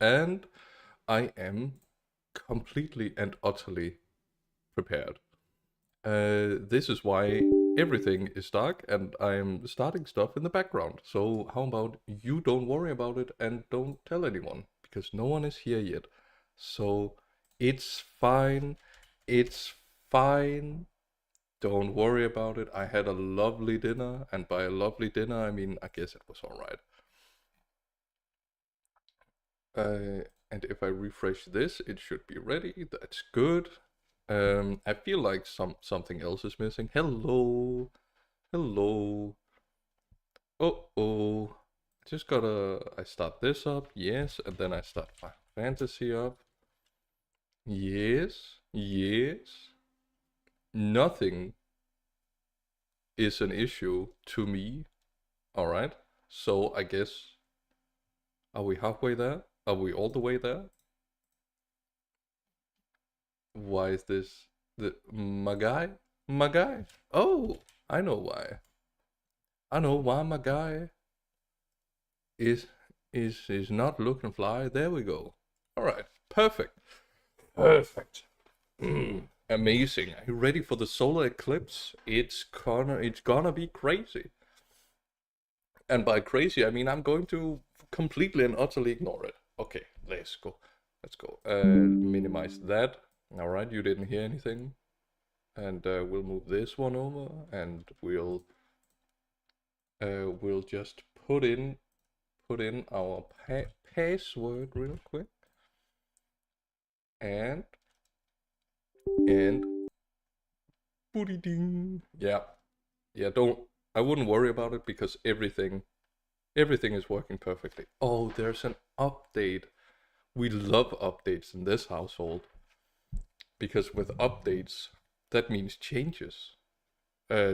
and I am completely and utterly prepared. This is why everything is dark and I'm starting stuff in the background. So how about you don't worry about it and don't tell anyone, because no one is here yet. So it's fine. It's fine. Don't worry about it. I had a lovely dinner, and by a lovely dinner I mean I guess it was alright. And if I refresh this, it should be ready. That's good. I feel like something else is missing. Hello, hello. Oh. Just gotta. I start this up, yes, and then I start my fantasy up. Yes. Nothing is an issue to me. All right. So I guess, are we halfway there? Are we all the way there? Why is this my guy? My guy. Oh, I know why. I know why my guy is is not looking fly. There we go. All right, perfect, perfect, amazing. Are you ready for the solar eclipse? It's gonna be crazy. And by crazy, I mean I'm going to completely and utterly ignore it. Okay, let's go. Let's go. Minimize that. All right, you didn't hear anything. And we'll move this one over, and we'll just put in our password real quick, and booty ding. Yeah. Don't. I wouldn't worry about it because everything is working perfectly. Oh, there's an update. We love updates in this household, because with updates, that means changes.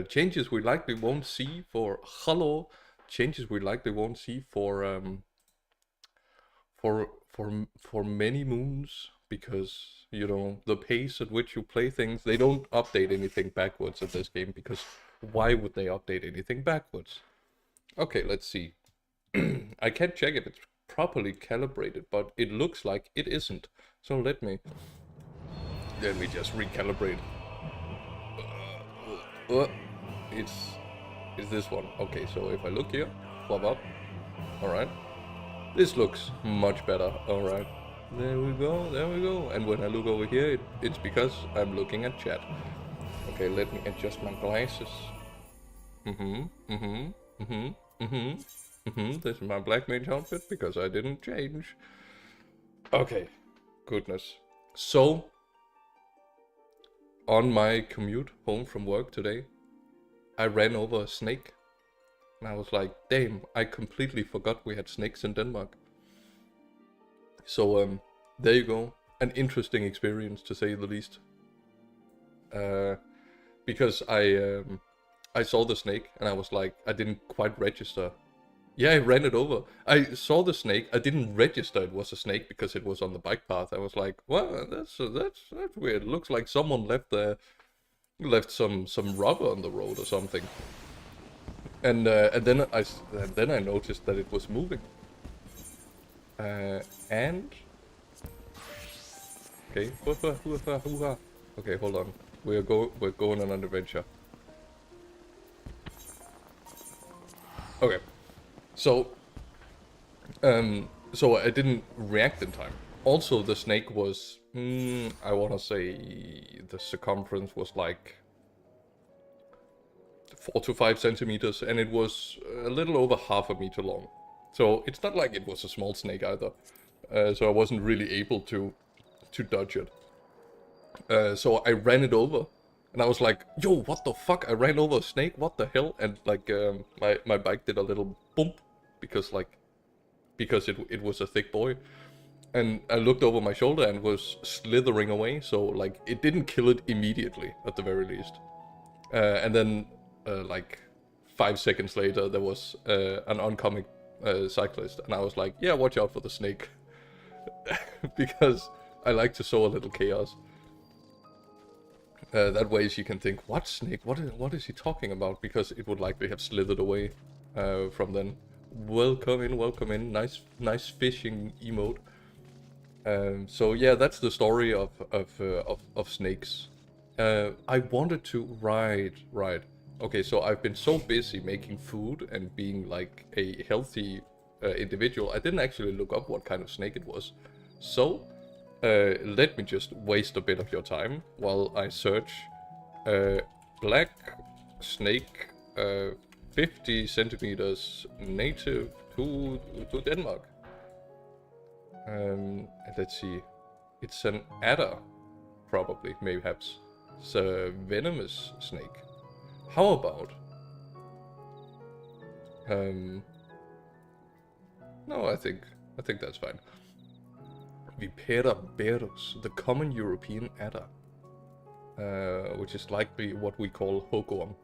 Changes we likely won't see for hello. Changes we likely won't see for many moons, because you know the pace at which you play things. They don't update anything backwards in this game, because why would they update anything backwards? Okay, let's see. I can't check if it's properly calibrated, but it looks like it isn't. So let me just recalibrate. It's this one. Okay, so if I look here, flop up. All right, this looks much better. All right, there we go. And when I look over here, it's because I'm looking at chat. Okay, let me adjust my glasses. This is my black mage outfit because I didn't change. Okay, goodness. So, on my commute home from work today, I ran over a snake. And I was like, damn, I completely forgot we had snakes in Denmark. So, there you go. An interesting experience, to say the least. Because I saw the snake and I was like, I didn't quite register. Yeah, I ran it over. I saw the snake. I didn't register it was a snake because it was on the bike path. I was like, well, that's weird. It looks like someone left some rubber on the road or something. And then I noticed that it was moving. And okay, okay, hold on. We're going on an adventure. Okay, so I didn't react in time. Also, the snake was, I want to say, the circumference was like 4 to 5 centimeters, and it was a little over half a meter long. So it's not like it was a small snake either. So I wasn't really able to dodge it. So I ran it over, and I was like, yo, what the fuck? I ran over a snake, what the hell? And like, my bike did a little bump, because it was a thick boy. And I looked over my shoulder and was slithering away, so like, it didn't kill it immediately, at the very least. And then, like, 5 seconds later, there was an oncoming cyclist, and I was like, yeah, watch out for the snake. Because I like to sow a little chaos. That way she can think, what snake? What is he talking about? Because it would likely have slithered away from then. Welcome in. Nice fishing emote. So yeah, that's the story of snakes. I wanted to right. Okay, so I've been so busy making food and being like a healthy individual, I didn't actually look up what kind of snake it was. So let me just waste a bit of your time while I search black snake, 50 centimeters, native to Denmark. Let's see. It's an adder, probably, mayhaps. It's a venomous snake. How about? No, I think that's fine. Vipera berus, the common European adder, which is likely what we call hookworm,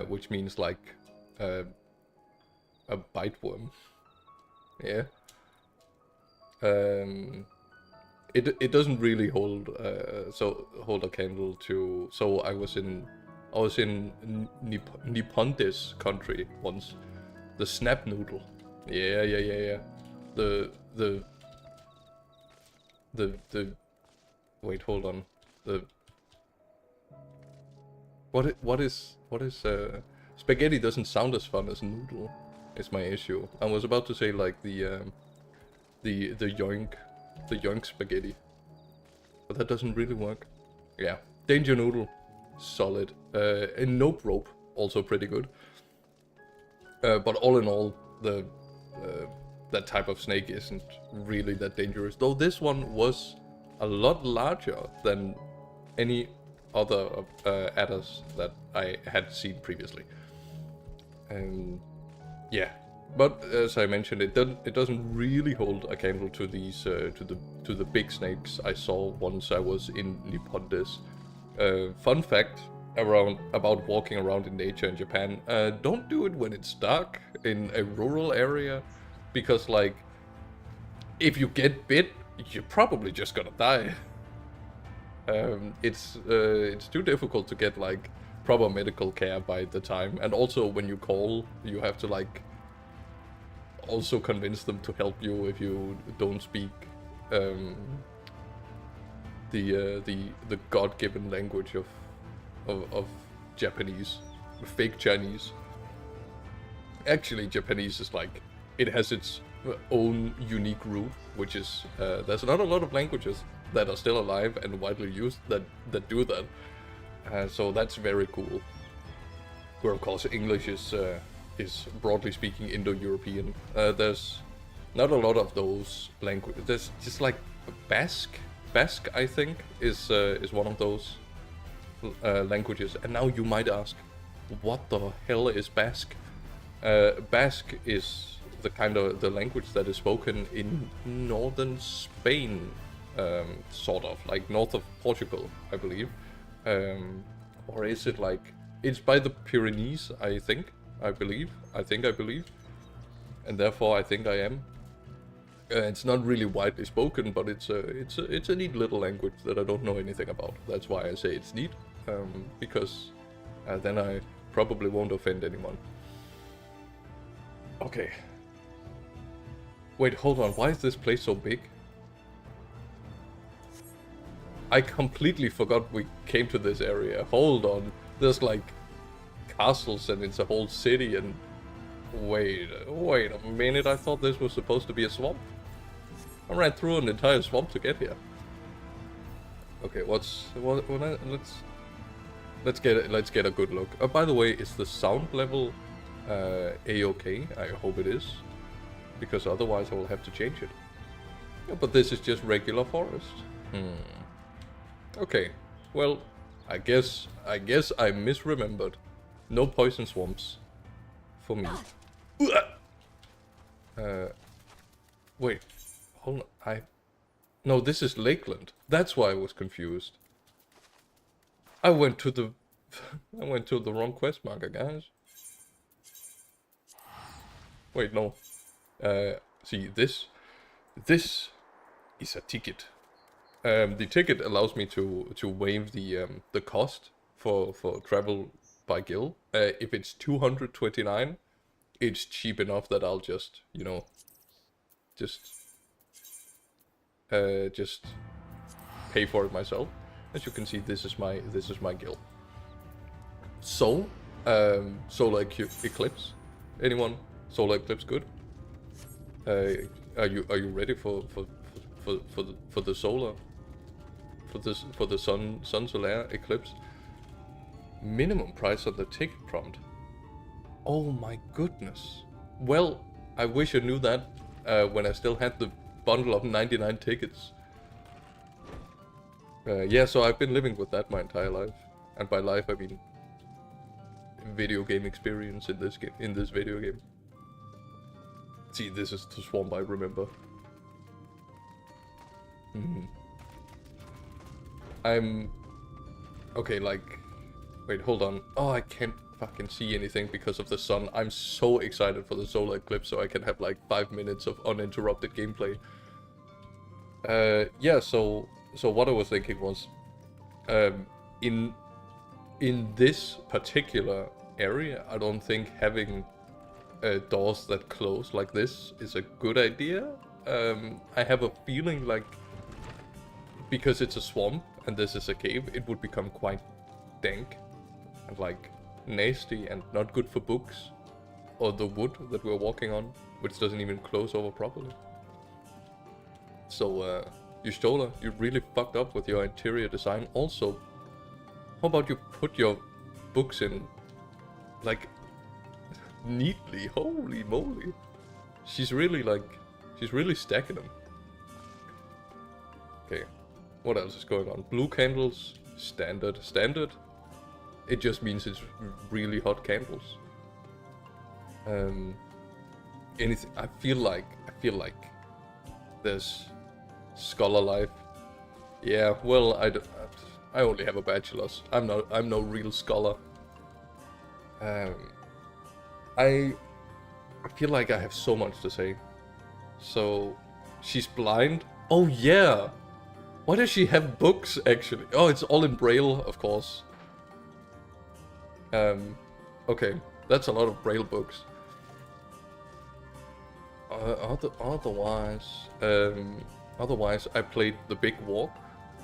which means like a biteworm. Yeah. It doesn't really hold hold a candle to. So I was in Nippondes country once. The snap noodle. Yeah. The the the wait, hold on. The what is spaghetti doesn't sound as fun as noodle. Is my issue. I was about to say like the yoink spaghetti, but that doesn't really work. Yeah, danger noodle, solid. And nope rope, also pretty good. But all in all, the that type of snake isn't really that dangerous. Though this one was a lot larger than any other adders that I had seen previously. Yeah, but as I mentioned, it doesn't really hold a candle to these to the big snakes I saw once I was in Nippondes. Fun fact about walking around in nature in Japan: don't do it when it's dark in a rural area, because like if you get bit, you're probably just gonna die. It's too difficult to get like proper medical care by the time, and also when you call, you have to like also convince them to help you if you don't speak the God-given language of Japanese, fake Chinese. Actually, Japanese is like, it has its own unique root, which is there's not a lot of languages that are still alive and widely used that do that. So that's very cool. Where of course English is broadly speaking Indo-European. There's not a lot of those languages. There's just like Basque. Basque, I think, is one of those languages. And now you might ask, what the hell is Basque? Basque is the language that is spoken in northern Spain, sort of like north of Portugal, I believe. Or is it like, it's by the Pyrenees, I think. I believe, and therefore I think I am. It's not really widely spoken, but it's a neat little language that I don't know anything about. That's why I say it's neat, because then I probably won't offend anyone. Okay. Wait, hold on. Why is this place so big? I completely forgot we came to this area. Hold on. There's like castles and it's a whole city and wait a minute, I thought this was supposed to be a swamp. I ran through an entire swamp to get here. Okay, let's get a good look. By the way, is the sound level a-okay? I hope it is, because otherwise I will have to change it. Yeah, but this is just regular forest. Okay, well, I guess I misremembered. No poison swamps for me. Wait, hold on. No, this is Lakeland. That's why I was confused. I went to the wrong quest marker, guys. Wait, no. See, this is a ticket. The ticket allows me to waive the cost for travel by guild. If it's 229, it's cheap enough that I'll just, just just pay for it myself. As you can see, this is my guild. So, Solar Eclipse. Anyone? Solar Eclipse good? Are you ready for the solar? For the sun solar eclipse? Minimum price on the ticket prompt. Oh my goodness. Well, I wish I knew that when I still had the bundle of 99 tickets. Yeah, so I've been living with that my entire life, and by life I mean video game experience in this video game. See, this is the swamp I remember. I'm okay. Like, wait, hold on. Oh, I can't fucking see anything because of the sun. I'm so excited for the solar eclipse, so I can have like 5 minutes of uninterrupted gameplay. Yeah. So what I was thinking was, in this particular area, I don't think having doors that close like this is a good idea. I have a feeling like, because it's a swamp and this is a cave, it would become quite dank and like nasty and not good for books or the wood that we're walking on, which doesn't even close over properly. So Yustola, you really fucked up with your interior design. Also, how about you put your books in like neatly? Holy moly, she's really stacking them. Okay, what else is going on? Blue candles, standard. It just means it's really hot candles. Anything? I feel like there's scholar life. Yeah, well, I only have a bachelor's. I'm no real scholar. I feel like I have so much to say. So, she's blind. Oh yeah. Why does she have books actually? Oh, it's all in Braille, of course. Okay, that's a lot of Braille books. Otherwise, I played The Big Walk.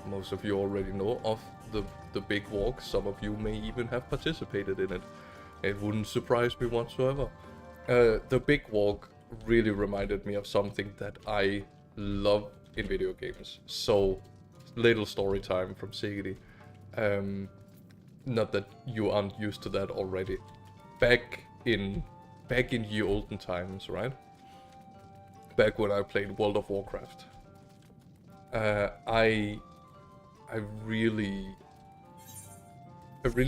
Most of you already know of the Big Walk. Some of you may even have participated in it. It wouldn't surprise me whatsoever. The Big Walk really reminded me of something that I love in video games. So, little story time from Sigrid. Not that you aren't used to that already. Back in ye olden times, right? Back when I played World of Warcraft, I really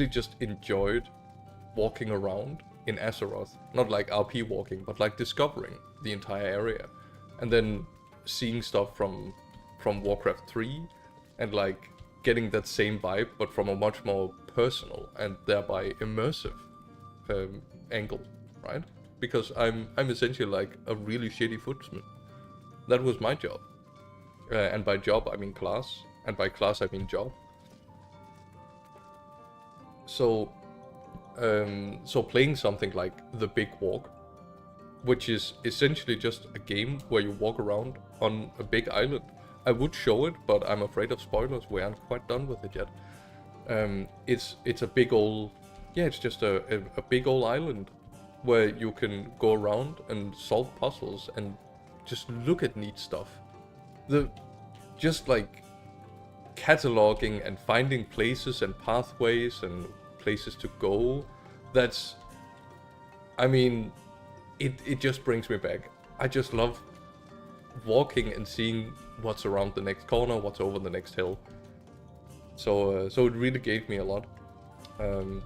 just enjoyed walking around in Azeroth. Not like RP walking, but like discovering the entire area, and then seeing stuff from Warcraft 3, and like getting that same vibe, but from a much more personal and thereby immersive angle, right? Because I'm essentially like a really shitty woodsman. That was my job, and by job I mean class, and by class I mean job. So playing something like The Big Walk, which is essentially just a game where you walk around on a big island. I would show it, but I'm afraid of spoilers. We aren't quite done with it yet. It's a big old, yeah, it's just a big old island where you can go around and solve puzzles and just look at neat stuff. Just like cataloging and finding places and pathways and places to go. That's, I mean, it just brings me back. I just love walking and seeing what's around the next corner, what's over the next hill. So it really gave me a lot. And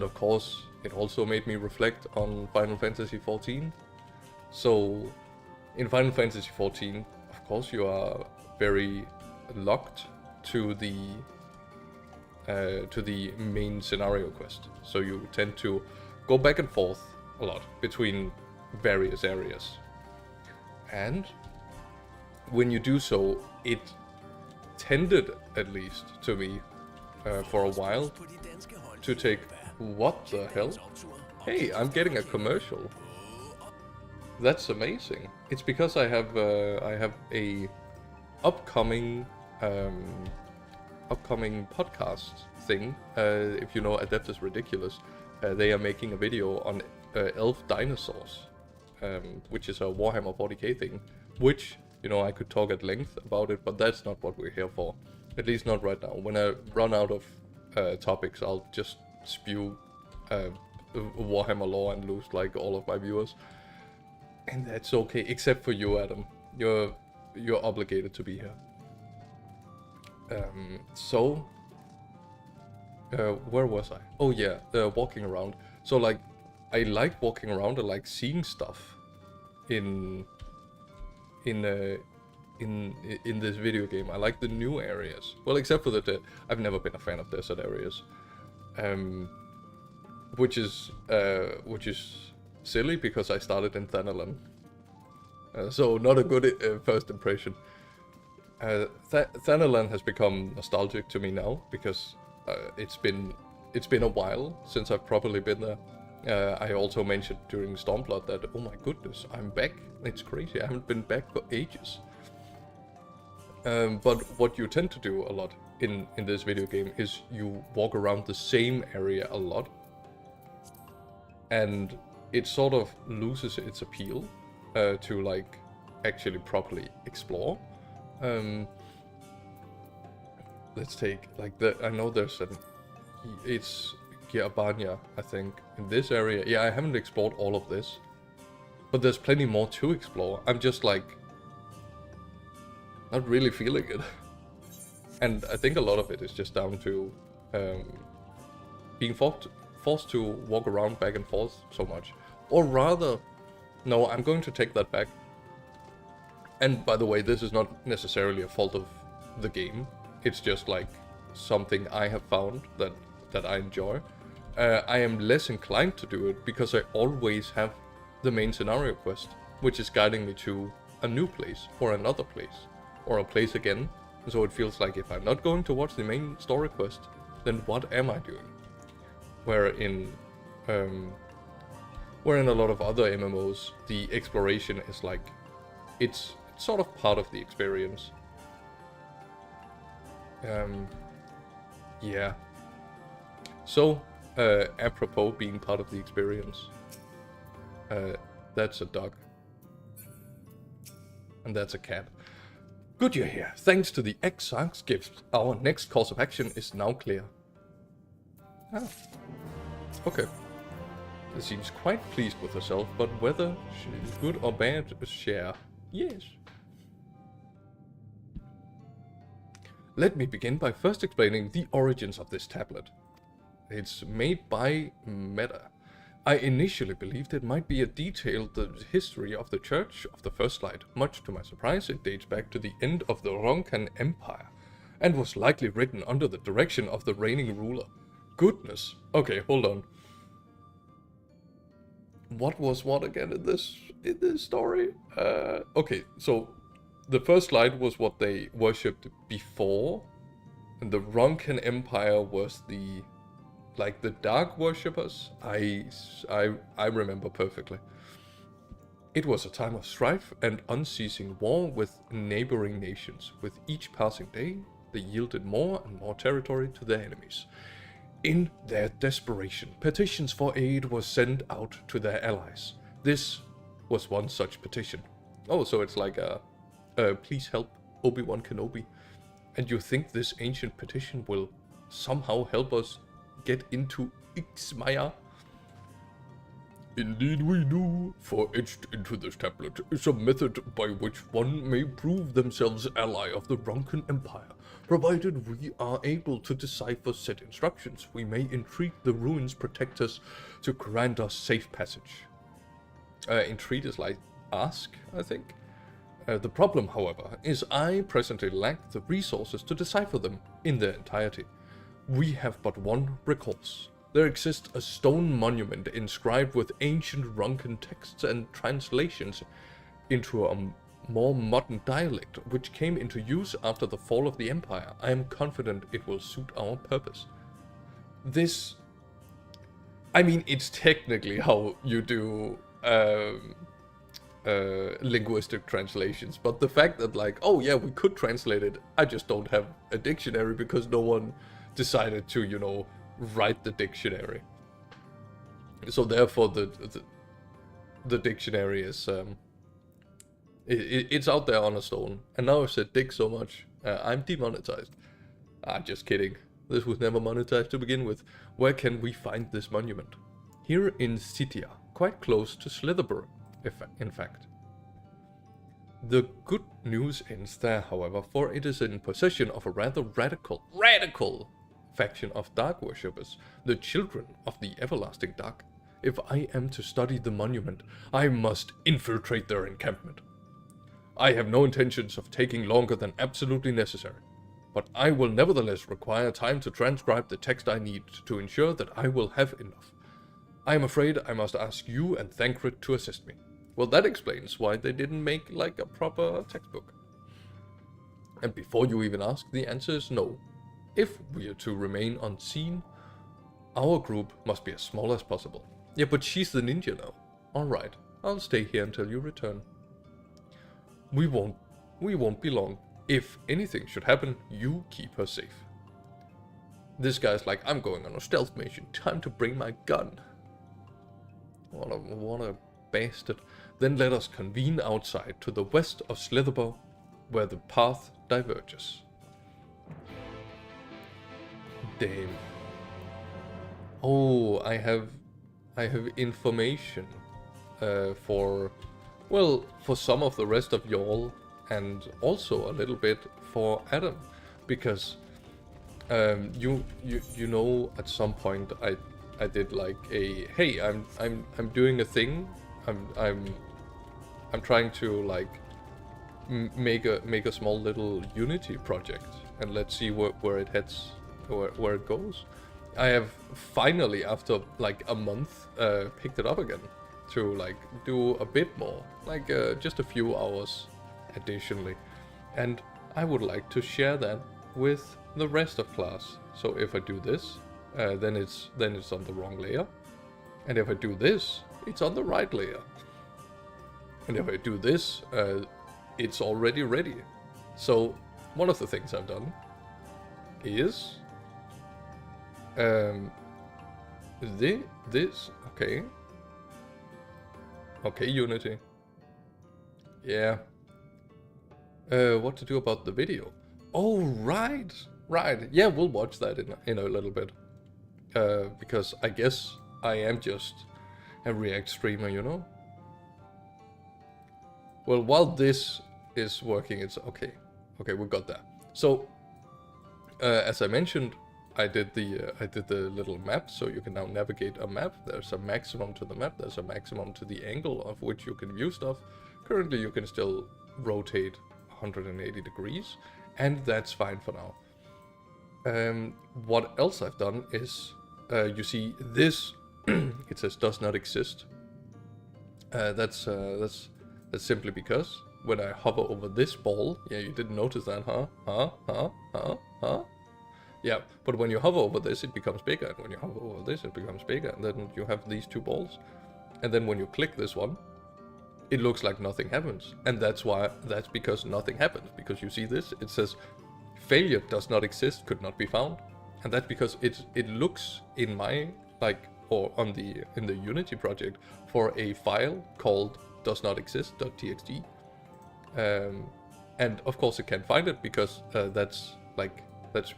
of course, it also made me reflect on Final Fantasy XIV. So, in Final Fantasy XIV, of course, you are very locked to the main scenario quest. So you tend to go back and forth a lot between various areas. And when you do so, it tended, at least to me, for a while, to take... What the hell? Hey, I'm getting a commercial. That's amazing. It's because I have a upcoming podcast thing. If you know Adeptus Ridiculous, they are making a video on elf dinosaurs, which is a Warhammer 40k thing, which, you know, I could talk at length about it, but that's not what we're here for. At least not right now. When I run out of topics, I'll just spew Warhammer lore and lose like all of my viewers. And that's okay, except for you, Adam. You're obligated to be here. Where was I? Oh yeah, walking around. So like, I like walking around. I like seeing stuff in this video game. I like the new areas. Well, except for that, I've never been a fan of desert areas, which is silly because I started in Thanalan, so not a good first impression. Thanalan has become nostalgic to me now because it's been a while since I've properly been there. I also mentioned during Stormblood that, oh my goodness, I'm back. It's crazy. I haven't been back for ages. But what you tend to do a lot in this video game is you walk around the same area a lot, and it sort of loses its appeal to like actually properly explore. Let's take like I know there's it's Giabania, I think, in this area. Yeah, I haven't explored all of this, but there's plenty more to explore. I'm just like not really feeling it. And I think a lot of it is just down to being forced to walk around back and forth so much. Or rather, no, I'm going to take that back. And by the way, this is not necessarily a fault of the game. It's just like something I have found that I enjoy. I am less inclined to do it because I always have the main scenario quest, which is guiding me to a new place or another place or a place again. So it feels like if I'm not going to watch the main story quest, then what am I doing? Where in a lot of other MMOs, the exploration is like, it's sort of part of the experience. Yeah. So, apropos being part of the experience, that's a dog. And that's a cat. Good you're here. Thanks to the Exarch's gift, our next course of action is now clear. Ah. Okay. She seems quite pleased with herself, but whether she is good or bad, share. Yes. Let me begin by first explaining the origins of this tablet. It's made by Meta. I initially believed it might be a detailed history of the Church of the First Light. Much to my surprise, it dates back to the end of the Ronkan Empire, and was likely written under the direction of the reigning ruler. Goodness. Okay, hold on. What was what again in this story? Okay, so the First Light was what they worshipped before, and the Ronkan Empire was the dark worshippers. I remember perfectly. It was a time of strife and unceasing war with neighboring nations. With each passing day, they yielded more and more territory to their enemies. In their desperation, petitions for aid were sent out to their allies. This was one such petition. Oh, so it's like please help Obi-Wan Kenobi. And you think this ancient petition will somehow help us get into Ixmaya? Indeed we do, for etched into this tablet is a method by which one may prove themselves ally of the Ronkan Empire. Provided we are able to decipher said instructions, we may entreat the ruins protectors to grant us safe passage. Entreat is like ask, I think. The problem, however, is I presently lack the resources to decipher them in their entirety. We have but one recourse. There exists a stone monument inscribed with ancient Ronkan texts and translations into a more modern dialect, which came into use after the fall of the Empire. I am confident it will suit our purpose. This... I mean, it's technically how you do linguistic translations, but the fact that like, oh yeah, we could translate it, I just don't have a dictionary because no one decided to, you know, write the dictionary. So therefore the dictionary is it's out there on a stone. And now I've said dick so much, I'm demonetized. Just kidding. This was never monetized to begin with. Where can we find this monument? Here in Scythia, quite close to Slitherborough, in fact. The good news ends there, however, for it is in possession of a rather radical faction of dark worshippers, the children of the everlasting dark. If I am to study the monument, I must infiltrate their encampment. I have no intentions of taking longer than absolutely necessary, but I will nevertheless require time to transcribe the text I need to ensure that I will have enough. I am afraid I must ask you and Thancred to assist me. Well, that explains why they didn't make like a proper textbook. And before you even ask, the answer is no. If we are to remain unseen, our group must be as small as possible. Yeah, but she's the ninja now. Alright, I'll stay here until you return. We won't be long. If anything should happen, you keep her safe. This guy's like, I'm going on a stealth mission. Time to bring my gun. What a bastard. Then let us convene outside to the west of Slitherborough, where the path diverges. Damn. Oh, I have information for some of the rest of y'all, and also a little bit for Adam, because you know, at some point I did like a, hey, I'm doing a thing, I'm trying to like make a small little Unity project, and let's see where it heads, where it goes. I have finally, after like a month, picked it up again to like do a bit more, like just a few hours additionally, and I would like to share that with the rest of class. So if I do this, then it's on the wrong layer, and if I do this, it's on the right layer, and if I do this, it's already ready. So one of the things I've done is this, okay, Unity, yeah, what to do about the video? Oh, right, yeah, we'll watch that in a little bit, because I guess I am just a React streamer, you know. Well, while this is working, it's okay, we got that. So as I mentioned, I did the little map, so you can now navigate a map. There's a maximum to the map, there's a maximum to the angle of which you can view stuff. Currently you can still rotate 180 degrees, and that's fine for now. What else I've done is, you see this, it says does not exist. That's simply because when I hover over this ball, yeah, you didn't notice that, huh? Yeah, but when you hover over this, it becomes bigger, and when you hover over this, it becomes bigger, and then you have these two balls. And then when you click this one, it looks like nothing happens. And that's because nothing happens, because you see this, it says failure does not exist, could not be found. And that's because it looks in my, in the Unity project for a file called does not exist.txt. And of course it can't find it, because that's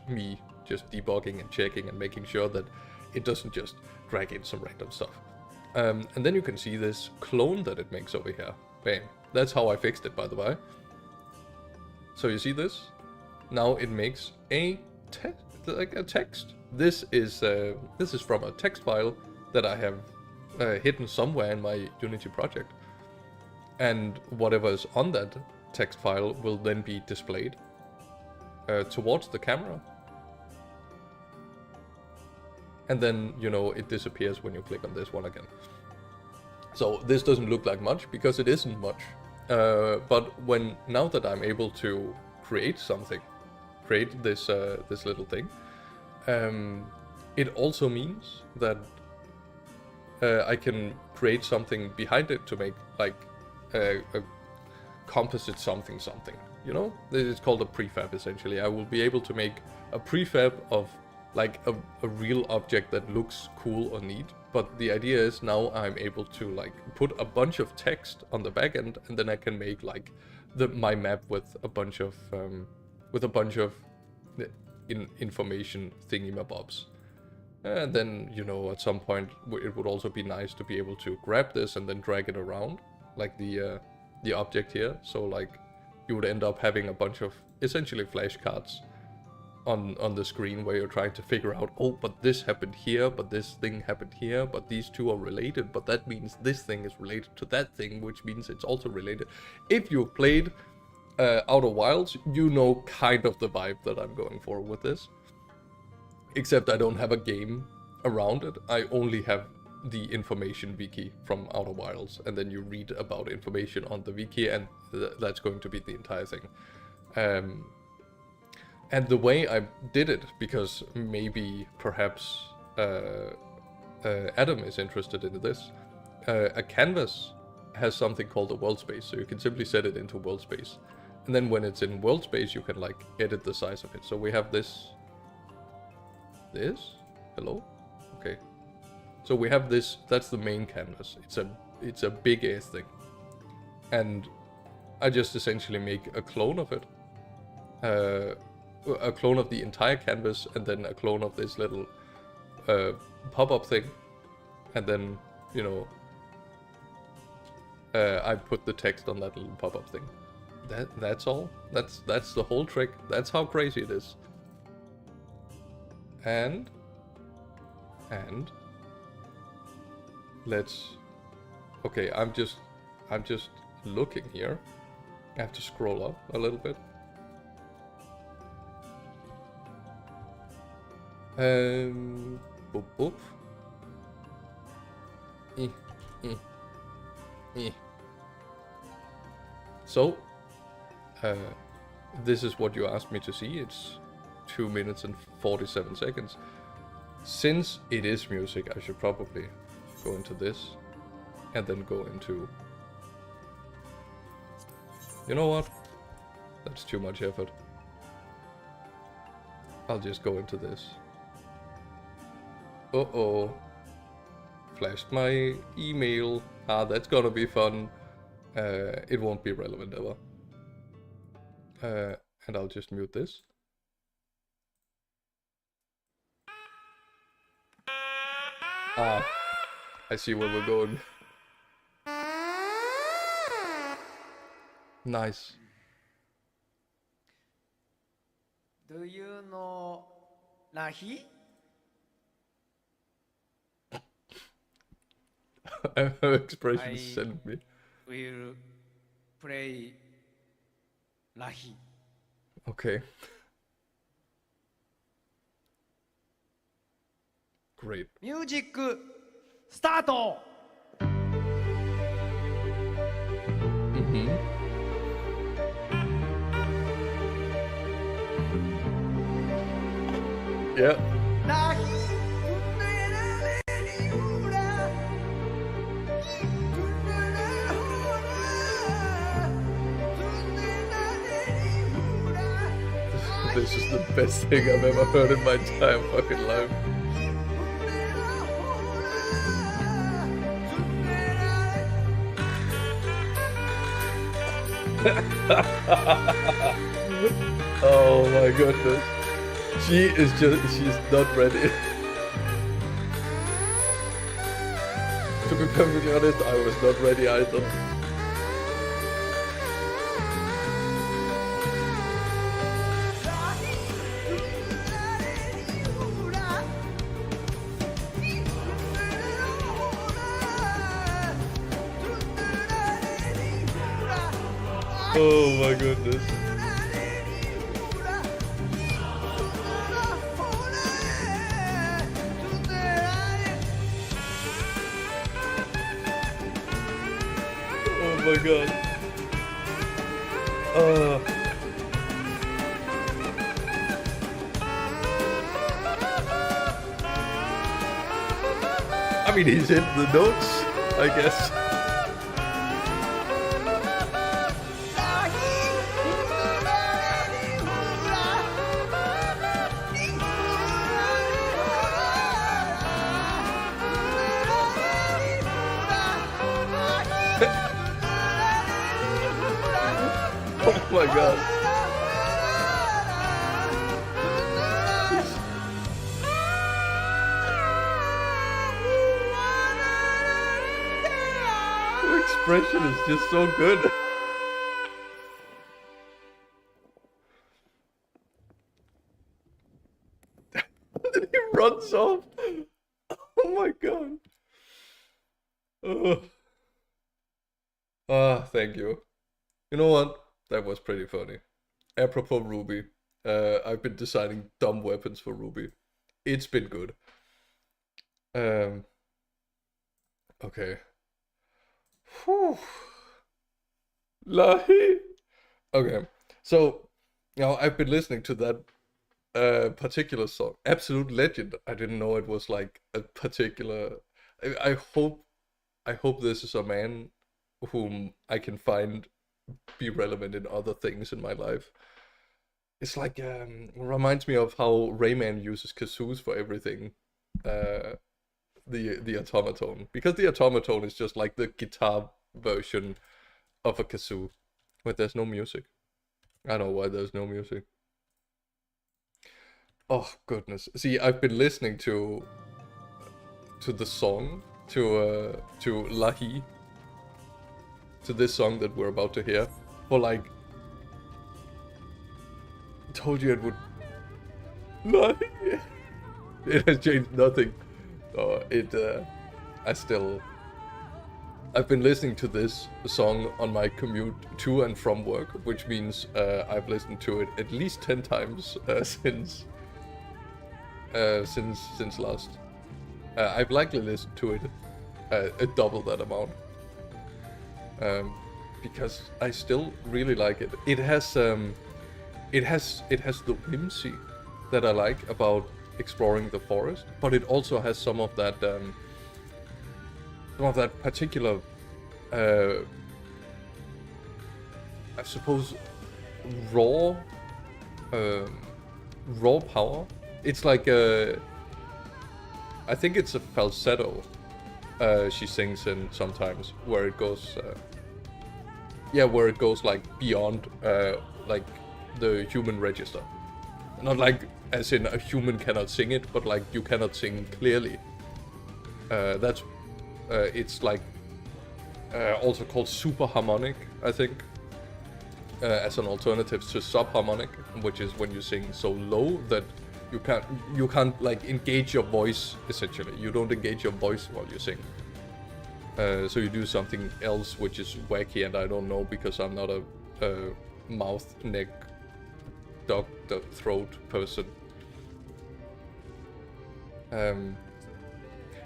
me just debugging and checking and making sure that it doesn't just drag in some random stuff. And then you can see this clone that it makes over here. Bam. That's how I fixed it, by the way. So you see this? Now it makes a text. This is from a text file that I have hidden somewhere in my Unity project. And whatever is on that text file will then be displayed towards the camera. And then, you know, it disappears when you click on this one again. So this doesn't look like much, because it isn't much. But now that I'm able to create something, create this little thing, it also means that I can create something behind it to make, like, a composite something. You know, it's called a prefab essentially. I will be able to make a prefab of like a real object that looks cool or neat. But the idea is now I'm able to like put a bunch of text on the back end, and then I can make like my map with a bunch of information thingy-mabobs. And then, you know, at some point it would also be nice to be able to grab this and then drag it around, like the object here. So like you would end up having a bunch of essentially flashcards on the screen where you're trying to figure out, oh, but this happened here, but this thing happened here, but these two are related, but that means this thing is related to that thing, which means it's also related. If you've played Outer Wilds, you know kind of the vibe that I'm going for with this. Except I don't have a game around it. I only have the information wiki from Outer Wilds, and then you read about information on the wiki, and that's going to be the entire thing. And the way I did it, because perhaps Adam is interested in this, a canvas has something called a world space, so you can simply set it into world space. And then when it's in world space, you can like edit the size of it. So we have this? Hello? Okay. So we have this, that's the main canvas. It's a big ass thing. And I just essentially make a clone of it. A clone of the entire canvas, and then a clone of this little pop-up thing. And then, you know, I put the text on that little pop-up thing. That's all. That's the whole trick. That's how crazy it is. And let's. Okay, I'm just looking here. I have to scroll up a little bit. Boop boop. So, this is what you asked me to see. It's 2 minutes and 47 seconds. Since it is music, I should probably go into this and then go into... You know what? That's too much effort. I'll just go into this. Uh-oh. Flashed my email. Ah, that's gonna be fun. It won't be relevant ever. And I'll just mute this. Ah, I see where we're going. Nice. Do you know Rahi? Expression sent me. Will play Rahi. Okay. Great. Music start. Mm-hmm. Yeah. This is the best thing I've ever heard in my entire fucking life. Oh my goodness. She's not ready. To be perfectly honest, I was not ready either. Oh my goodness. Oh my god. I mean, he's hit the notes, I guess. my god. Her expression is just so good. And he runs off. Oh my god. Thank you. You know what? That was pretty funny. Apropos Ruby, I've been designing dumb weapons for Ruby. It's been good. Okay. Whew. Lahi. Okay. So, now I've been listening to that particular song. Absolute Legend. I didn't know it was like a particular. I hope this is a man whom I can find be relevant in other things in my life. It's like reminds me of how Rayman uses kazoos for everything. The automaton, because the automaton is just like the guitar version of a kazoo, but there's no music. I don't know why there's no music. Oh goodness! See, I've been listening to the song to Lahi, to this song that we're about to hear, for like. Told you it would. Lahi. It has changed nothing. I've been listening to this song on my commute to and from work, which means I've listened to it at least 10 times since last. I've likely listened to it a double that amount, because I still really like it. It has the whimsy that I like about exploring the forest, but it also has some of that particular I suppose raw power. It's like I think it's a falsetto she sings in sometimes, where it goes like beyond like the human register. Not like as in a human cannot sing it, but like you cannot sing clearly. It's like also called superharmonic, I think, as an alternative to subharmonic, which is when you sing so low that you can't like engage your voice. Essentially, you don't engage your voice while you sing. So you do something else which is wacky, and I don't know because I'm not a mouth, neck, the throat person.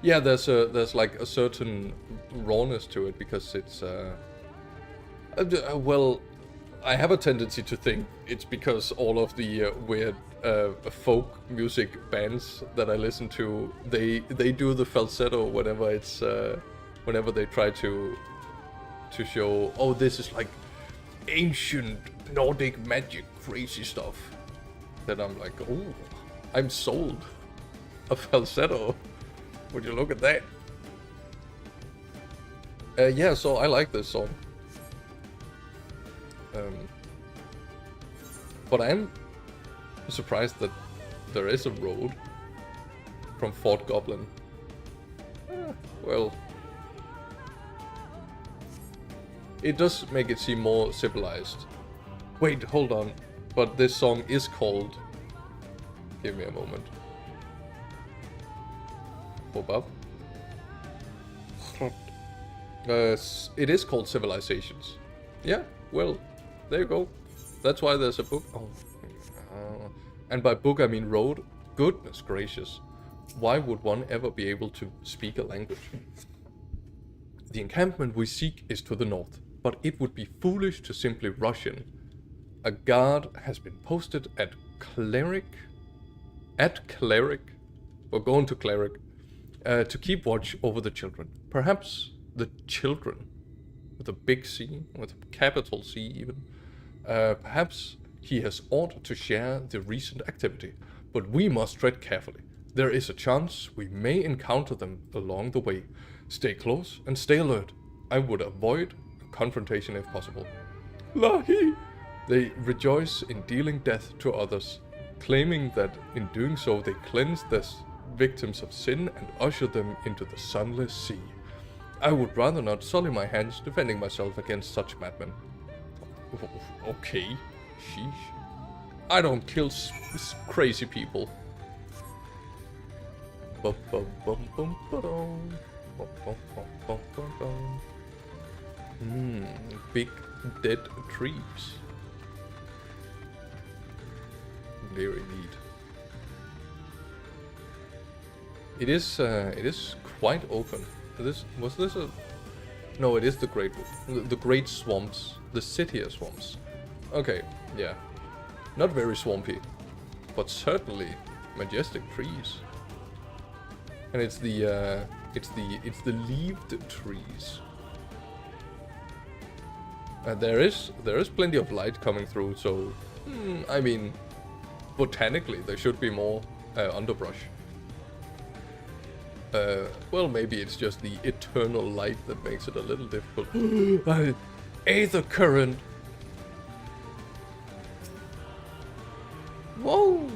Yeah, there's like a certain rawness to it, because it's well, I have a tendency to think it's because all of the weird folk music bands that I listen to, they do the falsetto whenever it's whenever they try to show, oh, this is like ancient Nordic magic crazy stuff. Then I'm like, oh, I'm sold. A falsetto. Would you look at that? Yeah, so I like this song. But I'm surprised that there is a road from Fort Goblin. Well, it does make it seem more civilized. Wait, hold on. But this song is called... Give me a moment. Pop up. It is called Civilizations. Yeah, well, there you go. That's why there's a book. Oh, and by book I mean road. Goodness gracious. Why would one ever be able to speak a language? The encampment we seek is to the north, but it would be foolish to simply rush in. A guard has been posted at Cleric. We're going to Cleric. To keep watch over the children. Perhaps the children, with a big C, with a capital C even. Perhaps he has ought to share the recent activity, but we must tread carefully. There is a chance we may encounter them along the way. Stay close and stay alert. I would avoid a confrontation if possible. Lahi! They rejoice in dealing death to others, claiming that in doing so they cleanse their victims of sin and usher them into the sunless sea. I would rather not sully my hands defending myself against such madmen. Okay, sheesh. I don't kill crazy people. Big dead trees. Very neat. It is quite open. Was this a? No, it is the great swamps, the Cithier swamps. Okay, yeah, not very swampy, but certainly majestic trees. And it's the leaved trees. There is plenty of light coming through, so I mean, botanically there should be more underbrush. Well, maybe it's just the eternal light that makes it a little difficult. Aether current. Whoa.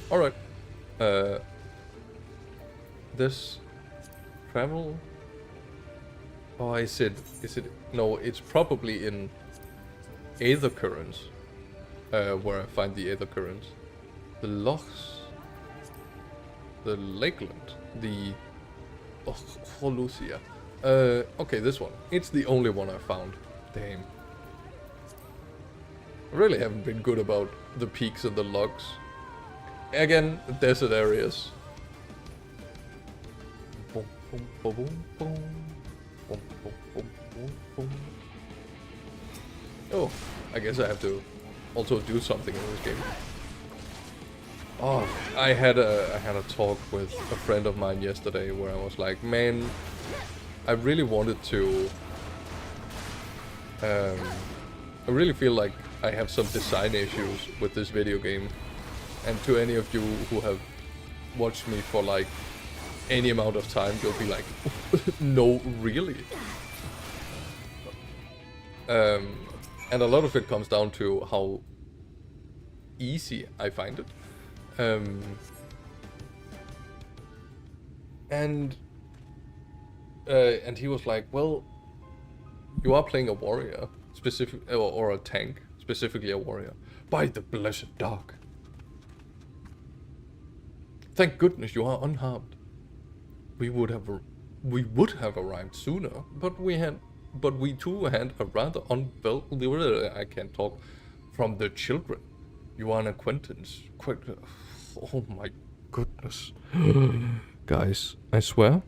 All right. This travel. Oh, is it? No, it's probably in Aether currents, where I find the Aether currents. The lochs. The lakeland, the Holusia. Okay, this one. It's the only one I found. Damn. I really haven't been good about the peaks and the logs. Again, desert areas. Oh, I guess I have to also do something in this game. Oh, I had a talk with a friend of mine yesterday where I was like, man, I really wanted to. I really feel like I have some design issues with this video game, and to any of you who have watched me for like any amount of time, you'll be like, no, really. And a lot of it comes down to how easy I find it. And he was like, well, you are playing a warrior, or a tank, specifically a warrior. By the blessed dark. Thank goodness you are unharmed. We would have arrived sooner, but we too had a rather I can't talk. From the children. You are an acquaintance. Quite. Oh my goodness. Guys, I swear.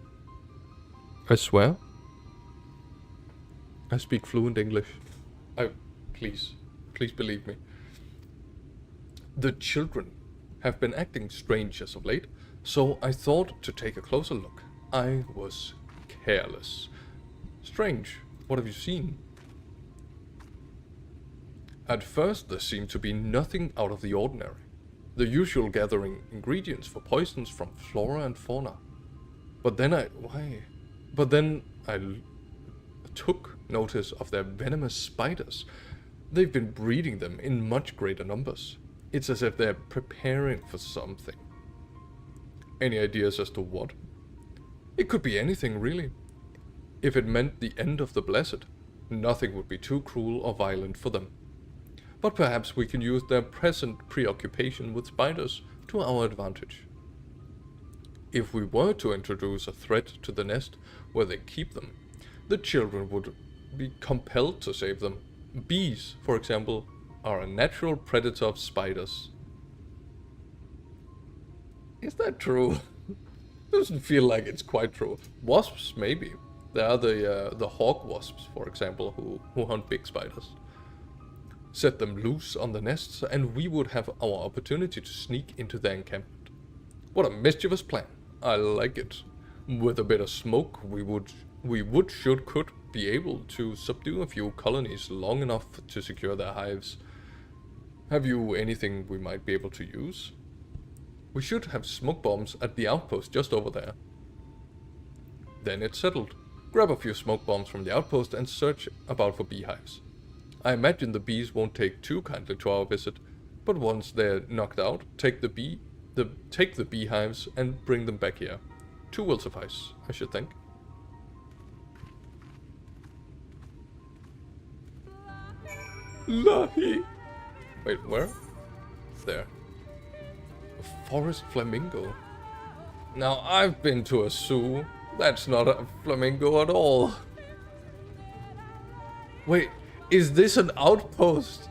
I speak fluent English. Please believe me. The children have been acting strange as of late, so I thought to take a closer look. I was careless. Strange. What have you seen? At first, there seemed to be nothing out of the ordinary. The usual gathering ingredients for poisons from flora and fauna. But then I took notice of their venomous spiders. They've been breeding them in much greater numbers. It's as if they're preparing for something. Any ideas as to what? It could be anything, really. If it meant the end of the blessed, nothing would be too cruel or violent for them. But perhaps we can use their present preoccupation with spiders to our advantage. If we were to introduce a threat to the nest where they keep them, the children would be compelled to save them. Bees, for example, are a natural predator of spiders. Is that true? Doesn't feel like it's quite true. Wasps, maybe. There are the hawk wasps, for example, who hunt big spiders. Set them loose on the nests, and we would have our opportunity to sneak into their encampment. What a mischievous plan. I like it. With a bit of smoke, we could be able to subdue a few colonies long enough to secure their hives. Have you anything we might be able to use? We should have smoke bombs at the outpost just over there. Then it's settled. Grab a few smoke bombs from the outpost and search about for beehives. I imagine the bees won't take too kindly to our visit, but once they're knocked out, take the beehives and bring them back here. 2 will suffice, I should think. Lahi! Wait, where? There. A forest flamingo. Now, I've been to a zoo. That's not a flamingo at all. Wait, is this an outpost?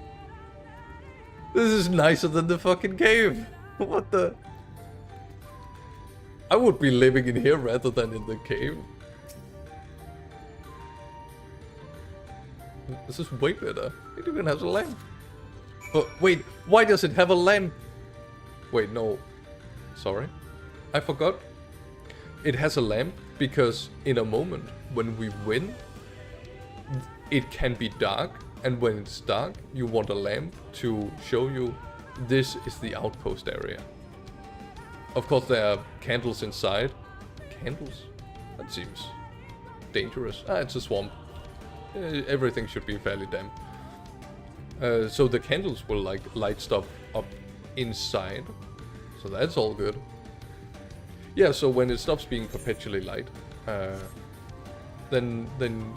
This is nicer than the fucking cave. What the? I would be living in here rather than in the cave. This is way better. It even has a lamp. But wait, why does it have a lamp? Wait, no. Sorry. I forgot. It has a lamp because in a moment when we win, it can be dark. And when it's dark, you want a lamp to show you this is the outpost area. Of course, there are candles inside. Candles? That seems dangerous. Ah, it's a swamp. Everything should be fairly damp. So the candles will like light stuff up inside. So that's all good. Yeah, so when it stops being perpetually light, then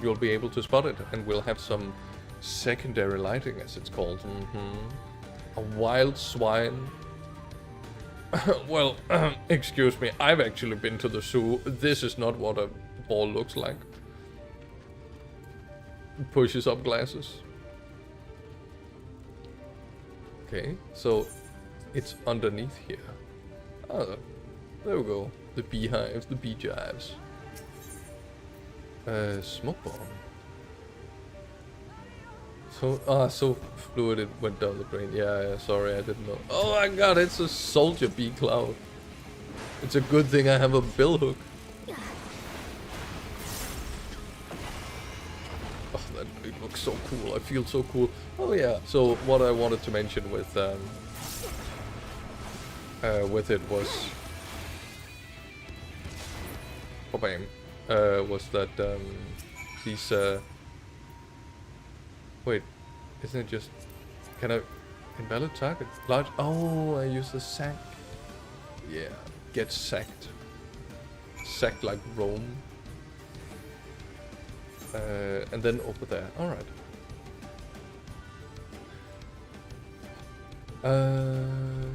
you'll be able to spot it, and we'll have some secondary lighting, as it's called. A wild swine. Well, excuse me, I've actually been to the zoo. This is not what a ball looks like. Pushes up glasses. Okay, so it's underneath here. Oh, there we go. The beehives, the beehives. Smoke bomb. So fluid it went down the drain. Yeah, sorry, I didn't know. Oh my god, it's a soldier bee cloud. It's a good thing I have a billhook. Oh, it looks so cool. I feel so cool. Oh yeah. So what I wanted to mention with it was, was that these wait, isn't it just, can I invalid target large? Oh, I use the sack. Yeah, get sacked like Rome. And then over there. All right.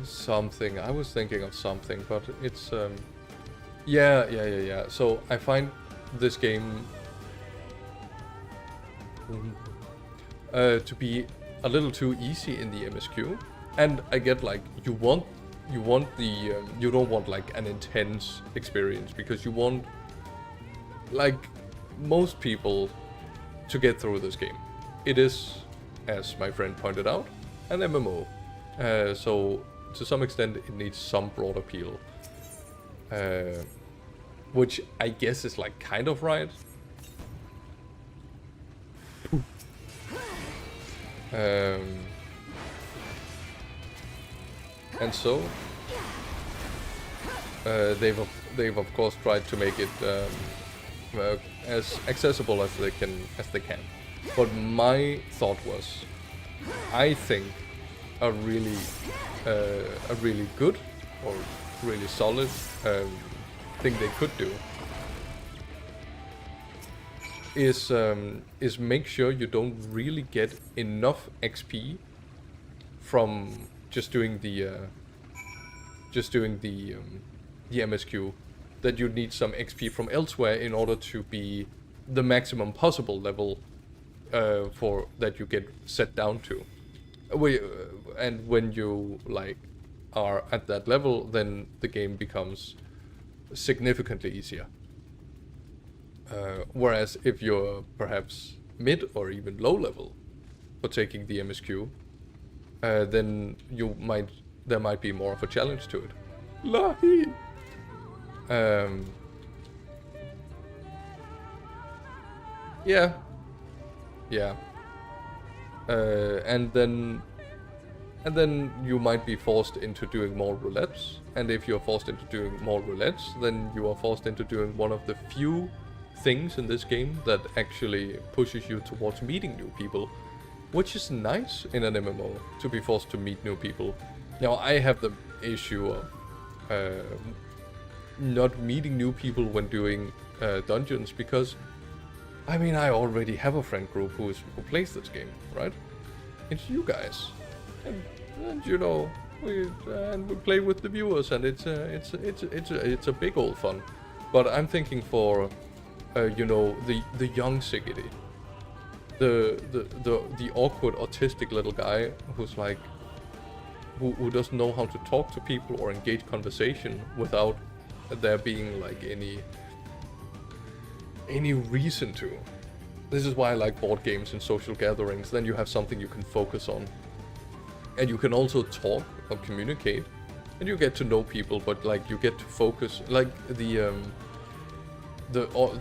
Something. I was thinking of something, but it's yeah. So I find this game to be a little too easy in the MSQ, and I get like you don't want like an intense experience, because you want, like most people, to get through this game. It is, as my friend pointed out, an MMO. So to some extent it needs some broad appeal, which I guess is like kind of right. And so they've of course tried to make it as accessible as they can. But my thought was, I think a really good or really solid thing they could do is make sure you don't really get enough XP from just doing the MSQ, that you need some XP from elsewhere in order to be the maximum possible level for that you get set down to. And when you like are at that level, then the game becomes significantly easier. Whereas if you're perhaps mid or even low level for taking the MSQ, then there might be more of a challenge to it. Lahi! Yeah. And then you might be forced into doing more roulettes, and if you're forced into doing more roulettes, then you are forced into doing one of the few things in this game that actually pushes you towards meeting new people, which is nice in an MMO, to be forced to meet new people. Now, I have the issue of not meeting new people when doing dungeons, because, I mean, I already have a friend group who plays this game, right? It's you guys. And you know, we play with the viewers, and it's a big old fun. But I'm thinking for, you know, the young Siggy, the awkward autistic little guy who's like, who doesn't know how to talk to people or engage conversation without there being like any reason to. This is why I like board games and social gatherings. Then you have something you can focus on, and you can also talk or communicate, and you get to know people. But like you get to focus, like the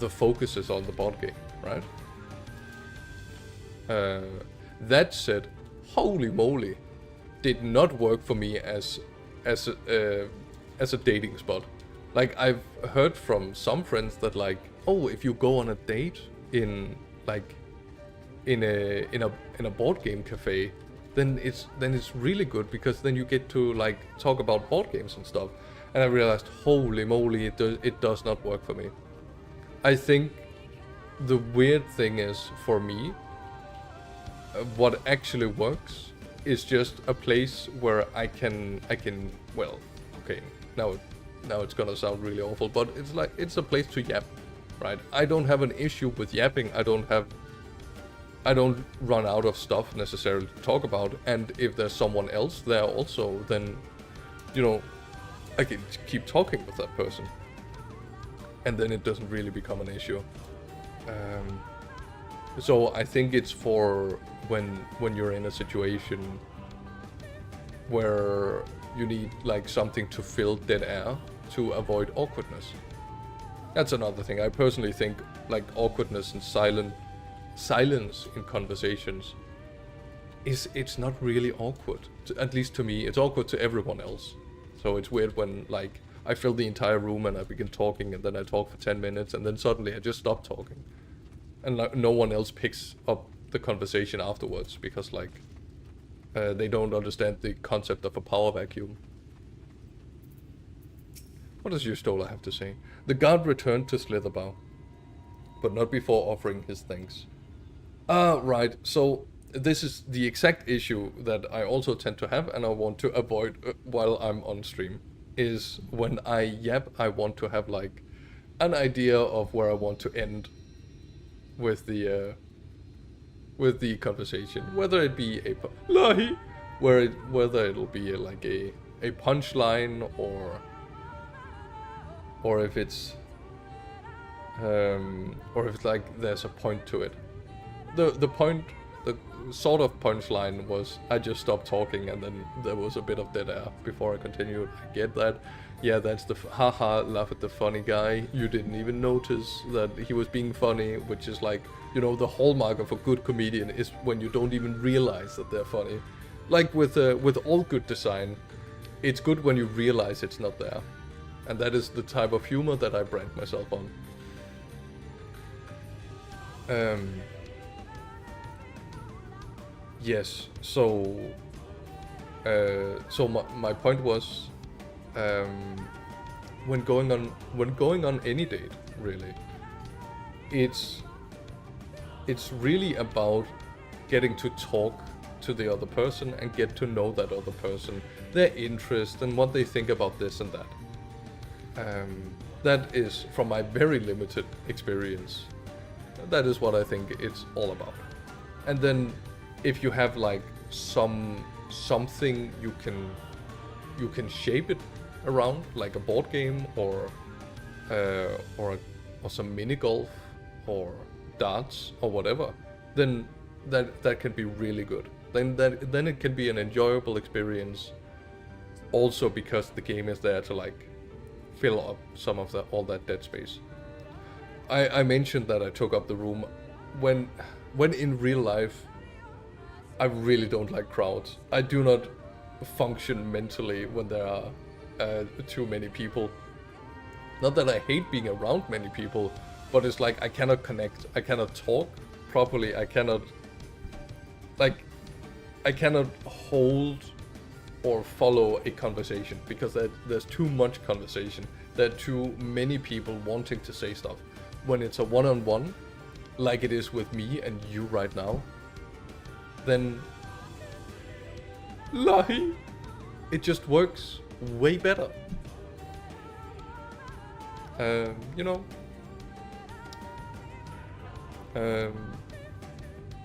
focus is on the board game, right? That said, holy moly, did not work for me as a dating spot. Like, I've heard from some friends that like, oh, if you go on a date in a board game cafe, then it's really good, because then you get to like talk about board games and stuff. And I realized, holy moly, it does not work for me. I think the weird thing is, for me, what actually works is just a place where I can well, okay, now it's gonna sound really awful, but it's like, it's a place to yap, right? I don't have an issue with yapping. I don't run out of stuff necessarily to talk about, and if there's someone else there also, then, you know, I can keep talking with that person, and then it doesn't really become an issue. So I think it's for when you're in a situation where you need like something to fill dead air to avoid awkwardness. That's another thing. I personally think like awkwardness and silence in conversations it's not really awkward. At least to me, it's awkward to everyone else. So it's weird when like I fill the entire room and I begin talking, and then I talk for 10 minutes, and then suddenly I just stop talking, and like no one else picks up the conversation afterwards, because like they don't understand the concept of a power vacuum. What does Yustola have to say? The guard returned to Slitherbow, but not before offering his thanks. Right, so this is the exact issue that I also tend to have, and I want to avoid while I'm on stream, is when I yap, I want to have like an idea of where I want to end with the conversation, whether it be whether it'll be like a punchline, or if it's like there's a point to it. The sort of punchline was I just stopped talking, and then there was a bit of dead air before I continued. I get that. Yeah, that's the haha, laugh at the funny guy. You didn't even notice that he was being funny, which is like, you know, the hallmark of a good comedian is when you don't even realize that they're funny. Like with all good design, it's good when you realize it's not there. And that is the type of humor that I brand myself on. Yes, so my point was, when going on any date, really, it's really about getting to talk to the other person and get to know that other person, their interest and what they think about this and that. That is, from my very limited experience, that is what I think it's all about. And then if you have like something you can shape it around, like a board game or some mini golf or darts or whatever, then that can be really good. Then it can be an enjoyable experience, also because the game is there to like fill up some of all that dead space. I mentioned that I took up the room when in real life I really don't like crowds. I do not function mentally when there are too many people. Not that I hate being around many people, but it's like I cannot connect. I cannot talk properly. I cannot hold or follow a conversation because there's too much conversation. There are too many people wanting to say stuff. When it's a one-on-one, like it is with me and you right now, then Lahi, it just works way better. You know,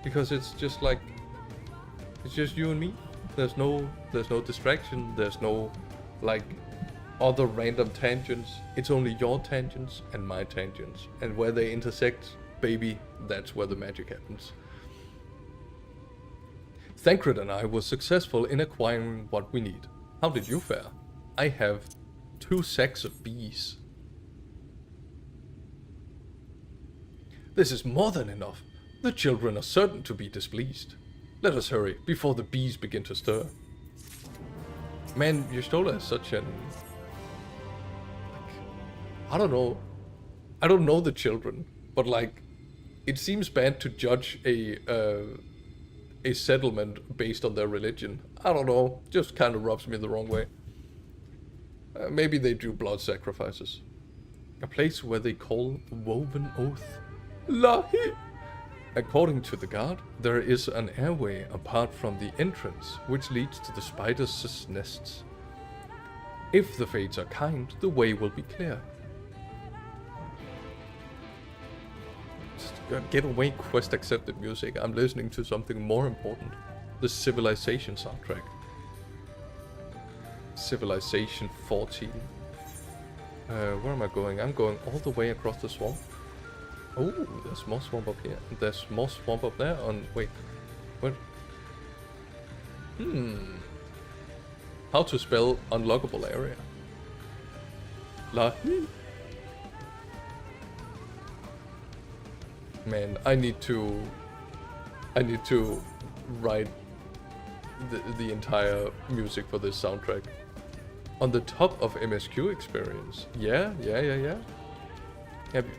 because it's just like, it's just you and me. There's no distraction. There's no like other random tangents. It's only your tangents and my tangents, and where they intersect, baby, that's where the magic happens. Thancred and I were successful in acquiring what we need. How did you fare? I have 2 sacks of bees. This is more than enough. The children are certain to be displeased. Let us hurry, before the bees begin to stir. Man, Yestola is such an... I don't know. I don't know the children, but like, it seems bad to judge a settlement based on their religion. I don't know, just kind of rubs me the wrong way. Maybe they do blood sacrifices. A place where they call Woven Oath. Lahi! According to the guard, there is an airway apart from the entrance, which leads to the spiders' nests. If the fates are kind, the way will be clear. Get away, quest accepted music. I'm listening to something more important. The Civilization soundtrack. Civilization 14. Where am I going? I'm going all the way across the swamp. Oh, there's more swamp up here. There's more swamp up there on... Wait. What? How to spell unlockable area? Lahi? Man, I need to write the entire music for this soundtrack. On the top of MSQ experience. Yeah.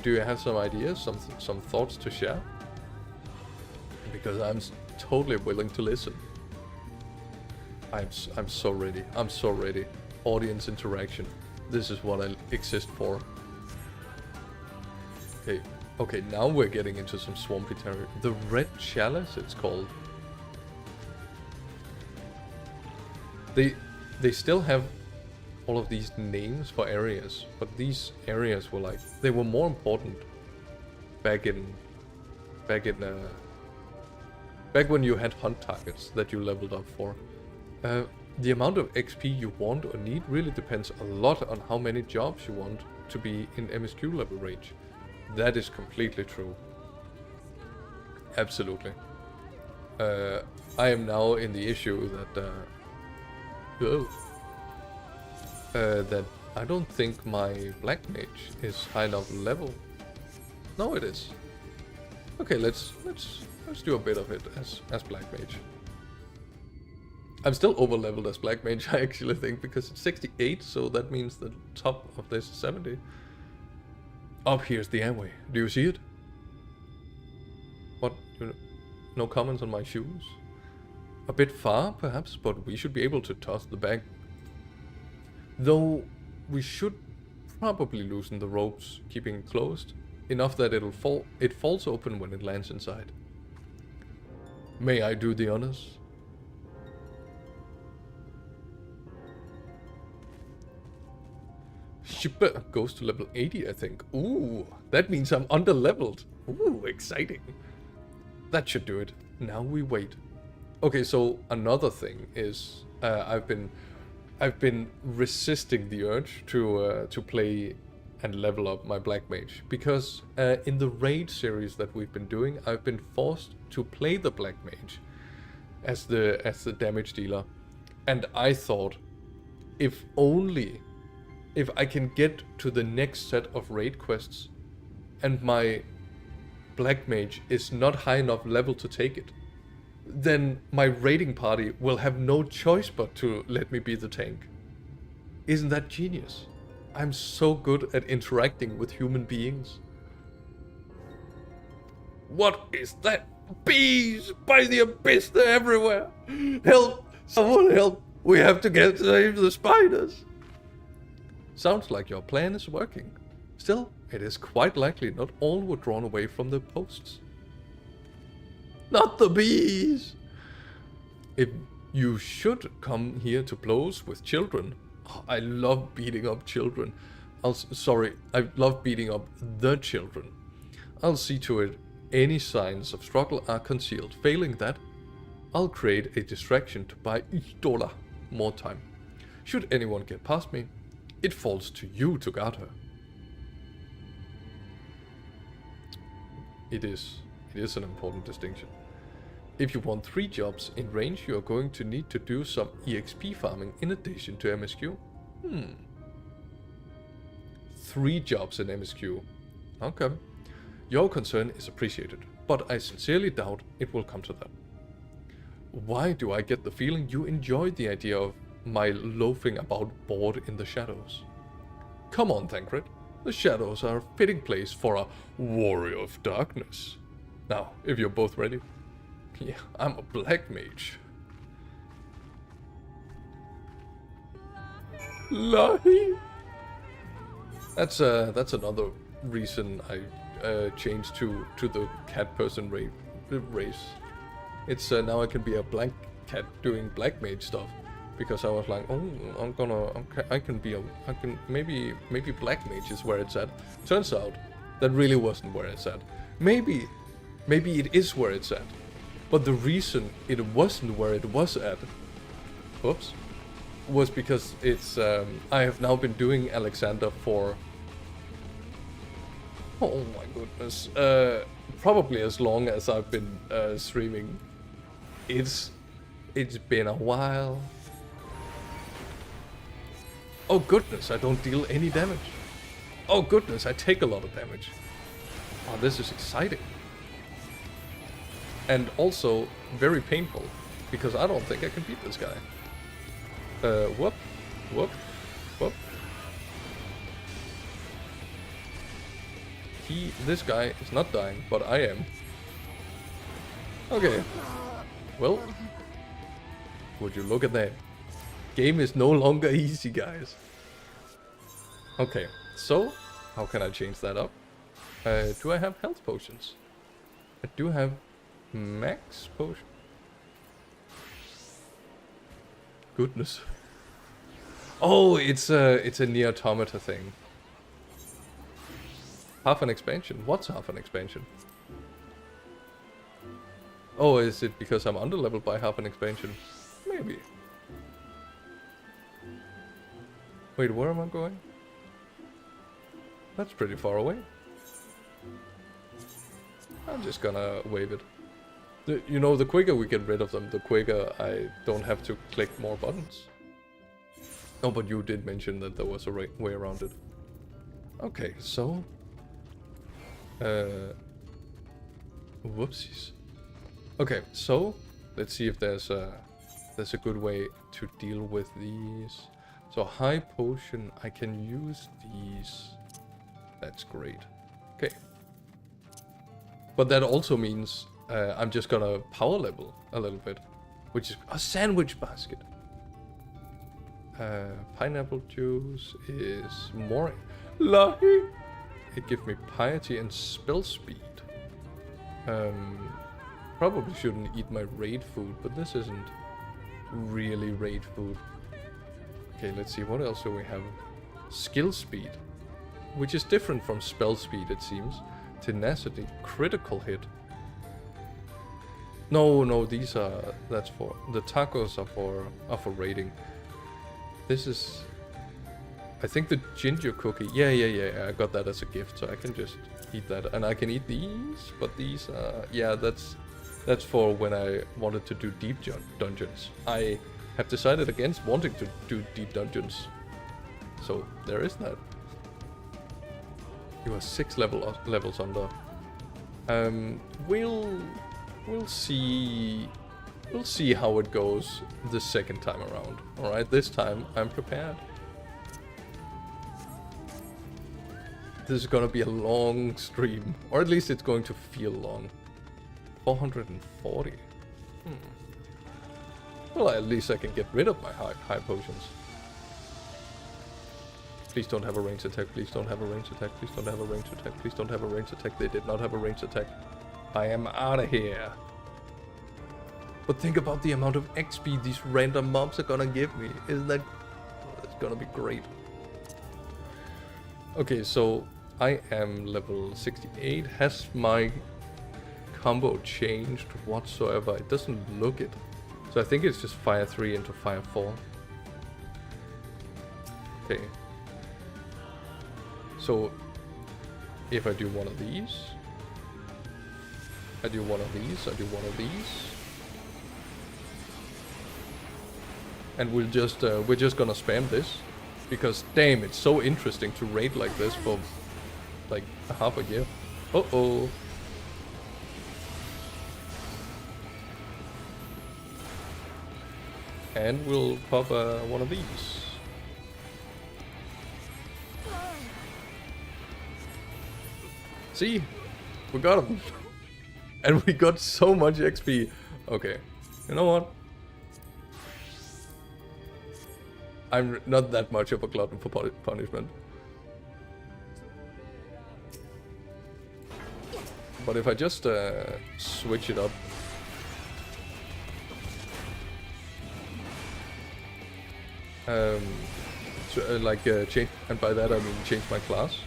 Do you have some ideas, some thoughts to share? Because I'm totally willing to listen. I'm so ready. I'm so ready. Audience interaction. This is what I exist for. Okay, now we're getting into some swampy territory. The Red Chalice, it's called. They still have all of these names for areas, but these areas were like, they were more important back when you had hunt targets that you leveled up for. The amount of XP you want or need really depends a lot on how many jobs you want to be in MSQ level range. That is completely true. Absolutely. I am now in the issue that that I don't think my Black Mage is high enough level. No, it is. Okay, let's do a bit of it as Black Mage. I'm still over leveled as Black Mage, I actually think, because it's 68, so that means the top of this is 70. Up here's the airway. Do you see it? What? No comments on my shoes? A bit far, perhaps, but we should be able to toss the bag. Though we should probably loosen the ropes, keeping it closed, enough that it falls open when it lands inside. May I do the honors? Shipper goes to level 80, I think. Ooh, that means I'm under-leveled. Ooh, exciting. That should do it. Now we wait. Okay, so another thing is I've been resisting the urge to play and level up my Black Mage, because in the raid series that we've been doing, I've been forced to play the Black Mage as the damage dealer, and I thought, if I can get to the next set of raid quests and my Black Mage is not high enough level to take it, then my raiding party will have no choice but to let me be the tank. Isn't that genius? I'm so good at interacting with human beings. What is that? Bees! By the abyss, they're everywhere! Help! Someone help! We have to get to save the spiders! Sounds like your plan is working. Still, it is quite likely not all were drawn away from the posts. Not the bees! If you should come here to blows with children. Oh, I love beating up children. I love beating up the children. I'll see to it any signs of struggle are concealed. Failing that, I'll create a distraction to buy $1 more time. Should anyone get past me, it falls to you to guard her. It is an important distinction. If you want 3 jobs in range, you are going to need to do some EXP farming in addition to MSQ. 3 jobs in MSQ. Okay. Your concern is appreciated, but I sincerely doubt it will come to that. Why do I get the feeling you enjoyed the idea of my loafing about bored in the shadows? Come on, Thancred. The shadows are a fitting place for a warrior of darkness. Now, if you're both ready. Yeah, I'm a black mage. Lahi. That's another reason I changed to the cat person race. It's now I can be a black cat doing black mage stuff, because I was like, oh, I can maybe black mage is where it's at. Turns out that really wasn't where it's at. Maybe it is where it's at, but the reason it wasn't where it was at, whoops, was because it's I have now been doing Alexander for, oh my goodness, probably as long as I've been streaming. It's been a while. Oh goodness, I don't deal any damage. Oh goodness, I take a lot of damage. Oh, this is exciting. And also very painful, because I don't think I can beat this guy. Whoop. This guy is not dying, but I am. Okay. Well, would you look at that? Game is no longer easy, guys. Okay, so how can I change that up? Do I have health potions? I do have max potion. Goodness. Oh, it's a near automata thing. Half an expansion. What's half an expansion? Oh, is it because I'm underleveled by half an expansion? Maybe. Wait, where am I going? That's pretty far away. I'm just gonna wave it. You know, the quicker we get rid of them, the quicker I don't have to click more buttons. Oh, but you did mention that there was a way around it. Okay, so... whoopsies. Okay, so let's see if there's a good way to deal with these. So high potion, I can use these. That's great. Okay. But that also means I'm just gonna power level a little bit, which is a sandwich basket. Pineapple juice is more lucky. It gives me piety and spell speed. Probably shouldn't eat my raid food, but this isn't really raid food. Okay, let's see, what else do we have? Skill speed, which is different from spell speed, it seems. Tenacity, critical hit. No, these are, that's for, the tacos are for raiding. This is, I think the ginger cookie, yeah, I got that as a gift, so I can just eat that. And I can eat these, but these are, yeah, that's for when I wanted to do deep dungeons. I have decided against wanting to do deep dungeons. So there is that. You are 6 levels under. We'll see how it goes the second time around. All right, this time I'm prepared. This is gonna be a long stream, or at least it's going to feel long. 440. Well, at least I can get rid of my high potions. Please don't have a range attack. Please don't have a range attack. Please don't have a range attack. Please don't have a range attack. They did not have a range attack. I am out of here. But think about the amount of XP these random mobs are gonna give me. Isn't that... It's gonna be great. Okay, so I am level 68. Has my combo changed whatsoever? It doesn't look it. So I think it's just fire 3 into fire 4. Okay. So if I do one of these, I do one of these, I do one of these, and we're just gonna spam this, because damn, it's so interesting to raid like this for like half a year. Uh-oh. And we'll pop one of these. See? We got him. And we got so much XP. Okay. You know what? I'm not that much of a glutton for punishment. But if I just switch it up. Change, and by that I mean change my class.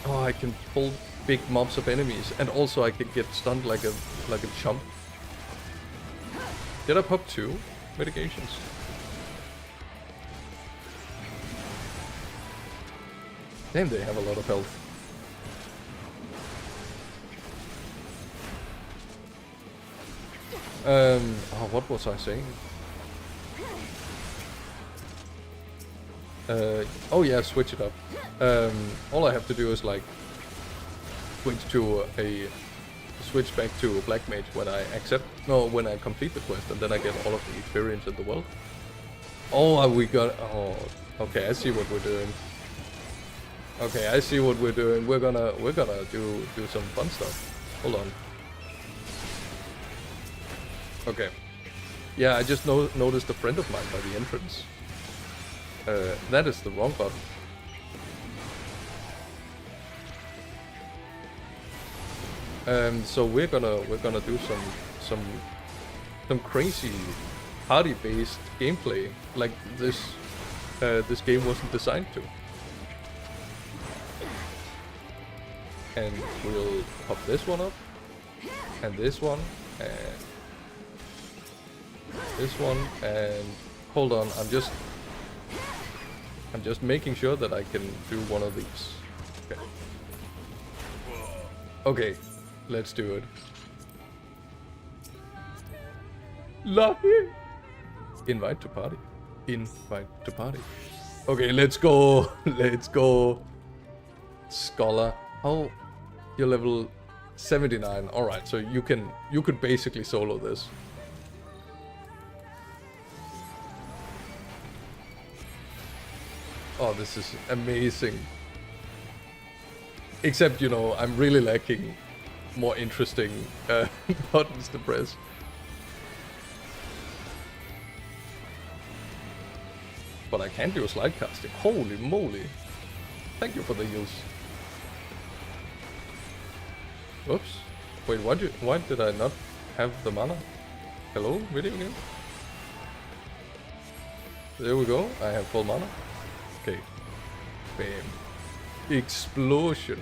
Oh, I can pull big mobs of enemies, and also I can get stunned like a chump. Did I pop 2 mitigations? Damn, they have a lot of health. Oh, what was I saying? Oh yeah, switch it up. All I have to do is like switch back to Black Mage when when I complete the quest, and then I get all of the experience in the world. Oh, okay, I see what we're doing. Okay, I see what we're doing. We're gonna do some fun stuff. Hold on. Okay. Yeah, I just noticed a friend of mine by the entrance. That is the wrong button. So we're gonna do some crazy party-based gameplay like this game wasn't designed to. And we'll pop this one up, and this one, and this one, and hold on, I'm just making sure that I can do one of these. Okay. Okay, let's do it. Lucky. Invite to party. Invite to party. Okay, let's go. Let's go. Scholar. Oh, you're level 79. All right, so you could basically solo this. Oh, this is amazing. Except, you know, I'm really lacking more interesting buttons to press. But I can do a slide casting. Holy moly. Thank you for the use. Whoops. Wait, why did I not have the mana? Hello, video game? There we go. I have full mana. Okay. Bam. Explosion.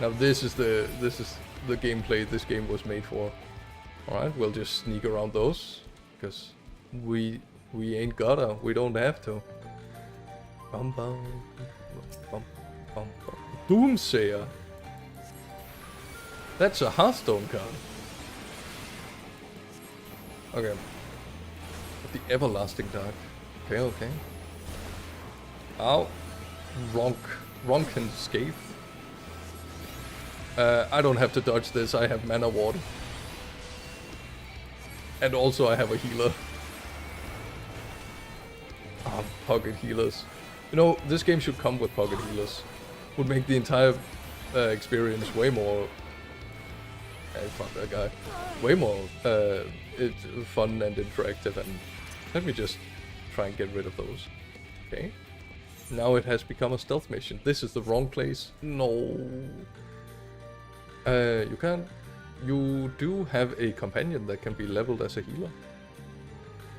Now this is the gameplay this game was made for. Alright, we'll just sneak around those. Because we ain't gotta. We don't have to. Bum bum. Bum bum bum. Doomsayer. That's a Hearthstone card. Okay. The Everlasting Dark. Okay, okay. Ow. Ronkin Scathe. I don't have to dodge this, I have Mana Ward. And also I have a healer. Ah, pocket healers. You know, this game should come with pocket healers. Would make the entire experience way more... fuck that guy. Way more fun and interactive, and let me just try and get rid of those. Okay. Now it has become a stealth mission. This is the wrong place. No. You can't... You do have a companion that can be leveled as a healer.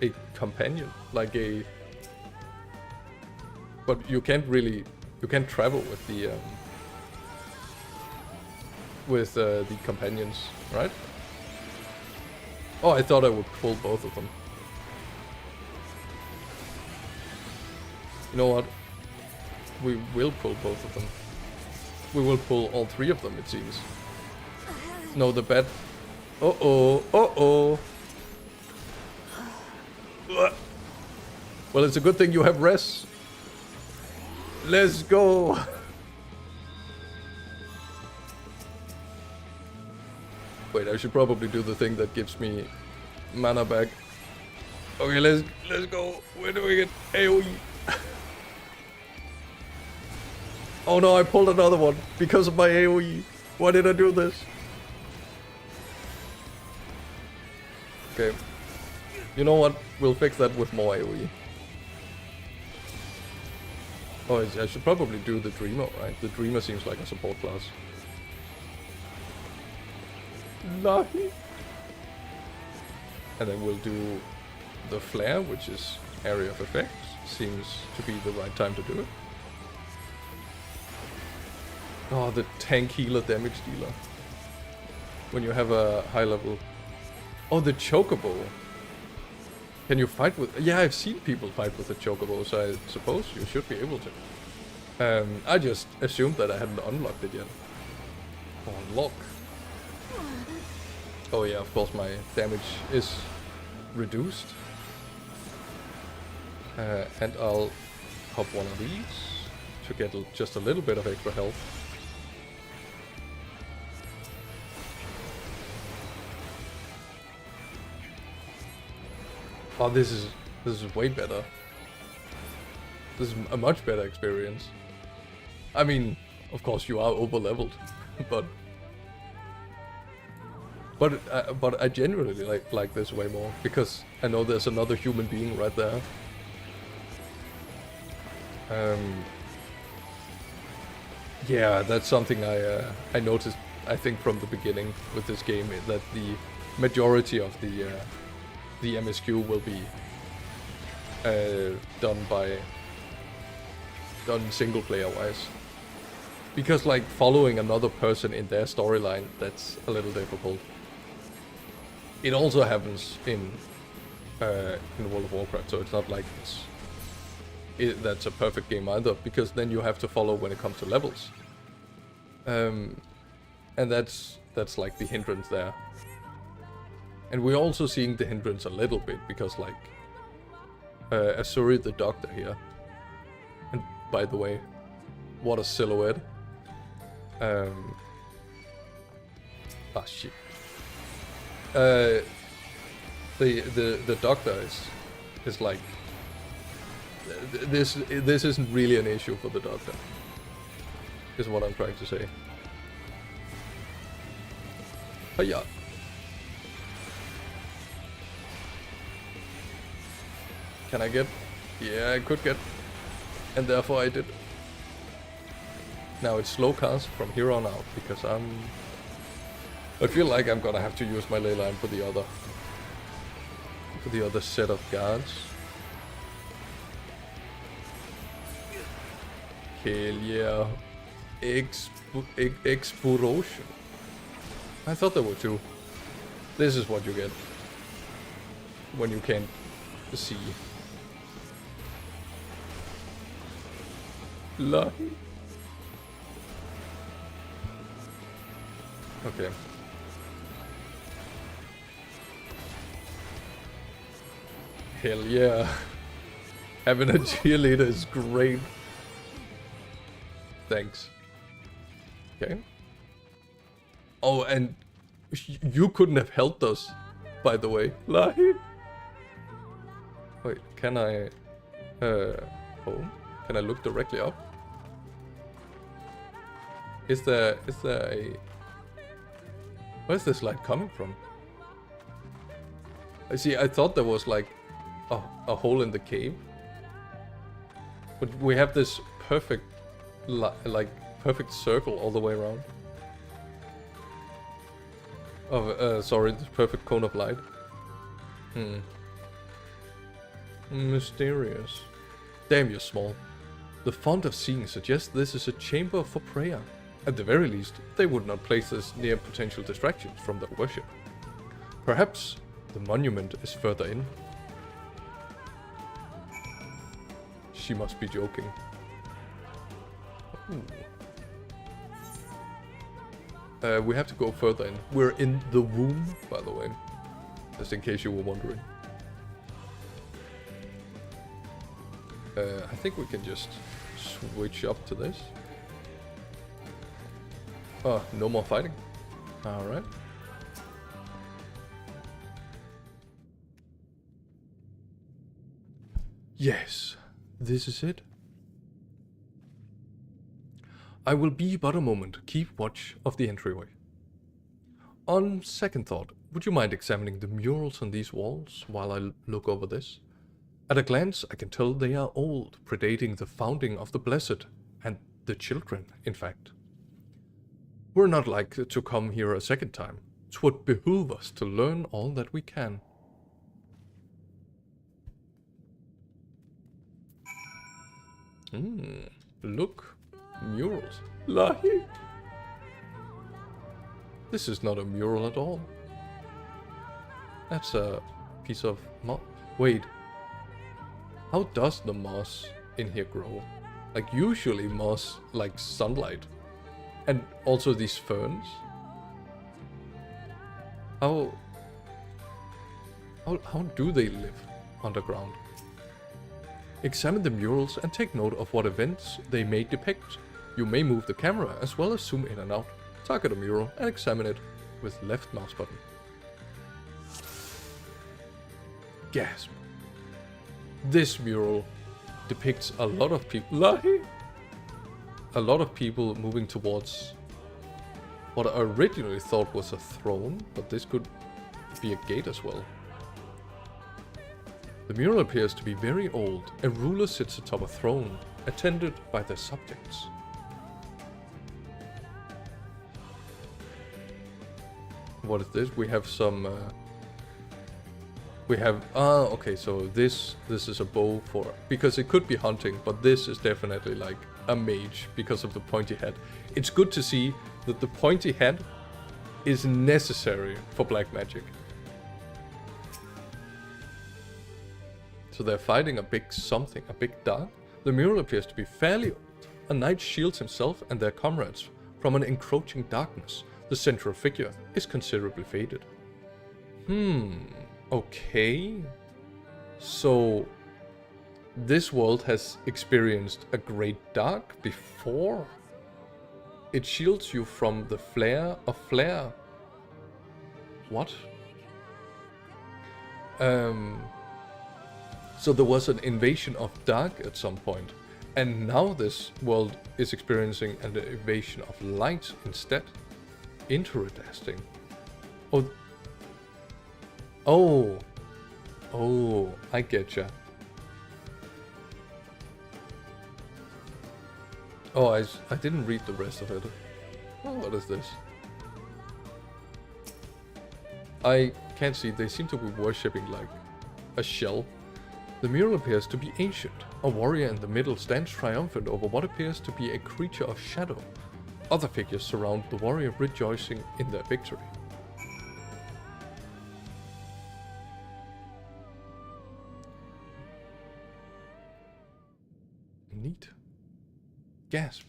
A companion, like a... But you can't really... You can't travel with the... the companions, right? Oh, I thought I would pull both of them. You know what? We will pull both of them. We will pull all three of them, it seems. No, the bat... Uh-oh, uh-oh. Well, it's a good thing you have res. Let's go. Wait, I should probably do the thing that gives me mana back. Okay, let's go. We're doing it. AoE. Oh no, I pulled another one because of my AoE. Why did I do this? Okay. You know what? We'll fix that with more AoE. Oh, I should probably do the Dreamer, right? The Dreamer seems like a support class. Lucky. And then we'll do the Flare, which is area of effect. Seems to be the right time to do it. Oh, the tank healer damage dealer. When you have a high level... Oh, the Chocobo. Can you fight with... Yeah, I've seen people fight with the Chocobo, so I suppose you should be able to. I just assumed that I hadn't unlocked it yet. Unlock. Oh yeah, of course my damage is reduced. And I'll pop one of these to get just a little bit of extra health. Oh, this is way better. This is a much better experience. I mean, of course you are over leveled, but I genuinely like this way more because I know there's another human being right there. Yeah, that's something I noticed. I think from the beginning with this game that the majority of the MSQ will be done single player wise, because like following another person in their storyline, that's a little difficult. It also happens in World of Warcraft, so it's not like that's a perfect game either, because then you have to follow when it comes to levels, and that's like the hindrance there. And we're also seeing the hindrance a little bit because like Asuri the Doctor here, and by the way, what a silhouette. Ah shit. The Doctor is like this isn't really an issue for the Doctor, is what I'm trying to say. Hiya. Can I get? Yeah, I could get. And therefore I did. Now it's slow cast from here on out, because I feel like I'm gonna have to use my ley line for the other set of guards. Hell yeah. Exploration. I thought there were two. This is what you get when you can't see. Lucky. Okay. Hell yeah. Having a cheerleader is great. Thanks. Okay. Oh, and you couldn't have helped us, by the way. Lucky. Wait, can I... Oh. Can I look directly up? Is there a... Where's this light coming from? I see, I thought there was like a hole in the cave. But we have this perfect, perfect circle all the way around. Sorry, this perfect cone of light. Mysterious. Damn, you're small. The font of seeing suggests this is a chamber for prayer. At the very least, they would not place this near potential distractions from their worship. Perhaps the monument is further in. She must be joking. We have to go further in. We're in the womb, by the way. Just in case you were wondering. I think we can just switch up to this. Oh, no more fighting. Alright. Yes, this is it. I will be but a moment. Keep watch of the entryway. On second thought, would you mind examining the murals on these walls while I look over this? At a glance, I can tell they are old, predating the founding of the Blessed, and the children, in fact. We're not like to come here a second time. 'Twould behoove us to learn all that we can. Look. Murals. Lahi! This is not a mural at all. That's a piece of moss. Wait. How does the moss in here grow? Like, usually moss likes sunlight. And also these ferns. How do they live underground? Examine the murals and take note of what events they may depict. You may move the camera as well as zoom in and out. Target a mural and examine it with left mouse button. Gasp. This mural depicts a lot of people. A lot of people moving towards what I originally thought was a throne, but this could be a gate as well. The mural appears to be very old. A ruler sits atop a throne, attended by their subjects. What is this? We have some... okay, so this is a bow for... Because it could be hunting, but this is definitely like a mage because of the pointy head. It's good to see that the pointy head is necessary for black magic. So they're fighting a big something, a big dark. The mural appears to be fairly old. A knight shields himself and their comrades from an encroaching darkness. The central figure is considerably faded. Okay. So this world has experienced a great dark before. It shields you from the flare of flare. What? So there was an invasion of dark at some point, and now this world is experiencing an invasion of light instead. Interesting. Oh, I getcha. Oh, I didn't read the rest of it. Oh, what is this? I can't see. They seem to be worshipping like a shell. The mural appears to be ancient. A warrior in the middle stands triumphant over what appears to be a creature of shadow. Other figures surround the warrior, rejoicing in their victory. Neat. Gasp.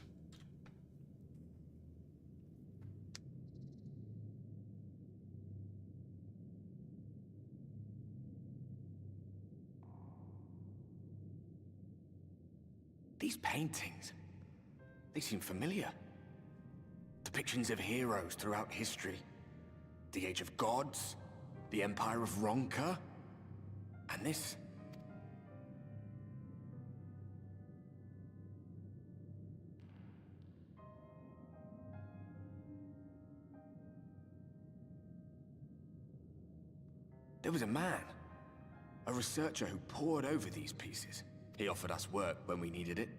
These paintings, they seem familiar. Depictions of heroes throughout history. The Age of Gods, the Empire of Ronka, and this. There was a man, a researcher who pored over these pieces. He offered us work when we needed it.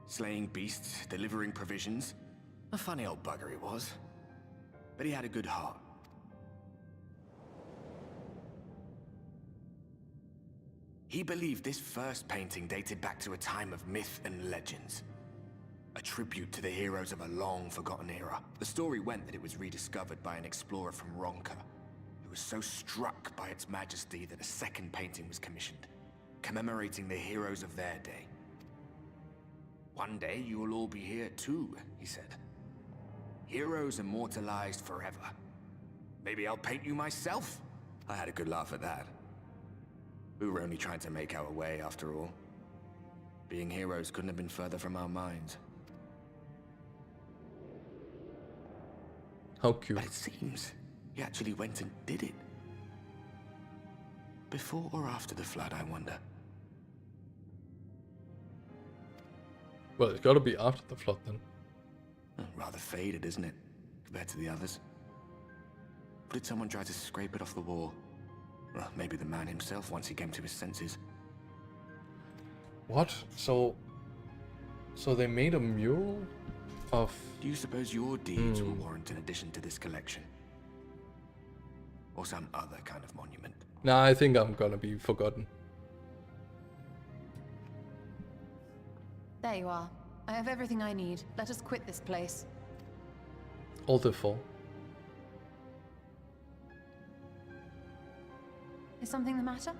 Slaying beasts, delivering provisions. A funny old bugger he was. But he had a good heart. He believed this first painting dated back to a time of myth and legends. A tribute to the heroes of a long-forgotten era. The story went that it was rediscovered by an explorer from Ronka, who was so struck by its majesty that a second painting was commissioned, commemorating the heroes of their day. One day you will all be here too, he said. Heroes immortalized forever. Maybe I'll paint you myself? I had a good laugh at that. We were only trying to make our way after all. Being heroes couldn't have been further from our minds. How cute. But it seems he actually went and did it. Before or after the flood, I wonder. Well, it's gotta be after the flood then. Rather faded, isn't it? Compared to the others. Or did someone try to scrape it off the wall? Well, maybe the man himself once he came to his senses. What? So they made a mural of... Do you suppose your deeds will warrant an addition to this collection? Or some other kind of monument? Nah, I think I'm gonna be forgotten. There you are. I have everything I need. Let us quit this place. All the four. Is something the matter?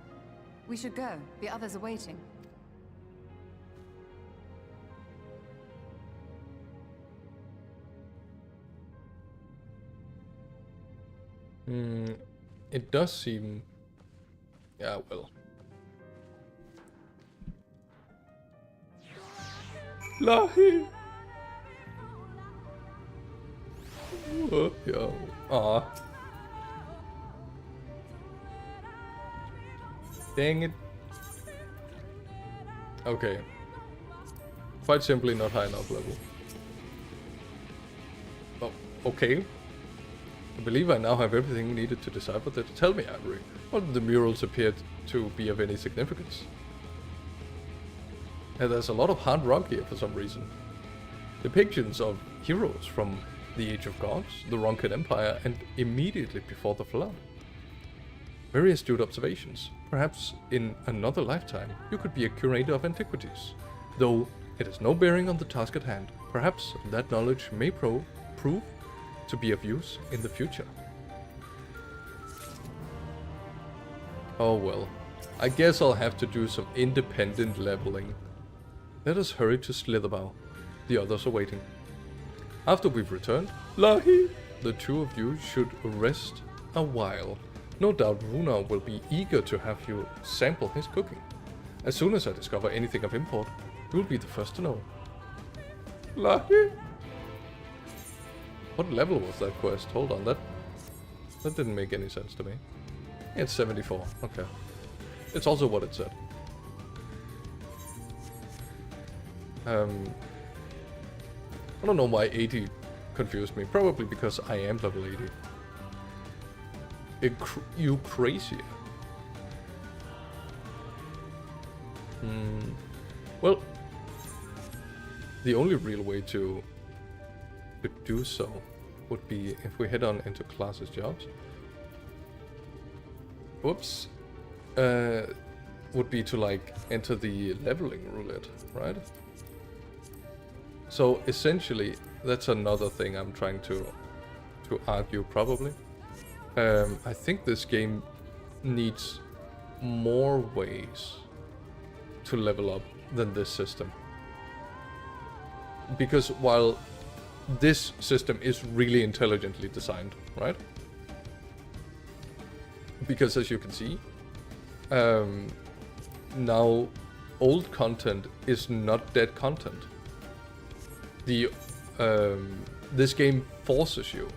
We should go. The others are waiting. It does seem... Yeah, well. Lahi! Oh, yeah. Aw. Dang it. Okay. Quite simply not high enough level. Oh, okay. I believe I now have everything needed to decipher that. Tell me, Ivory, what do the murals appear to be of any significance? There's a lot of hard rock here for some reason. Depictions of heroes from the Age of Gods, the Ronkan Empire, and immediately before the Flood. Very astute observations. Perhaps in another lifetime you could be a curator of antiquities. Though it has no bearing on the task at hand, perhaps that knowledge may prove to be of use in the future. Oh well, I guess I'll have to do some independent leveling. Let us hurry to Slitherbow. The others are waiting. After we've returned, Lahi, the two of you should rest a while. No doubt Runa will be eager to have you sample his cooking. As soon as I discover anything of import, you'll be the first to know. Lahi! What level was that quest? Hold on, that didn't make any sense to me. It's 74, okay. It's also what it said. I don't know why 80 confused me. Probably because I am level 80. You crazy. Well, the only real way to do so would be if we head on into classes jobs. Whoops. Would be to like enter the leveling roulette, right? So essentially, that's another thing I'm trying to argue probably. I think this game needs more ways to level up than this system. Because while this system is really intelligently designed, right? Because as you can see, now old content is not dead content. This game forces you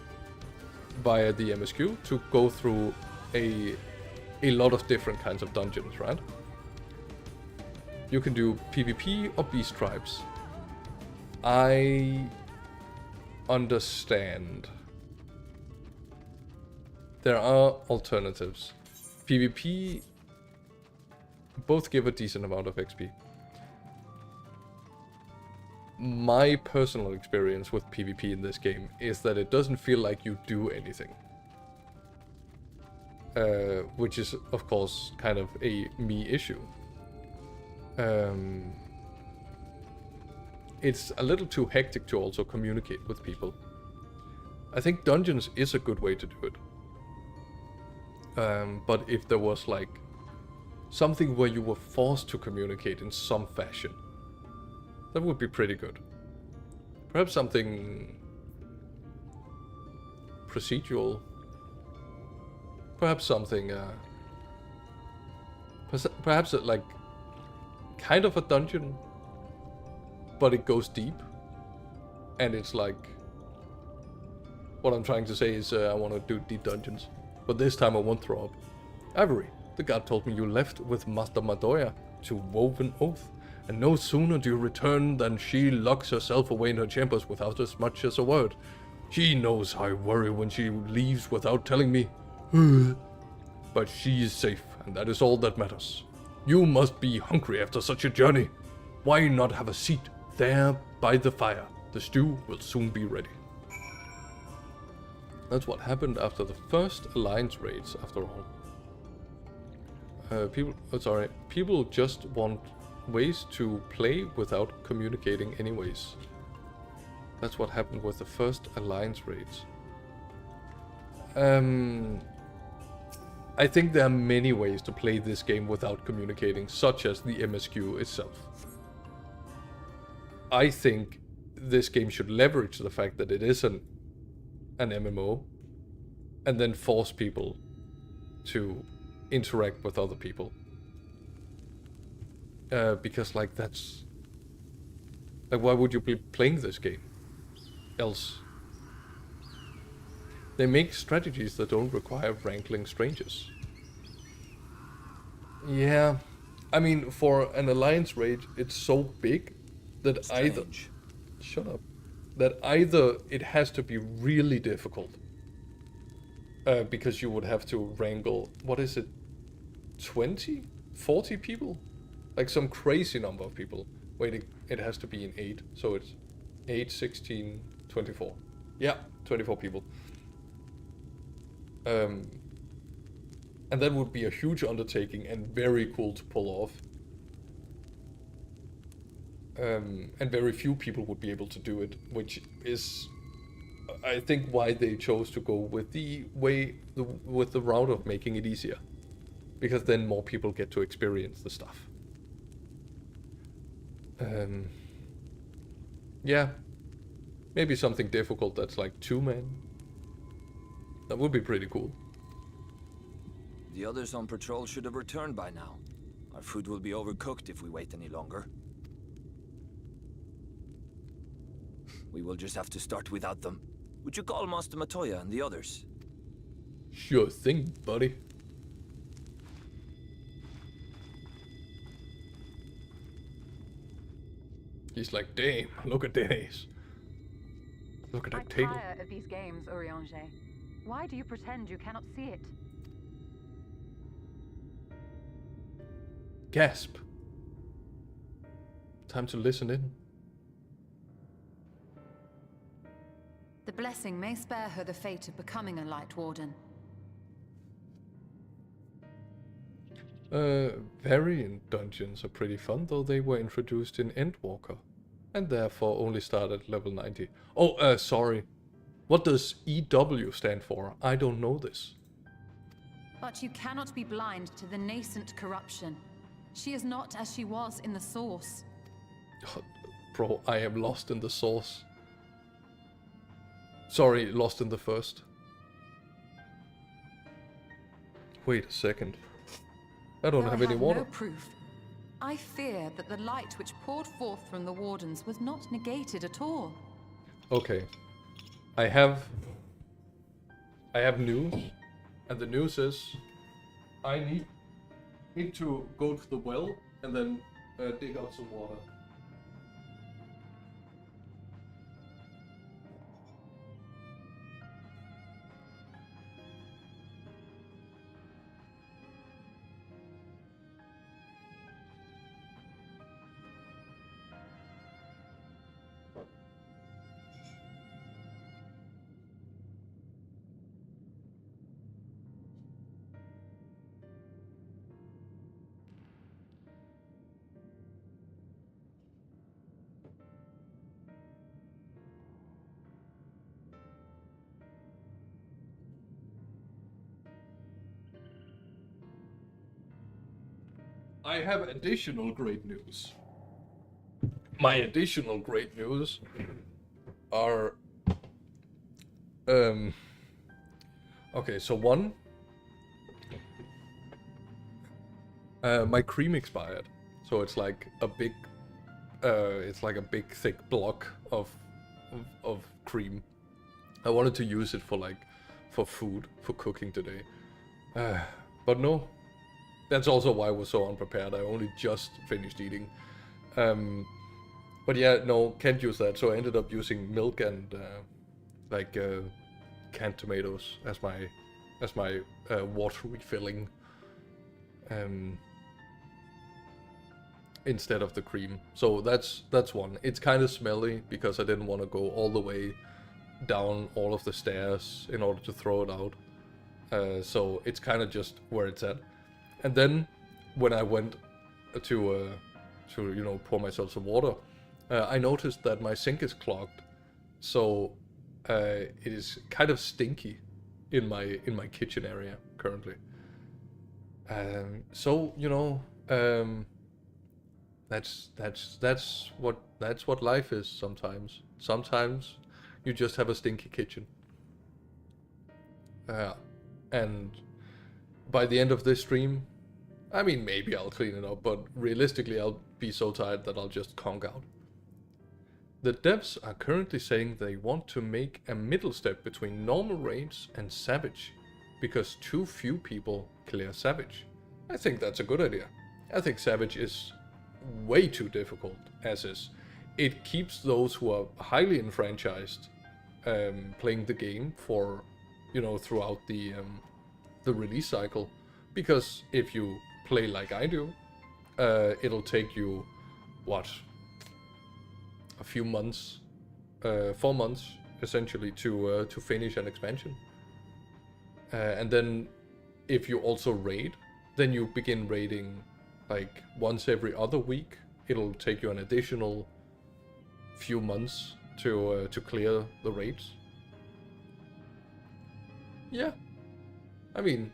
via the MSQ to go through a lot of different kinds of dungeons, right? You can do PvP or beast tribes. I understand. There are alternatives. PvP both give a decent amount of XP. My personal experience with PvP in this game is that it doesn't feel like you do anything. Which is, of course, kind of a me issue. It's a little too hectic to also communicate with people. I think dungeons is a good way to do it. But if there was like something where you were forced to communicate in some fashion, that would be pretty good. Perhaps something procedural. Perhaps something, perhaps like kind of a dungeon, but it goes deep. And it's like, what I'm trying to say is I want to do deep dungeons. But this time I won't throw up. Avery, the guard told me you left with Master Madoya to Woven Oath. And no sooner do you return than she locks herself away in her chambers without as much as a word. She knows how I worry when she leaves without telling me. But she is safe, and that is all that matters. You must be hungry after such a journey. Why not have a seat there by the fire? The stew will soon be ready. That's what happened after the first alliance raids, after all. People just want ways to play without communicating anyways. That's what happened with the first alliance raids. I think there are many ways to play this game without communicating, such as the MSQ itself. I think this game should leverage the fact that it is an MMO, and then force people to interact with other people. Because like that's... Like why would you be playing this game else? They make strategies that don't require wrangling strangers. Yeah, I mean for an alliance raid it's so big that either... Shut up. That either it has to be really difficult. Because you would have to wrangle, what is it, 20? 40 people? Like some crazy number of people. Wait, it has to be in 8. So it's 8, 16, 24. Yeah, 24 people. And that would be a huge undertaking and very cool to pull off. And very few people would be able to do it, which is, I think, why they chose to go with the route of making it easier, because then more people get to experience the stuff. Yeah, maybe something difficult that's like 2-man. That would be pretty cool. The others on patrol should have returned by now. Our food will be overcooked if we wait any longer. We will just have to start without them. Would you call Master Matoya and the others? Sure thing, buddy. He's like, damn, look at this. Look at that table. I tire of these games, Urianger. Why do you pretend you cannot see it? Gasp. Time to listen in. The blessing may spare her the fate of becoming a Light Warden. Variant dungeons are pretty fun, though they were introduced in Endwalker, and therefore only start at level 90. Oh, sorry. What does EW stand for? I don't know this. But you cannot be blind to the nascent corruption. She is not as she was in the source. Bro, I am lost in the source. Sorry, lost in the first. Wait a second. I don't have any water. No proof. I fear that the light which poured forth from the Wardens was not negated at all. Okay. I have news, and the news is I need to go to the well and then dig out some water. I have additional great news. My additional great news are okay, so one, my cream expired, so it's like a big thick block of cream. I wanted to use it for food, for cooking today, but no. That's also why I was so unprepared. I only just finished eating. But yeah, no, can't use that. So I ended up using milk and canned tomatoes as my water refilling instead of the cream. So that's one. It's kind of smelly because I didn't want to go all the way down all of the stairs in order to throw it out. So it's kind of just where it's at. And then when I went to pour myself some water, I noticed that my sink is clogged, so it is kind of stinky in my kitchen area currently. So that's what life is sometimes. Sometimes you just have a stinky kitchen. And by the end of this stream, I mean, maybe I'll clean it up, but realistically I'll be so tired that I'll just conk out. The devs are currently saying they want to make a middle step between normal raids and Savage, because too few people clear Savage. I think that's a good idea. I think Savage is way too difficult, as is. It keeps those who are highly enfranchised playing the game for, throughout the release cycle, because if you play like I do, it'll take you, a few months, 4 months essentially to finish an expansion. And then if you also raid, then you begin raiding like once every other week. It'll take you an additional few months to clear the raids. Yeah, I mean,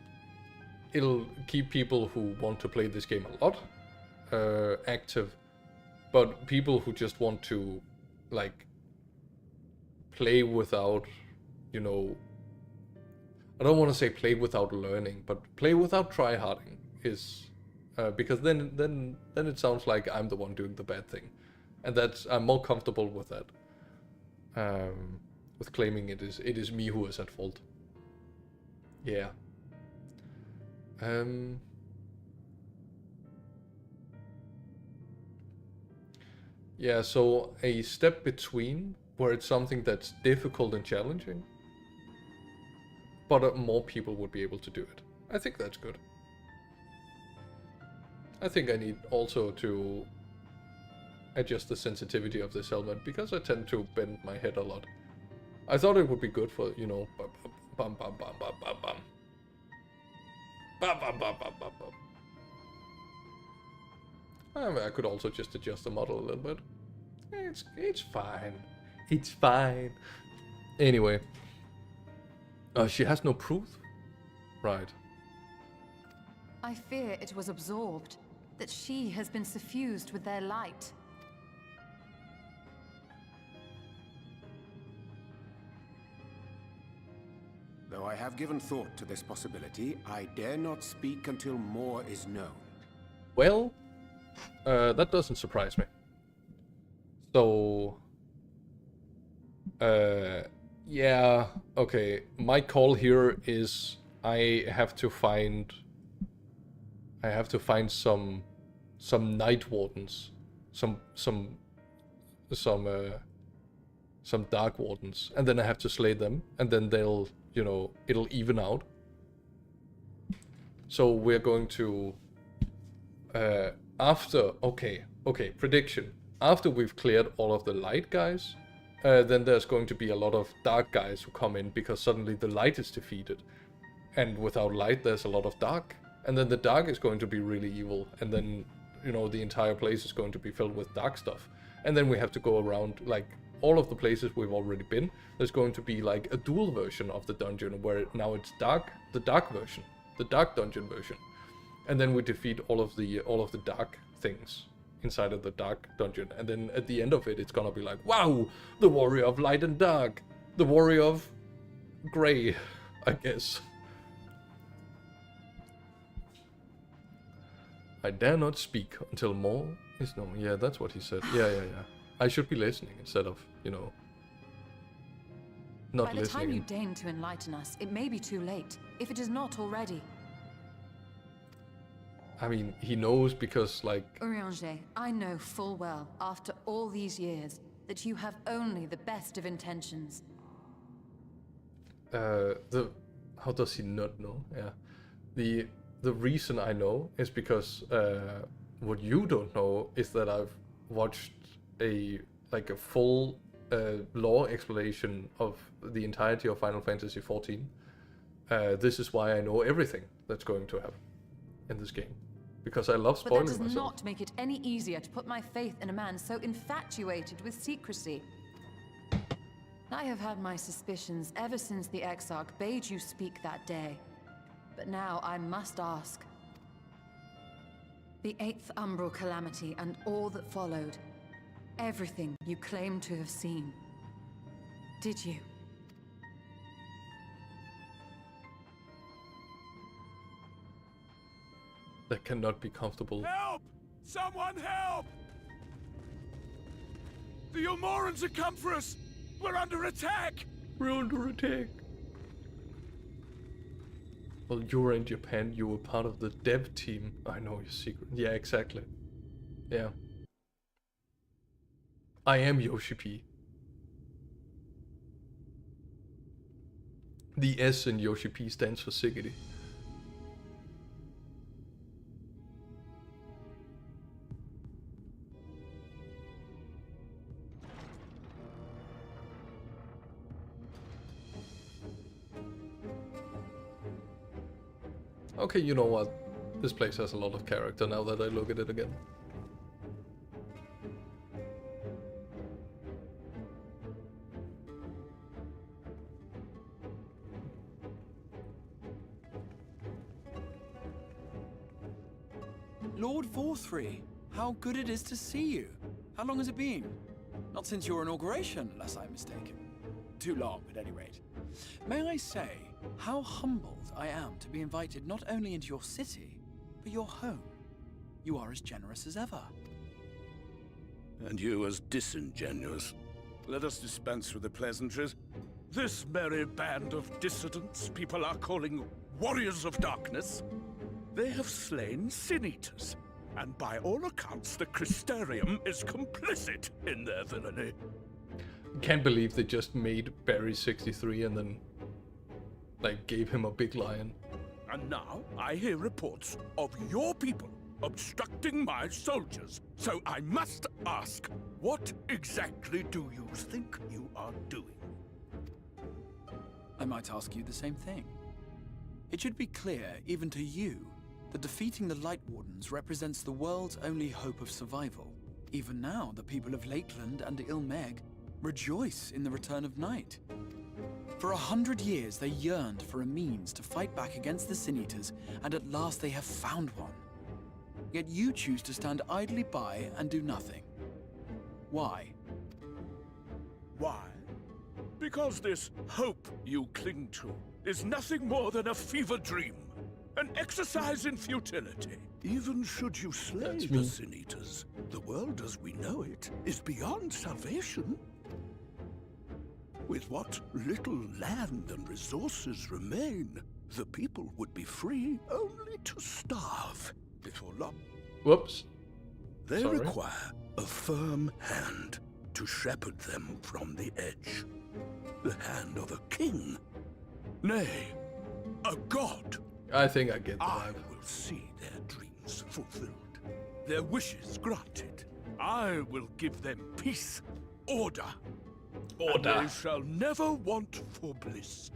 it'll keep people who want to play this game a lot active, but people who just want to play without, I don't want to say play without learning, but play without tryharding is because then it sounds like I'm the one doing the bad thing, and I'm more comfortable with that. With claiming it is me who is at fault. Yeah. Yeah, so a step between where it's something that's difficult and challenging, but more people would be able to do it. I think that's good. I think I need also to adjust the sensitivity of this helmet because I tend to bend my head a lot. I thought it would be good for, bum bum bum bum bum bum bum. Bum bum bum bum bum bum. I could also just adjust the model a little bit. It's fine. It's fine. Anyway. She has no proof? Right. I fear it was absorbed, that she has been suffused with their light. Though I have given thought to this possibility, I dare not speak until more is known. Well, that doesn't surprise me. So, yeah, okay. My call here is I have to find some night wardens, some dark wardens, and then I have to slay them, and then they'll, it'll even out. So we're going to prediction. After we've cleared all of the light guys, then there's going to be a lot of dark guys who come in because suddenly the light is defeated. And without light, there's a lot of dark. And then the dark is going to be really evil. And then, the entire place is going to be filled with dark stuff. And then we have to go around, all of the places we've already been. There's going to be, a dual version of the dungeon where now it's dark, the dark version, the dark dungeon version. and then we defeat all of the dark things inside of the dark dungeon, and then at the end of it, it's gonna be like, wow, the warrior of light and dark, the warrior of gray, I guess. I dare not speak until more is known. Yeah, that's what he said. Yeah. I should be listening instead of, you know, not listening. By the time you deign to enlighten us, it may be too late, if it is not already. I mean, he knows because, like... Urianger, I know full well, after all these years, that you have only the best of intentions. How does he not know? Yeah. The reason I know is because what you don't know is that I've watched a full lore explanation of the entirety of Final Fantasy XIV. This is why I know everything that's going to happen in this game. Because I love spoiling myself. But that does not make it any easier to put my faith in a man so infatuated with secrecy. I have had my suspicions ever since the Exarch bade you speak that day. But now I must ask. The 8th Umbral Calamity and all that followed. Everything you claim to have seen. Did you? That cannot be comfortable. Help! Someone help! The Ilmorans have come for us! We're under attack! We're under attack. Well, you were in Japan, you were part of the dev team. I know your secret. Yeah, exactly. Yeah. I am Yoshi P. The S in Yoshi P stands for Siggity. Okay, you know what? This place has a lot of character now that I look at it again. Lord Vorthry, how good it is to see you. How long has it been? Not since your inauguration, unless I'm mistaken. Too long, at any rate. May I say, how humbled I am to be invited not only into your city, but your home. You are as generous as ever. And you as disingenuous. Let us dispense with the pleasantries. This merry band of dissidents people are calling warriors of darkness, they have slain sin-eaters, and by all accounts the Crystarium is complicit in their villainy. Can't believe they just made Barry 63 and then like gave him a big lion. And now I hear reports of your people obstructing my soldiers. So I must ask, what exactly do you think you are doing? I might ask you the same thing. It should be clear, even to you, that defeating the Light Wardens represents the world's only hope of survival. Even now, the people of Lakeland and Ilmeg rejoice in the return of night. For 100 years, they yearned for a means to fight back against the Sin-Eaters, and at last they have found one. Yet you choose to stand idly by and do nothing. Why? Why? Because this hope you cling to is nothing more than a fever dream. An exercise in futility. Even should you slay the Sin-Eaters, the world as we know it is beyond salvation. With what little land and resources remain, the people would be free only to starve before long. Whoops. They require a firm hand to shepherd them from the edge. The hand of a king. Nay, a god. I think I get the I vibe. will see their dreams fulfilled, their wishes granted. I will give them peace, order. And they shall never want for bliss.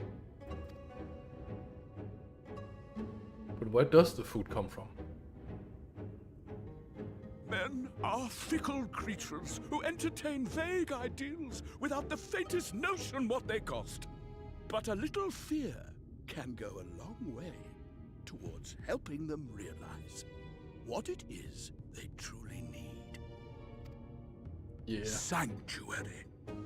But where does the food come from? Men are fickle creatures who entertain vague ideals without the faintest notion what they cost. But a little fear can go a long way. towards helping them realize what it is they truly need. Yeah. Sanctuary. And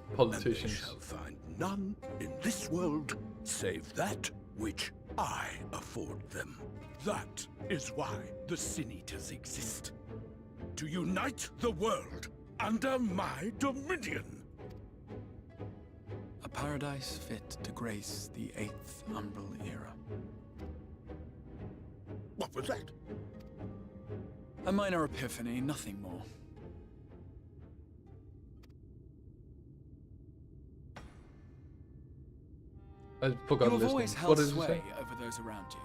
they Politicians. shall find none in this world save that which I afford them. That is why the Sin Eaters exist. To unite the world under my dominion. A paradise fit to grace the 8th Umbral era. What was that? A minor epiphany, nothing more. I forgot You have listening. always What held did you sway say? over those around you.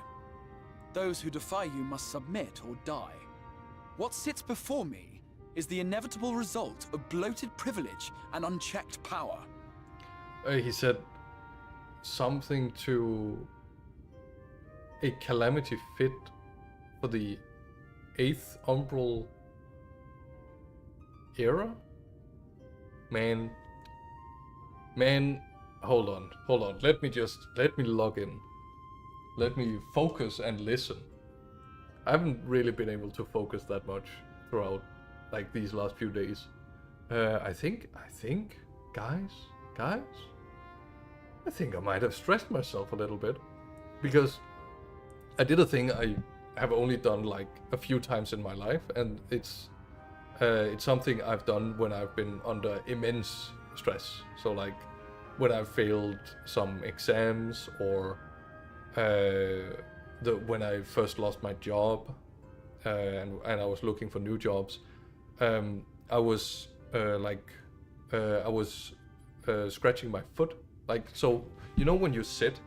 Those who defy you must submit or die. What sits before me is the inevitable result of bloated privilege and unchecked power. He said something to a calamity fit for the 8th Umbral era? Man, hold on. Let me log in. Let me focus and listen. I haven't really been able to focus that much throughout, like, these last few days. I think, guys, I think I might have stressed myself a little bit, because I did a thing I have only done like a few times in my life, and it's something I've done when I've been under immense stress. So like when I've failed some exams, or when I first lost my job, and I was looking for new jobs. I was scratching my foot, like, so you know when you sit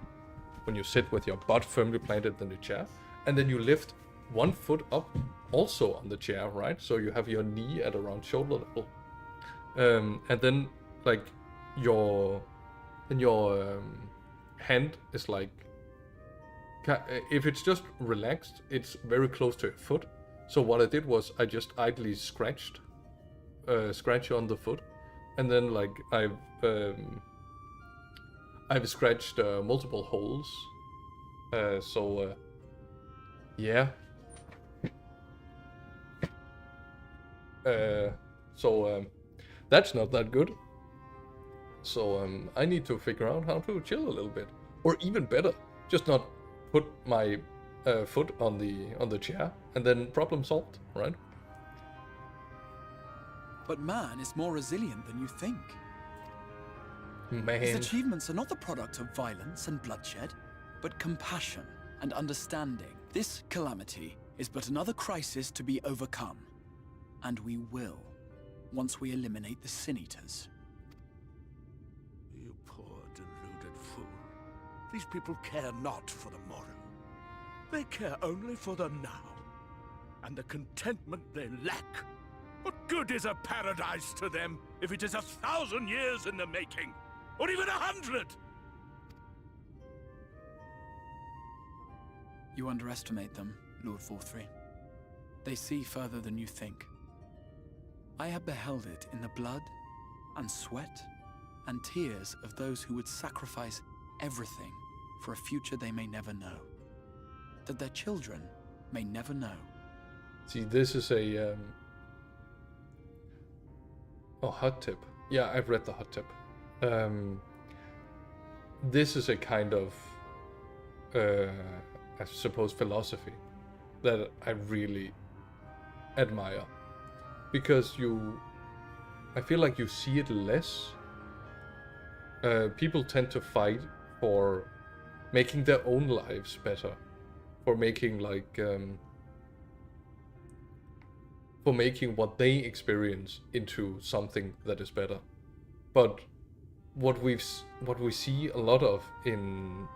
with your butt firmly planted in the chair, and then you lift one foot up also on the chair, right? So you have your knee at around shoulder level, and then like your hand is like, if it's just relaxed, it's very close to your foot. So what I did was I just idly scratch on the foot, and then like I've scratched multiple holes. Yeah. That's not that good. So I need to figure out how to chill a little bit, or even better, just not put my foot on the chair, and then problem solved, right? But man is more resilient than you think. His Man, achievements are not the product of violence and bloodshed, but compassion and understanding. This calamity is but another crisis to be overcome. And we will, once we eliminate the Sin Eaters. You poor deluded fool. These people care not for the morrow. They care only for the now, and the contentment they lack. What good is a paradise to them if it is 1,000 years in the making, or even 100? You underestimate them, Lord Forthry. They see further than you think. I have beheld it in the blood and sweat and tears of those who would sacrifice everything for a future they may never know, that their children may never know. see, this is a hot tip. Yeah, I've read the hot tip. This is a kind of I suppose philosophy that I really admire, because I feel like you see it less. People tend to fight for making their own lives better, for making like for making what they experience into something that is better. But what we see a lot of in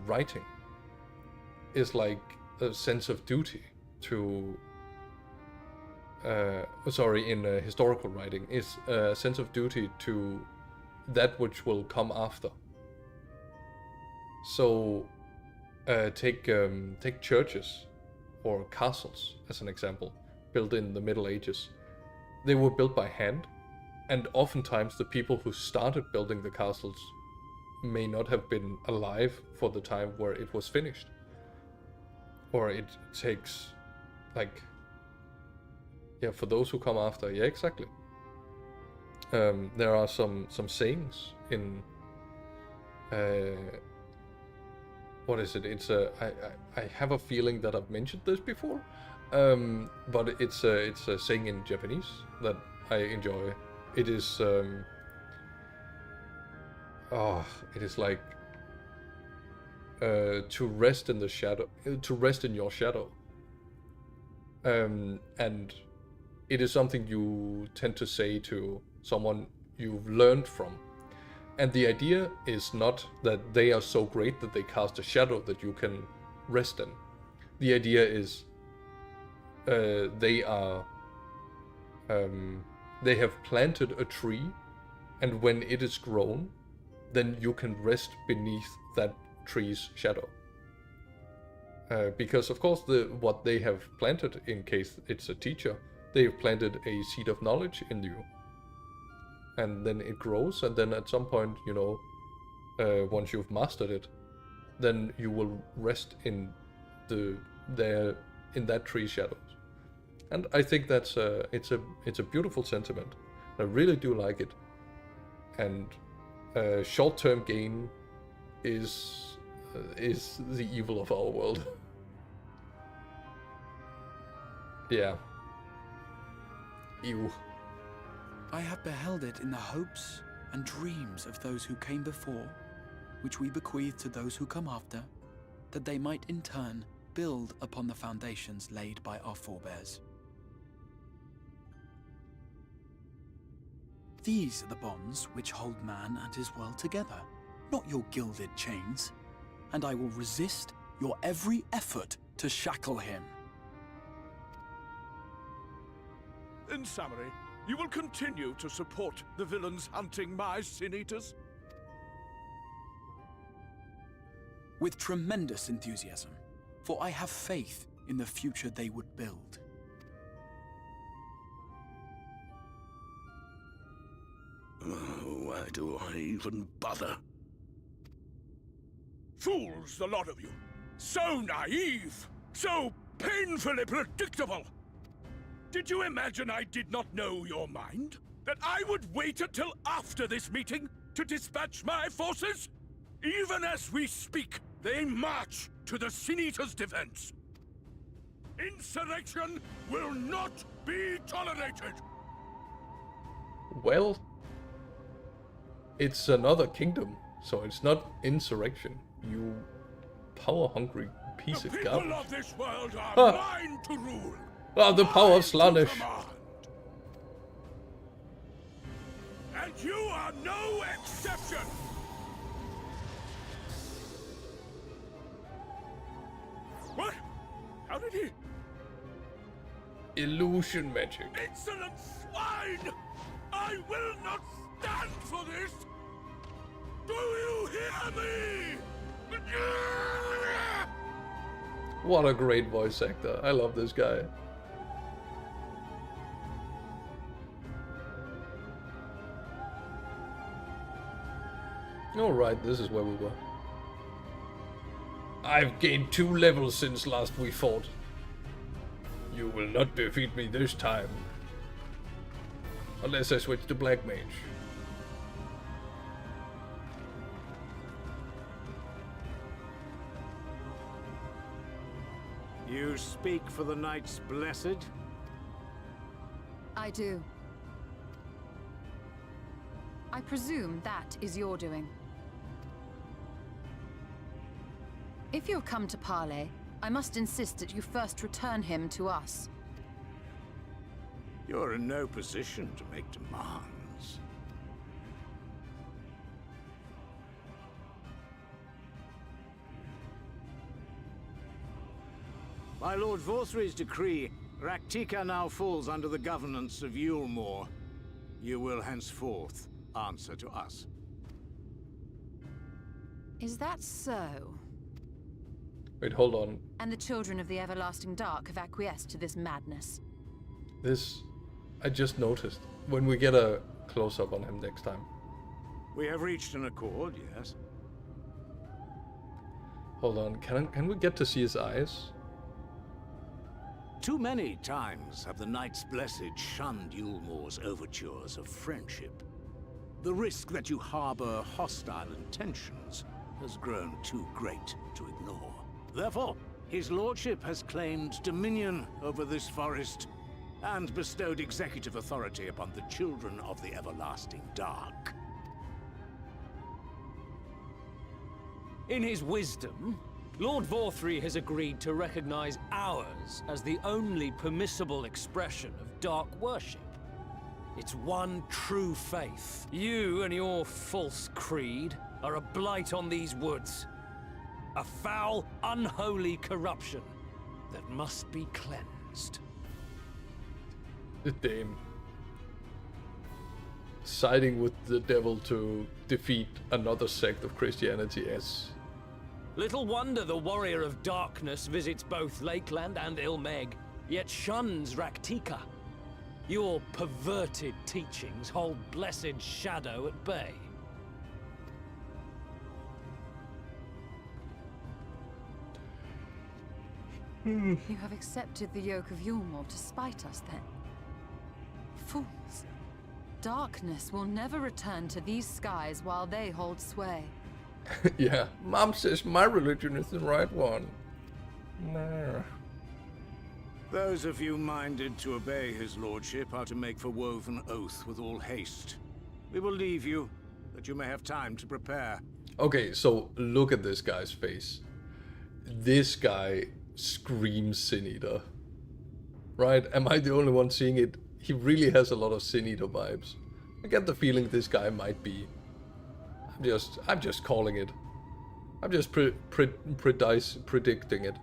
writing is like a sense of duty to in historical writing is a sense of duty to that which will come after. So take churches or castles as an example, built in the Middle Ages. They were built by hand, and oftentimes the people who started building the castles may not have been alive for the time where it was finished. Or it takes, like, yeah, for those who come after, yeah, exactly. There are some sayings in, what is it? It's I have a feeling that I've mentioned this before, but it's a saying in Japanese that I enjoy. It is, it is like, to rest in the shadow, to rest in your shadow. And it is something you tend to say to someone you've learned from. And the idea is not that they are so great that they cast a shadow that you can rest in. The idea is they have planted a tree, and when it is grown, then you can rest beneath that tree's shadow. Because of course what they have planted, in case it's a teacher, they have planted a seed of knowledge in you. And then it grows, and then at some point, you know, once you've mastered it, then you will rest in that tree's shadows. And I think it's a beautiful sentiment. I really do like it. And short-term gain is the evil of our world. Yeah. Ew. I have beheld it in the hopes and dreams of those who came before, which we bequeath to those who come after, that they might in turn build upon the foundations laid by our forebears. These are the bonds which hold man and his world together, not your gilded chains, and I will resist your every effort to shackle him. In summary, you will continue to support the villains hunting my Sin Eaters? With tremendous enthusiasm, for I have faith in the future they would build. Why do I even bother? Fools, the lot of you! So naive! So painfully predictable! Did you imagine I did not know your mind? That I would wait until after this meeting to dispatch my forces? Even as we speak, they march to the Sin Eaters' defense. Insurrection will not be tolerated! Well, it's another kingdom, so it's not insurrection. You power-hungry piece of garbage. The people of this world are mine to rule. The power of Slaanesh. And you are no exception! What? How did he? Illusion magic. Insolent swine! I will not stand for this! Do you hear me? What a great voice actor. I love this guy. Alright, this is where we were. I've gained 2 levels since last we fought. You will not defeat me this time. Unless I switch to Black Mage. You speak for the Knights Blessed? I do. I presume that is your doing. If you've come to parley, I must insist that you first return him to us. You're in no position to make demands. By Lord Vorthry's decree, Raktika now falls under the governance of Yulmore. You will henceforth answer to us. Is that so? Wait, hold on. And the children of the Everlasting Dark have acquiesced to this madness. This, I just noticed. When we get a close-up on him next time. We have reached an accord, yes. Hold on, can we get to see his eyes? Too many times have the Knights Blessed shunned Yulmore's overtures of friendship. The risk that you harbor hostile intentions has grown too great to ignore. Therefore, his lordship has claimed dominion over this forest and bestowed executive authority upon the children of the Everlasting Dark. In his wisdom, Lord Vorthry has agreed to recognize ours as the only permissible expression of dark worship. It's one true faith. You and your false creed are a blight on these woods. A foul, unholy corruption that must be cleansed. The Dame. Siding with the devil to defeat another sect of Christianity as... Little wonder the warrior of darkness visits both Lakeland and Ilmeg, yet shuns Raktika. Your perverted teachings hold blessed Shadow at bay. You have accepted the yoke of Yulmore to spite us, then? Fools. Darkness will never return to these skies while they hold sway. Yeah, Mom says my religion is the right one. Nah. Those of you minded to obey his lordship are to make for Woven Oath with all haste. We will leave you, that you may have time to prepare. Okay, so look at this guy's face. This guy screams Sin Eater. Right? Am I the only one seeing it? He really has a lot of Sin Eater vibes. I get the feeling this guy might be. I'm just calling it. I'm just predicting it.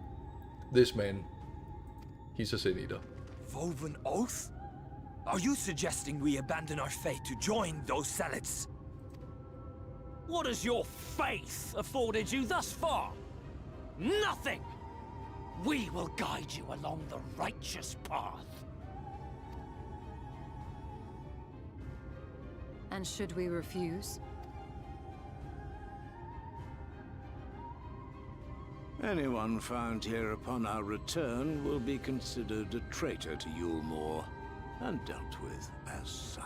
This man, he's a Sin Eater. Woven Oath? Are you suggesting we abandon our faith to join those zealots? What has your faith afforded you thus far? Nothing! We will guide you along the righteous path. And should we refuse? Anyone found here upon our return will be considered a traitor to Yulmore, and dealt with as such.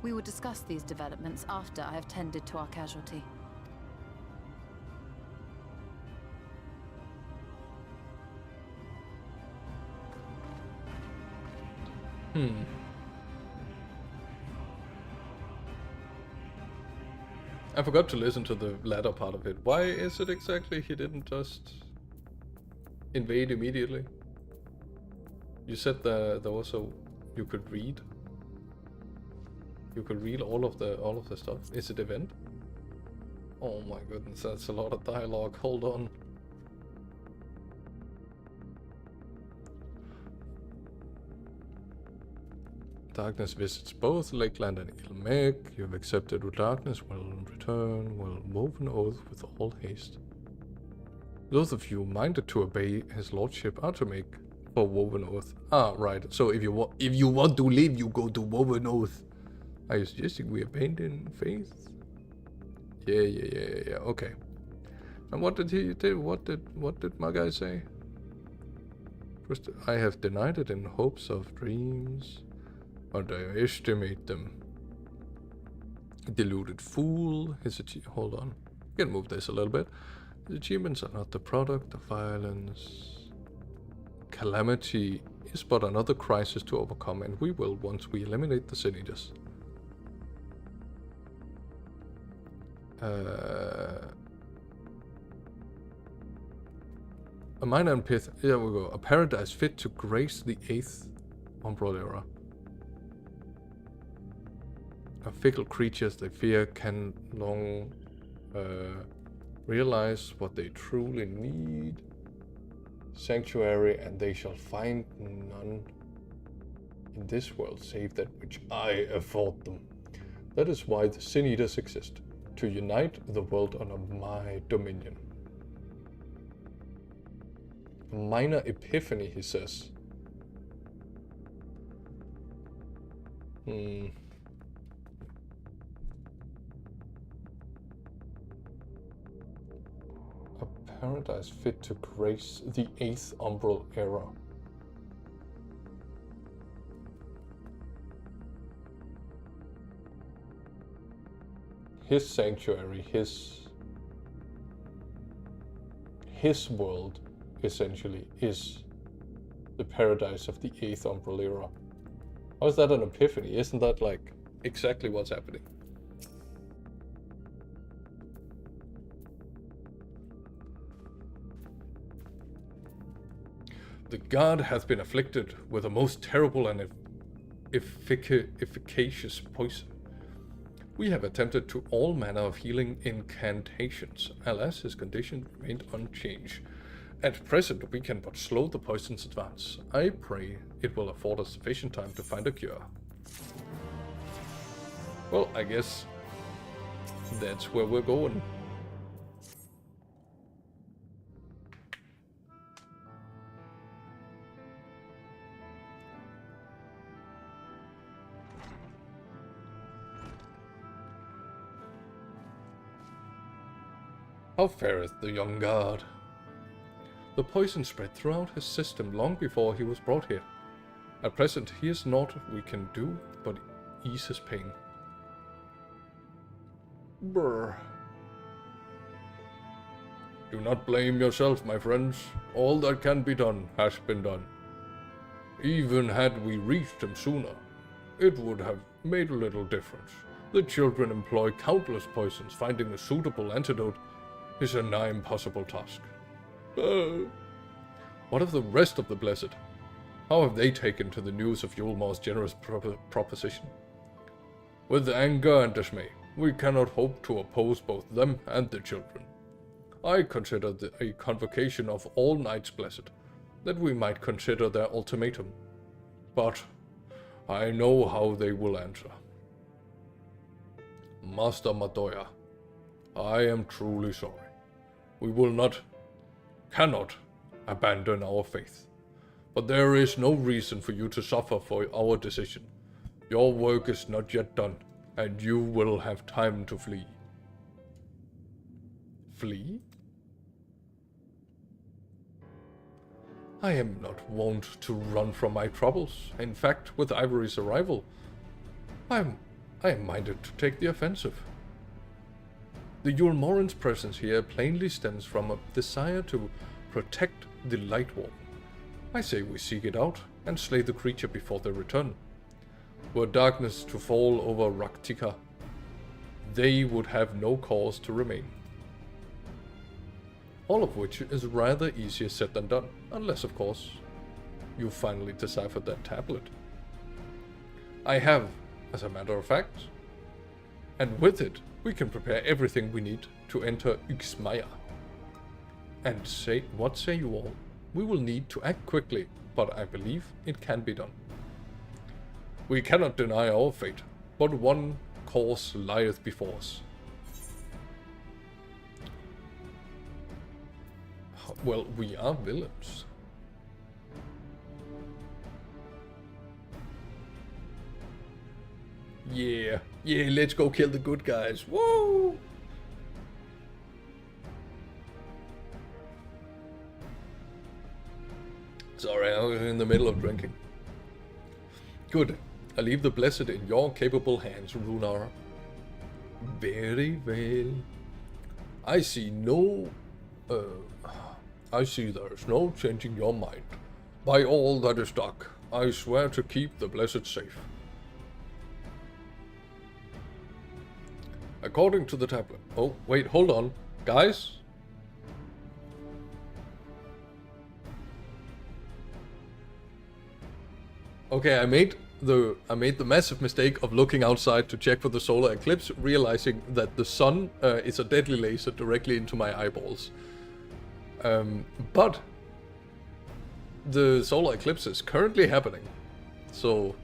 We will discuss these developments after I have tended to our casualty. I forgot to listen to the latter part of it. Why is it exactly he didn't just invade immediately? You said there was a... you could read? You could read all of the stuff. Is it event? Oh my goodness, that's a lot of dialogue. Hold on. Darkness visits both Lakeland and Ilmeg. You have accepted with darkness will return, will Woven Oath with all haste. Those of you minded to obey his lordship are to make for Woven Oath. Ah, right. So if you want to live, you go to Woven Oath. Are you suggesting we abandon faith? Yeah. Okay. And what did he do? What did my guy say? First, I have denied it in hopes of dreams, but I estimate them. Deluded fool. Hold on. We can move this a little bit. His achievements are not the product of violence. Calamity is but another crisis to overcome, and we will once we eliminate the Sin Eaters. A miner and pith. Here we go. A paradise fit to grace the 8th Umbral era. A fickle creatures they fear can long realize what they truly need. sanctuary, and they shall find none in this world save that which I afford them. That is why the Sin Eaters exist, to unite the world under my dominion. A minor epiphany, he says. A paradise fit to grace the 8th umbral era. His sanctuary, his world, essentially, is the paradise of the 8th umbral era. How is that an epiphany? Isn't that like exactly what's happening? The god hath been afflicted with a most terrible and efficacious poison. We have attempted to all manner of healing incantations. Alas, his condition remained unchanged. At present, we can but slow the poison's advance. I pray it will afford us sufficient time to find a cure. Well, I guess that's where we're going. How fareth the young guard? The poison spread throughout his system long before he was brought here. At present, he is naught we can do but ease his pain. Brr. Do not blame yourself, my friends. All that can be done has been done. Even had we reached him sooner, it would have made a little difference. The children employ countless poisons. Finding a suitable antidote is a nigh impossible task. What of the rest of the Blessed? How have they taken to the news of Yulmar's generous proposition? With anger and dismay, we cannot hope to oppose both them and the children. I consider a convocation of all Knights Blessed, that we might consider their ultimatum. But I know how they will answer. Master Madoya, I am truly sorry. We cannot abandon our faith. But there is no reason for you to suffer for our decision. Your work is not yet done, and you will have time to flee. Flee? I am not wont to run from my troubles. In fact, with Ivory's arrival, I am minded to take the offensive. The Yulmoran's presence here plainly stems from a desire to protect the Lightwall. I say we seek it out and slay the creature before they return. Were darkness to fall over Raktika, they would have no cause to remain. All of which is rather easier said than done, unless, of course, you finally deciphered that tablet. I have, as a matter of fact, and with it, we can prepare everything we need to enter Uxmaya. And what say you all? We will need to act quickly, but I believe it can be done. We cannot deny our fate, but one course lieth before us. Well, we are villains. Yeah, let's go kill the good guys. Woo! Sorry, I was in the middle of drinking. Good. I leave the Blessed in your capable hands, Runar. Very well. I see there's no changing your mind. By all that is dark, I swear to keep the Blessed safe. According to the tablet. Oh, wait, hold on. Guys? Okay, I made the massive mistake of looking outside to check for the solar eclipse, realizing that the sun is a deadly laser directly into my eyeballs. But the solar eclipse is currently happening. So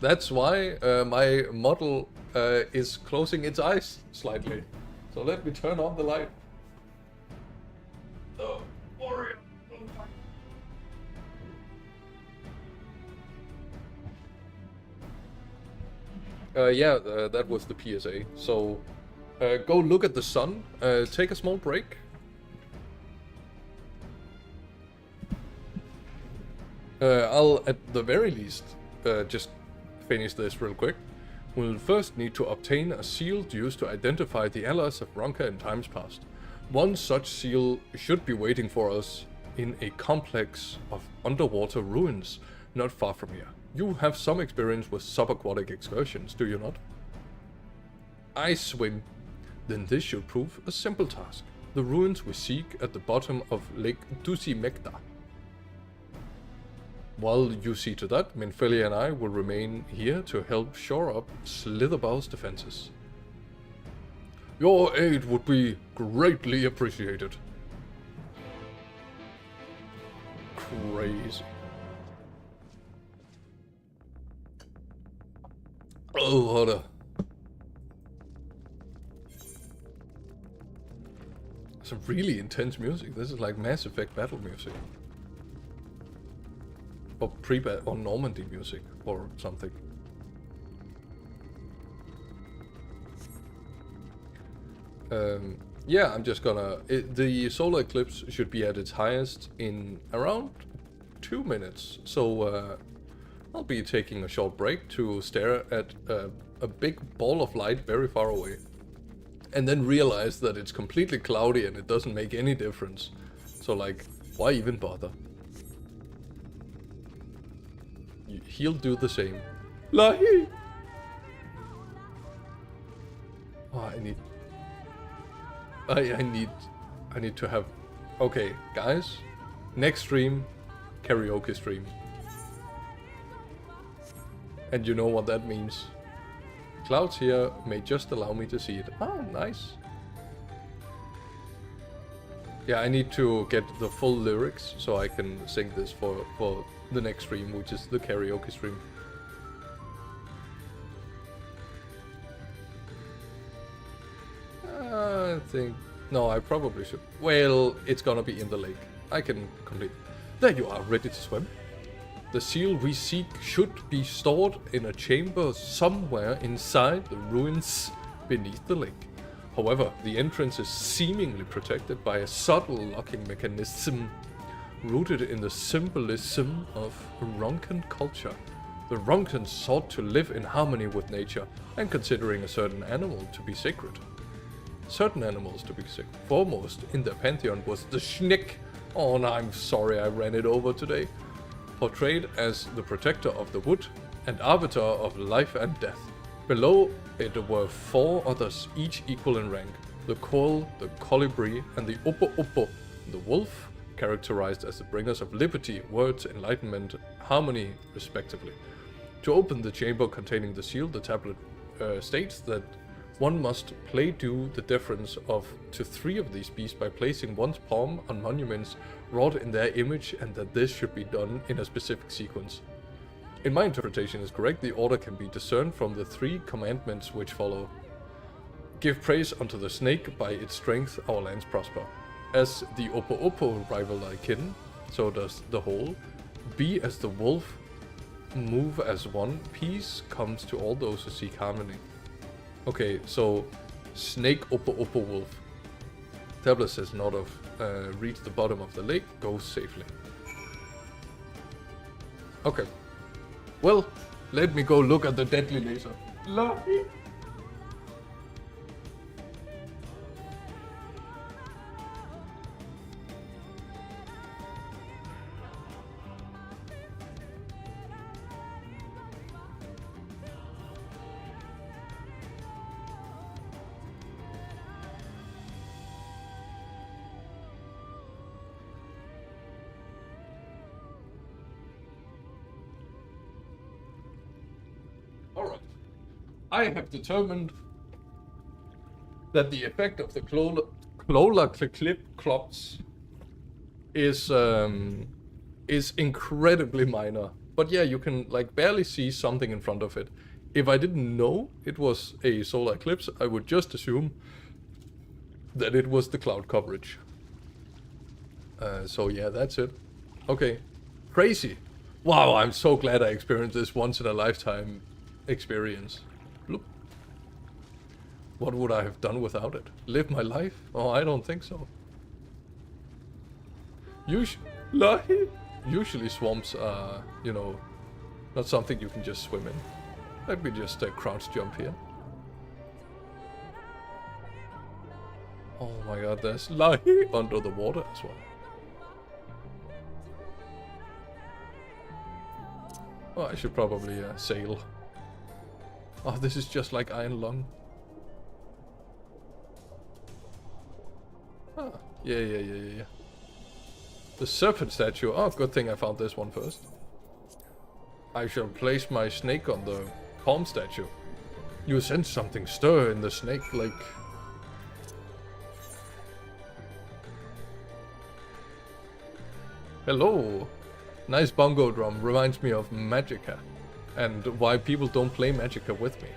that's why my model is closing its eyes slightly. So let me turn on the light. Oh, warrior. That was the PSA. So go look at the sun, take a small break. I'll, at the very least, just finish this real quick. We'll first need to obtain a seal used to identify the allies of Ronka in times past. One such seal should be waiting for us in a complex of underwater ruins not far from here. You have some experience with subaquatic excursions, do you not? I swim. Then this should prove a simple task. The ruins we seek at the bottom of Lake Dusimekta. While you see to that, Minfelia and I will remain here to help shore up Slitherbow's defenses. Your aid would be greatly appreciated. Crazy. Oh, hold on. Some really intense music. This is like Mass Effect battle music. Or or Normandy music or something. Yeah, I'm just gonna... the solar eclipse should be at its highest in around 2 minutes. So I'll be taking a short break to stare at a big ball of light very far away. And then realize that it's completely cloudy and it doesn't make any difference. So like, why even bother? He'll do the same. Lahi! Oh, I need to have... Okay, guys. Next stream, karaoke stream. And you know what that means. Clouds here may just allow me to see it. Ah, nice. Yeah, I need to get the full lyrics so I can sing this for the next stream, which is the karaoke stream. I think... No, I probably should. Well, it's gonna be in the lake. I can complete... There you are, ready to swim. The seal we seek should be stored in a chamber somewhere inside the ruins beneath the lake. However, the entrance is seemingly protected by a subtle locking mechanism rooted in the symbolism of Ronkan culture. The Ronkans sought to live in harmony with nature and considering a certain animal to be sacred. Certain animals to be sacred. Foremost in their pantheon was the Schnick. Oh, no, I'm sorry I ran it over today. Portrayed as the protector of the wood and arbiter of life and death. Below it were 4 others, each equal in rank. The Quoll, the Colibri, and the Oppo, the wolf, characterized as the bringers of liberty, words, enlightenment, harmony, respectively. To open the chamber containing the seal, the tablet states that one must pay due the deference to 3 of these beasts by placing one's palm on monuments wrought in their image, and that this should be done in a specific sequence. In my interpretation is correct, the order can be discerned from the 3 commandments which follow. Give praise unto the snake, by its strength our lands prosper. As the Oppo rival thy kin, so does the whole. Be as the wolf, move as one, peace comes to all those who seek harmony. Okay, so snake Oppo wolf. Tablet says not of, reach the bottom of the lake, go safely. Okay. Well, let me go look at the deadly laser. Lucky. Alright. I have determined that the effect of the Clola Clops is incredibly minor. But yeah, you can like barely see something in front of it. If I didn't know it was a solar eclipse, I would just assume that it was the cloud coverage. So yeah, that's it. Okay, crazy. Wow, I'm so glad I experienced this once in a lifetime experience. Bloop. What would I have done without it? Live my life? Oh, I don't think so. Usually swamps are, you know, not something you can just swim in. Let me just crouch jump here. Oh my god, there's Lahi under the water as well. Oh, I should probably sail. Oh, this is just like Iron Lung. Ah, yeah. The serpent statue. Oh, good thing I found this one first. I shall place my snake on the palm statue. You sense something stir in the snake lake. Hello. Nice bongo drum. Reminds me of Magicka. And why people don't play Magicka with me.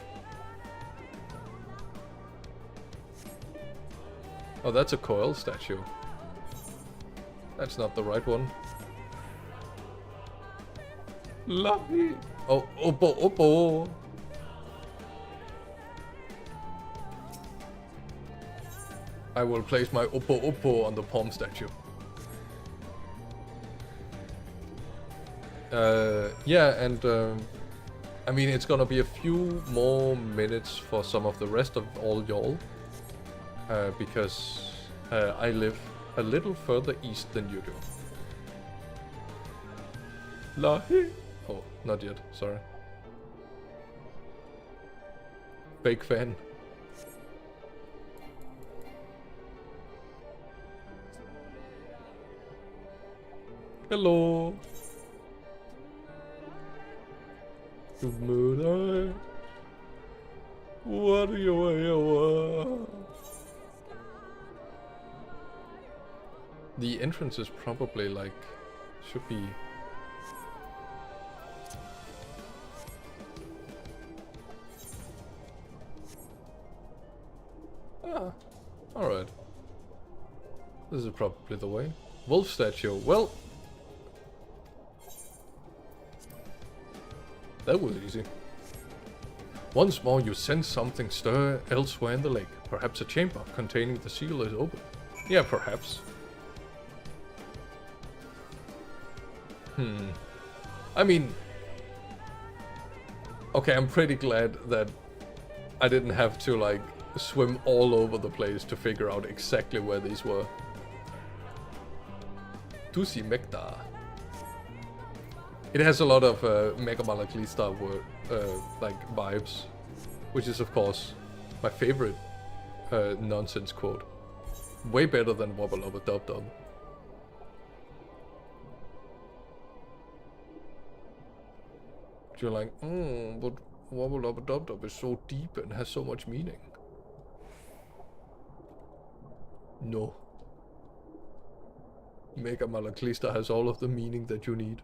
Oh, that's a coil statue. That's not the right one. Lahi. Oh, Oppo. I will place my Oppo on the palm statue. Yeah, and I mean, it's gonna be a few more minutes for some of the rest of all y'all. Because I live a little further east than you do. Lahi. Oh, not yet, sorry. Fake fan. Hello. Good mood. What do you want? The entrance is probably like should be. Ah, alright. This is probably the way. Wolf statue. Well, that was easy. Once more you sense something stir elsewhere in the lake. Perhaps a chamber containing the seal is open. Yeah, perhaps. I mean... Okay, I'm pretty glad that I didn't have to, like, swim all over the place to figure out exactly where these were. Tusi Mekta. It has a lot of Mega Malaklista like vibes, which is of course my favorite nonsense quote. Way better than Wobble Lobba Dub Dub. You're like, but Wobble Lobba Dub Dub is so deep and has so much meaning. No. Mega Malaklista has all of the meaning that you need.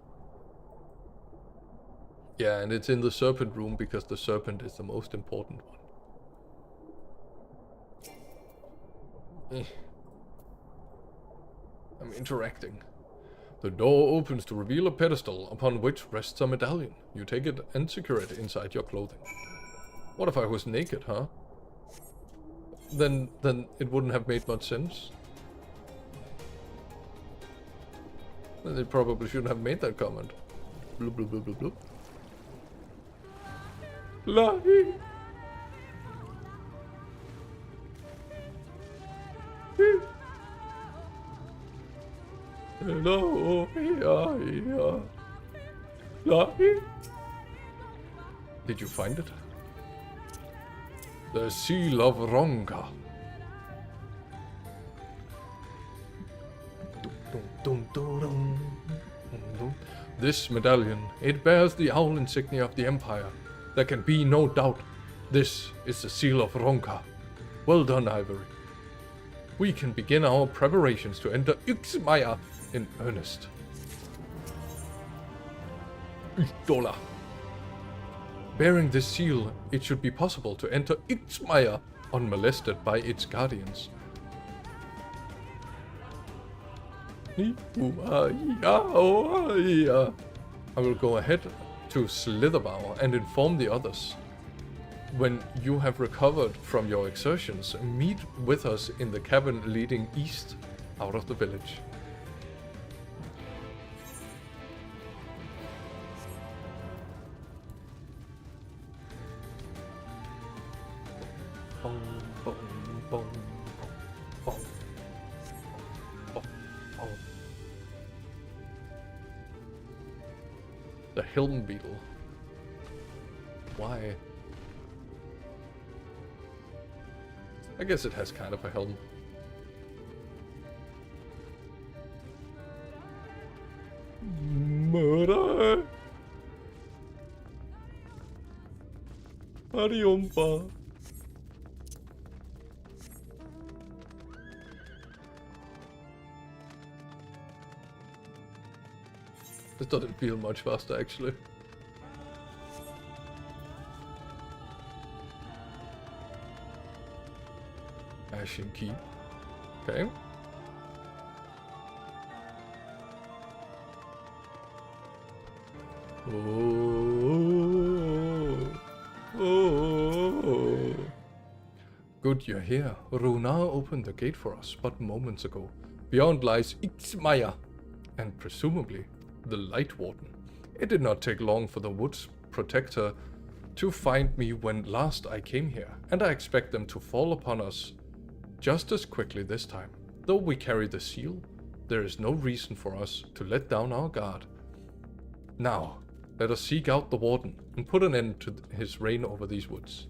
Yeah, and it's in the serpent room because the serpent is the most important one. I'm interacting. The door opens to reveal a pedestal upon which rests a medallion. You take it and secure it inside your clothing. What if I was naked, huh? Then it wouldn't have made much sense. Then they probably shouldn't have made that comment. Bloop bloop bloop bloop bloop. Lahi. Hello, yeah. Lahi. Did you find it? The seal of Ronka. This medallion, it bears the owl insignia of the Empire. There can be no doubt. This is the seal of Ronka. Well done, Ivory. we can begin our preparations to enter Yxmaya in earnest. Yxdola. Bearing this seal, it should be possible to enter Yxmaya unmolested by its guardians. I will go ahead to Slitherbow and inform the others. When you have recovered from your exertions, meet with us in the cabin leading east out of the village. Boom, boom, boom, boom, boom, boom. The Helm Beetle. Why? I guess it has kind of a helm. Murder! Ariompa! This doesn't feel much faster, actually. Ashen key. Okay. Oh. Good, you're here. Runar opened the gate for us but moments ago. Beyond lies Yxmaya, and presumably the Light Warden. It did not take long for the Woods Protector to find me when last I came here, and I expect them to fall upon us just as quickly this time. Though we carry the seal, there is no reason for us to let down our guard. Now, let us seek out the Warden and put an end to his reign over these woods.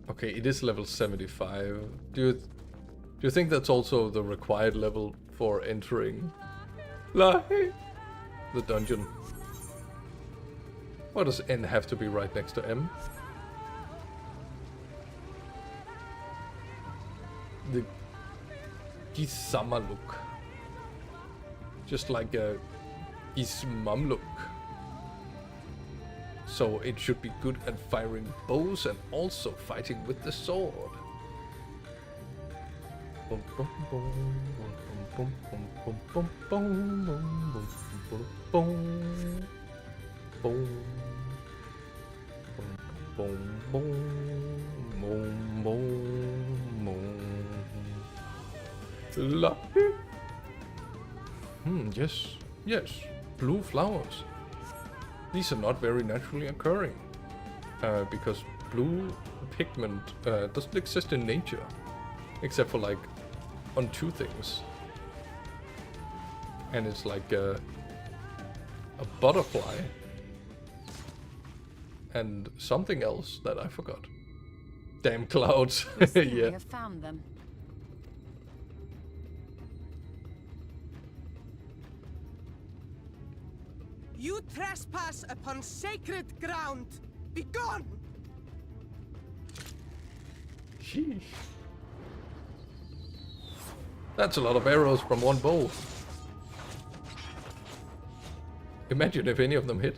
Okay, it is level 75. Do you think that's also the required level for entering the dungeon? Why does N have to be right next to M? The Gisamaluk. Just like a Ismamluk. So it should be good at firing bows and also fighting with the sword. Yes, blue flowers. These are not very naturally occurring, because blue pigment doesn't exist in nature, except for like on two things. And it's like a butterfly and something else that I forgot. Damn clouds. We Yeah. have found them. You trespass upon sacred ground! Begone! Sheesh. That's a lot of arrows from one bow. Imagine if any of them hit.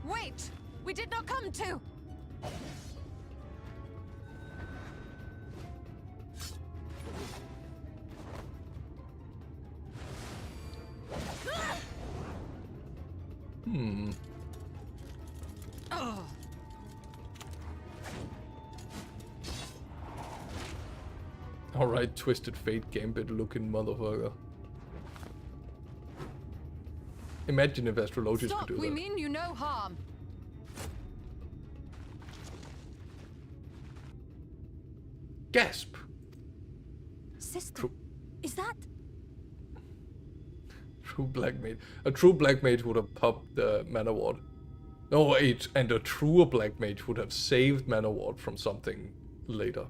Wait! We did not come to! Alright, Twisted Fate Gambit looking motherfucker. Imagine if Astrologius Stop! could do We that. mean you no harm. Gasp! Sister, True. is that... True Black Mage. A true Black Mage would have popped the Mana Ward. No, wait, and a truer Black Mage would have saved Mana Ward from something later.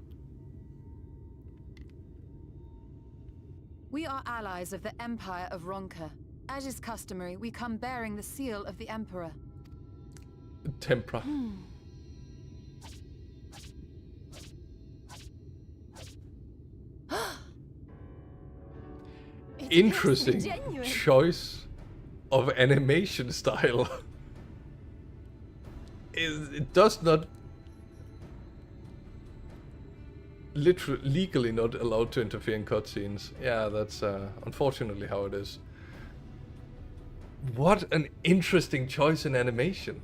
We are allies of the Empire of Ronka. As is customary, we come bearing the seal of the Emperor. Tempra. Interesting choice of animation style. It does not legally not allowed to interfere in cutscenes. Yeah, that's unfortunately how it is. What an interesting choice in animation.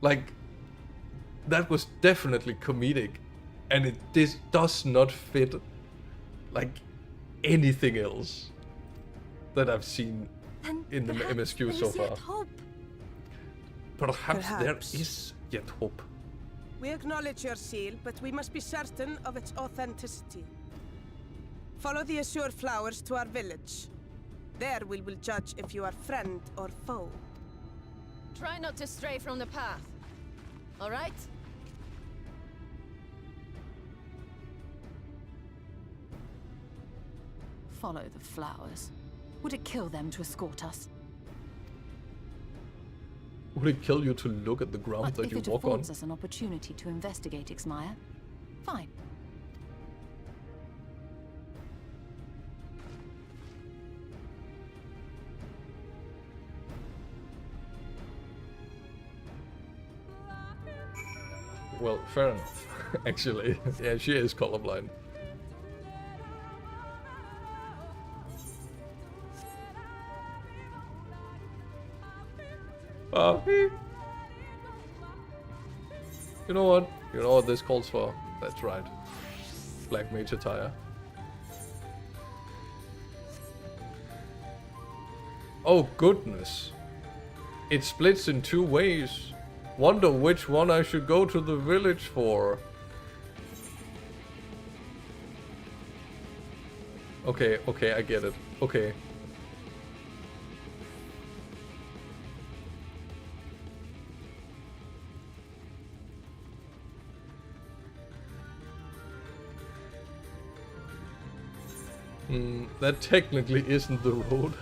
Like, that was definitely comedic, and this does not fit like anything else that I've seen in the MSQ so far. Perhaps there is yet hope. We acknowledge your seal, but we must be certain of its authenticity. Follow the azure flowers to our village. There we will judge if you are friend or foe. Try not to stray from the path. All right? Follow the flowers. Would it kill them to escort us? Would it kill you to look at the ground that you walk on? If it affords us an opportunity to investigate Ixmaya, fine. Well, fair enough. Actually, yeah, she is colorblind. You know what? You know what this calls for? That's right. Black Mage attire. Oh goodness. It splits in two ways. Wonder which one I should go to the village for. Okay, okay, I get it. Okay. That technically isn't the road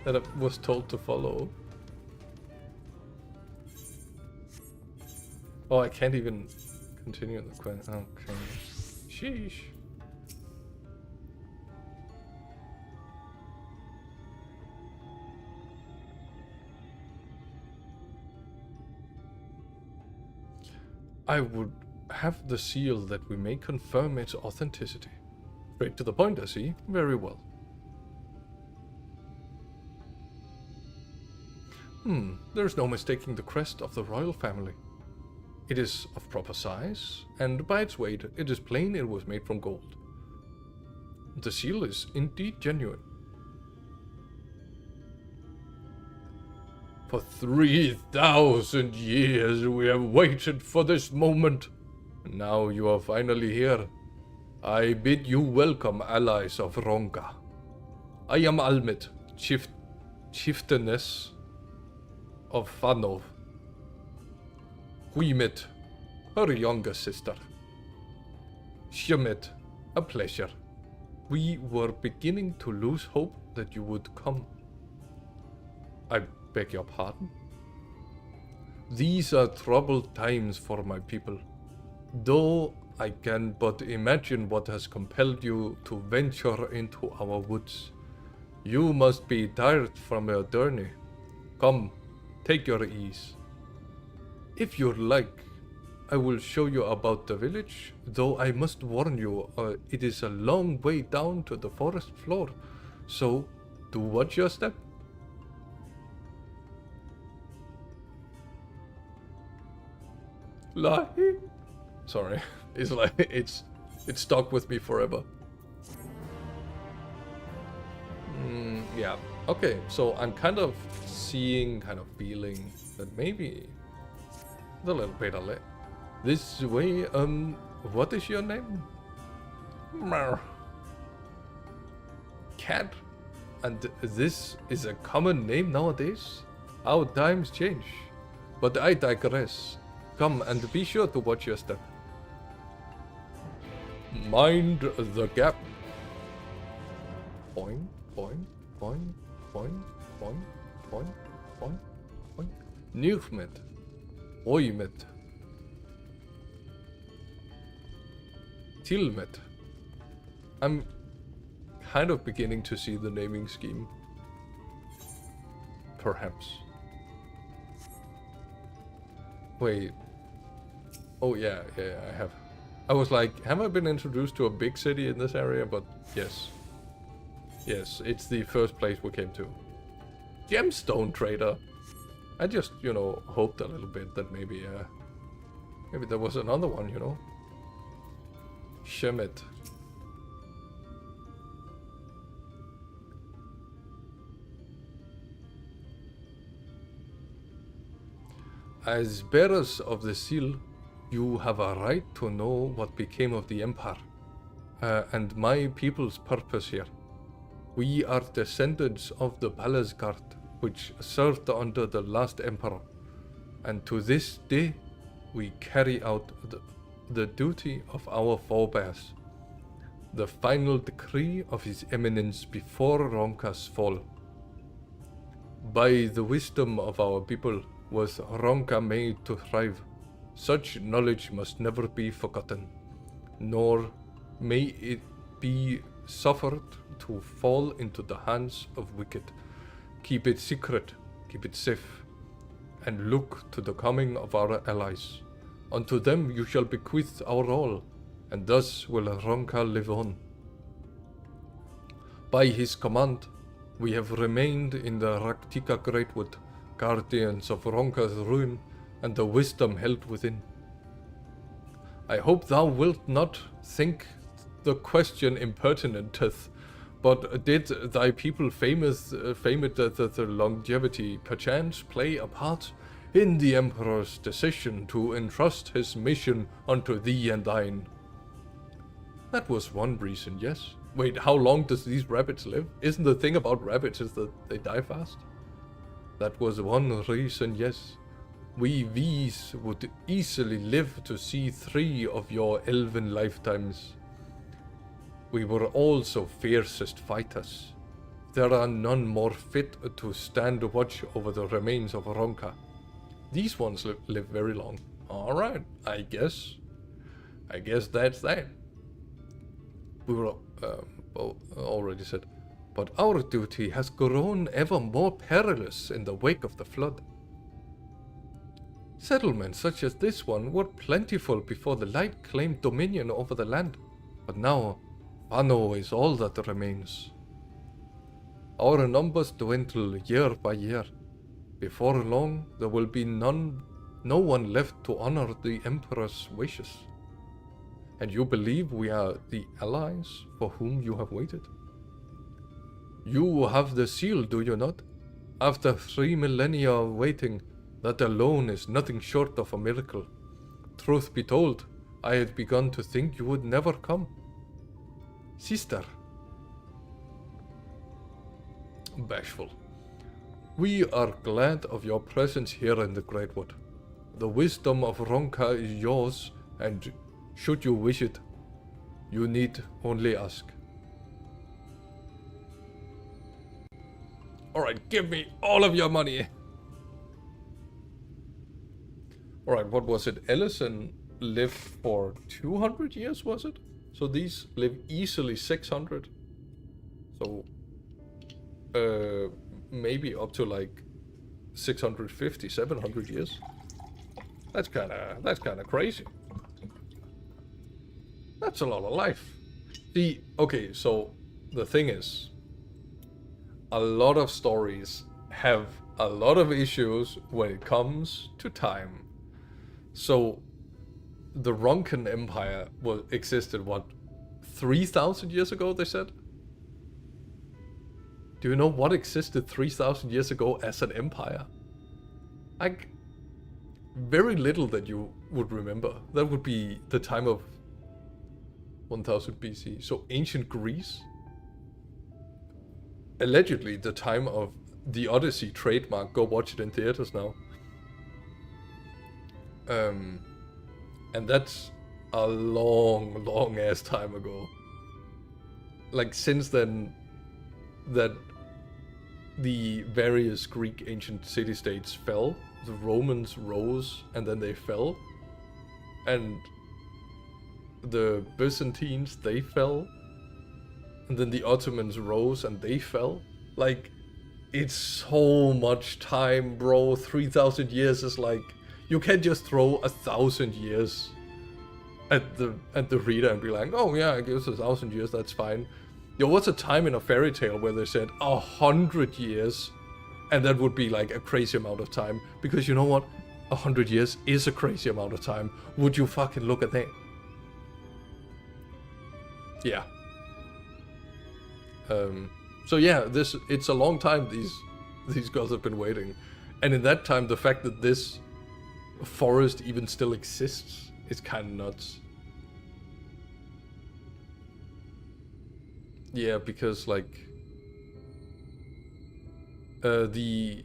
that I was told to follow. Oh, I can't even continue the quest. Okay. Sheesh. I would have the seal that we may confirm its authenticity. Straight to the point, I see. Very well. There's no mistaking the crest of the royal family. It is of proper size, and by its weight, it is plain it was made from gold. The seal is indeed genuine. For 3,000 years we have waited for this moment. Now you are finally here. I bid you welcome, allies of Ronka. I am Almit, chieftainess of Fanov. Huimit, her younger sister. Shemit, a pleasure. We were beginning to lose hope that you would come. I beg your pardon? These are troubled times for my people. Though I can but imagine what has compelled you to venture into our woods. You must be tired from your journey. Come, take your ease. If you like, I will show you about the village, though I must warn you, it is a long way down to the forest floor, so do watch your step. Lahi? Sorry, it's like it's stuck with me forever. Yeah. Okay, so I'm kind of seeing, kind of feeling that maybe the little bit of it. This way, what is your name? Cat? And this is a common name nowadays? How times change. But I digress. Come and be sure to watch your step. Mind the gap. Boing, boing, boing, boing, boing, boing, boing. Newfmet. Oimet. Tilmet. I'm kind of beginning to see the naming scheme. Perhaps. Wait. Oh yeah, I have. I was like, have I been introduced to a big city in this area? But yes. Yes, it's the first place we came to. Gemstone Trader. I just, you know, hoped a little bit that maybe there was another one, you know. Shemet. As bearers of the seal, you have a right to know what became of the Empire, and my people's purpose here. We are descendants of the palace guard, which served under the last emperor, and to this day we carry out the duty of our forebears, the final decree of His Eminence before Ronka's fall. By the wisdom of our people was Ronka made to thrive. Such knowledge must never be forgotten, nor may it be suffered to fall into the hands of wicked. Keep it secret, keep it safe, and look to the coming of our allies. Unto them you shall bequeath our all, and thus will Ronka live on. By his command, we have remained in the Raktika Greatwood, guardians of Ronka's ruin and the wisdom held within. I hope thou wilt not think the question impertinenteth, but did thy people famed the longevity perchance play a part in the Emperor's decision to entrust his mission unto thee and thine? That was one reason, yes. Wait, how long does these rabbits live? Isn't the thing about rabbits is that they die fast? That was one reason, yes. We V's would easily live to see 3 of your elven lifetimes. We were also fiercest fighters. There are none more fit to stand watch over the remains of Ronka. These ones live very long. Alright, I guess that's that. We were already said. But our duty has grown ever more perilous in the wake of the flood. Settlements such as this one were plentiful before the light claimed dominion over the land, but now Wano is all that remains. Our numbers dwindle year by year. Before long, there will be no one left to honor the Emperor's wishes. And you believe we are the allies for whom you have waited? You have the seal, do you not? After 3 millennia of waiting, that alone is nothing short of a miracle. Truth be told, I had begun to think you would never come. Sister. Bashful. We are glad of your presence here in the Greatwood. The wisdom of Ronka is yours, and should you wish it, you need only ask. Alright, give me all of your money! Alright, what was it? Ellison lived for 200 years, was it? So these live easily 600. So, maybe up to like 650, 700 years. That's kinda crazy. That's a lot of life. Okay, so the thing is, a lot of stories have a lot of issues when it comes to time. So, the Ronkan Empire existed, what, 3,000 years ago, they said? Do you know what existed 3,000 years ago as an empire? Like, very little that you would remember. That would be the time of 1000 BC. So, ancient Greece? Allegedly, the time of the Odyssey trademark. Go watch it in theaters now. And that's a long ass time ago. Like, since then, that the various Greek ancient city-states fell. The Romans rose and then they fell. And the Byzantines, they fell. And then the Ottomans rose and they fell. Like, it's so much time, bro. 3,000 years is like, you can't just throw 1,000 years at the reader and be like, oh yeah, I guess 1,000 years, that's fine. There was a time in a fairy tale where they said 100 years, and that would be like a crazy amount of time. Because you know what? 100 years is a crazy amount of time. Would you fucking look at that? Yeah. So yeah, it's a long time these girls have been waiting. And in that time, the fact that this forest even still exists is kind of nuts. Yeah, because like the